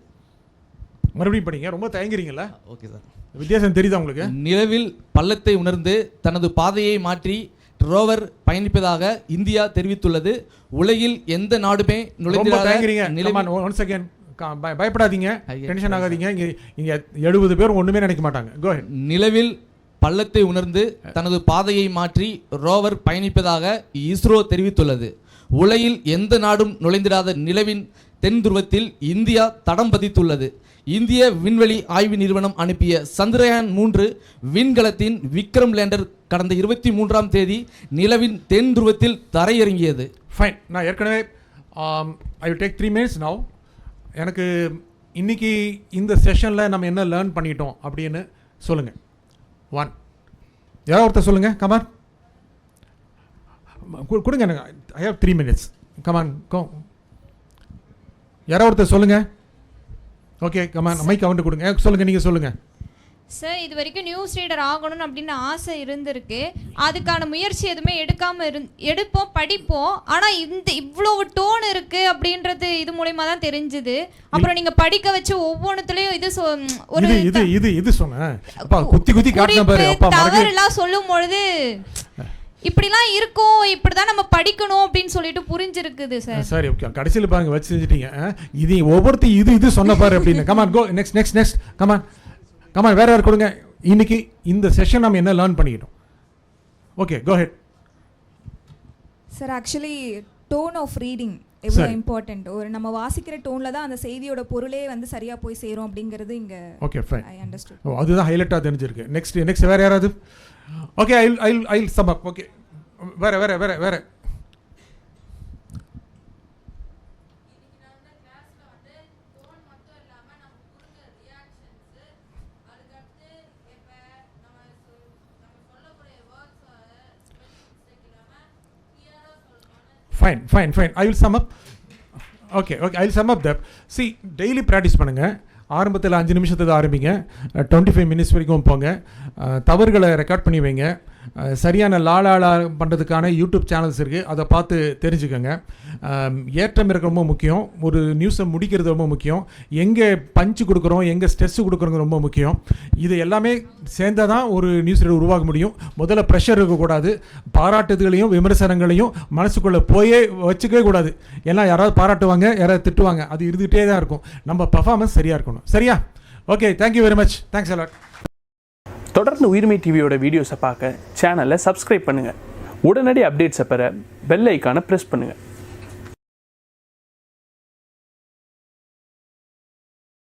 மறுபடியும் படிங்க, ரொம்ப தயங்குறீங்களா? Okay sir. வித்தியாசம் தெரியுதா உங்களுக்கு? நிலவில் பள்ளத்தை உணர்ந்து தனது பாதையை மாற்றி ரோவர் பயணிப்பதாக இந்தியா தெரிவித்துள்ளது. உலகில் எந்த நாடுமே பயப்படாதீங்க, டென்ஷன் ஆகாதீங்க. இங்க 70 பேர் ஒண்ணுமே நினைக்க மாட்டாங்க. கோ ஹெட். நிலவில் பள்ளத்தை உணர்ந்து தனது பாதையை மாற்றி ரோவர் பயணிப்பதாக இஸ்ரோ தெரிவித்துள்ளது. உலகில் எந்த நாடும் நுழைந்திடாத நிலவின் தென் துருவத்தில் இந்தியா தடம் பதித்துள்ளது. இந்திய விண்வெளி ஆய்வு நிறுவனம் அனுப்பிய சந்திரயான் 3 விண்கலத்தின் விக்ரம் லேண்டர் கடந்த 23ஆம் தேதி நிலவின் தென் துருவத்தில் தரையிறங்கியது. ஃபைன். நான் ஏற்கனவே I will take 3 minutes now. எனக்கு இன்னைக்கு இந்த செஷனில் நம்ம என்ன லேர்ன் பண்ணிட்டோம் அப்படின்னு சொல்லுங்கள். 1 யாராவது ஒருத்தர் சொல்லுங்கள். கமான் கொடுங்க எனக்கு. I have 3 minutes. Come on go. யாராவது ஒருத்தர் சொல்லுங்கள். ஓகே கமான் மைக் அவன்ட்டு கொடுங்க. சொல்லுங்கள், நீங்கள் சொல்லுங்கள். சார் இது வரைக்கும் நியூஸ் ரீடர் ஆகணும்னு அப்படின்னு ஆசை இருந்திருக்கு. அதுக்கான முயற்சி எதுவுமே எடுப்போம், படிப்போம். ஆனால் இவ்வளவு டோன் இருக்கு அப்படின்றது இது மூலயமா தான் தெரிஞ்சுது. அப்புறம் நீங்க படிக்க வச்சு ஒவ்வொன்றுத்துலயும் இது சொன்னேன் குத்தி தவறுலாம் சொல்லும் பொழுது இப்படிலாம் இருக்கும், இப்படிதான் நம்ம படிக்கணும் அப்படின்னு சொல்லிட்டு புரிஞ்சிருக்குது சார். சரி, ஓகே, கடைசியில் பாருங்க வச்சு செஞ்சுட்டீங்க. இது ஒவ்வொருத்தையும் இது சொன்ன பாரு அப்படின்னு. கமான் கோ நெக்ஸ்ட் கமான் வேற யார் கொடுங்க. இன்னைக்கு இந்த செஷன் நம்ம என்ன லேர்ன் பண்ணிக்கிட்டோம்? Okay, go ahead sir. Actually tone of reading எவ்வளோ இம்பார்ட்டன்ட். ஒரு நம்ம வாசிக்கிற டோன்ல தான் அந்த செய்தியோட பொருளே வந்து சரியா போய் சேரும் அப்படிங்கிறது இங்க. Okay, fine. I understood. Oh, அதுதான் ஹைலைட்டா தெரிஞ்சிருக்கு. நெக்ஸ்ட் வேற யாராவது? Okay, I sum up. Okay, வேற Fine. I will sum up. Okay, I'll sum up that. See, daily practice பண்ணுங்க. ஆரம்பத்தில் 5 நிமிஷத்துக்கு ஆரம்பிங்க, 25 மினிட்ஸ் வரைக்கும் போங்க. தவறுகளை ரெக்கார்ட் பண்ணி வைங்க. சரியான லாலாலா பண்ணுறதுக்கான யூடியூப் சேனல்ஸ் இருக்குது, அதை பார்த்து தெரிஞ்சுக்கோங்க. ஏற்றம் இருக்க ரொம்ப முக்கியம். ஒரு நியூஸை முடிக்கிறது ரொம்ப முக்கியம். எங்கே பஞ்சு கொடுக்குறோம், எங்கே ஸ்ட்ரெஸ் கொடுக்குறோங்க ரொம்ப முக்கியம். இது எல்லாமே சேர்ந்தால் தான் ஒரு நியூஸ் ரீடர் உருவாக முடியும். முதல்ல ப்ரெஷர் இருக்கக்கூடாது. பாராட்டுதலையும் விமர்சனங்களையும் மனசுக்குள்ளே போயே வச்சுக்கவே கூடாது. ஏன்னா யாராவது பாராட்டுவாங்க, யாராவது திட்டுவாங்க, அது இருந்துகிட்டே தான் இருக்கும். நம்ம பர்ஃபார்மன்ஸ் சரியாக இருக்கணும். சரியா? Okay, thank you very much. Thanks a lot. தொடர்ந்து உயிர்மை டிவியோட வீடியோஸை பார்க்க சேனலை சப்ஸ்கிரைப் பண்ணுங்கள். உடனடி அப்டேட்ஸை பெற பெல் ஐக்கானை ப்ரெஸ் பண்ணுங்கள்.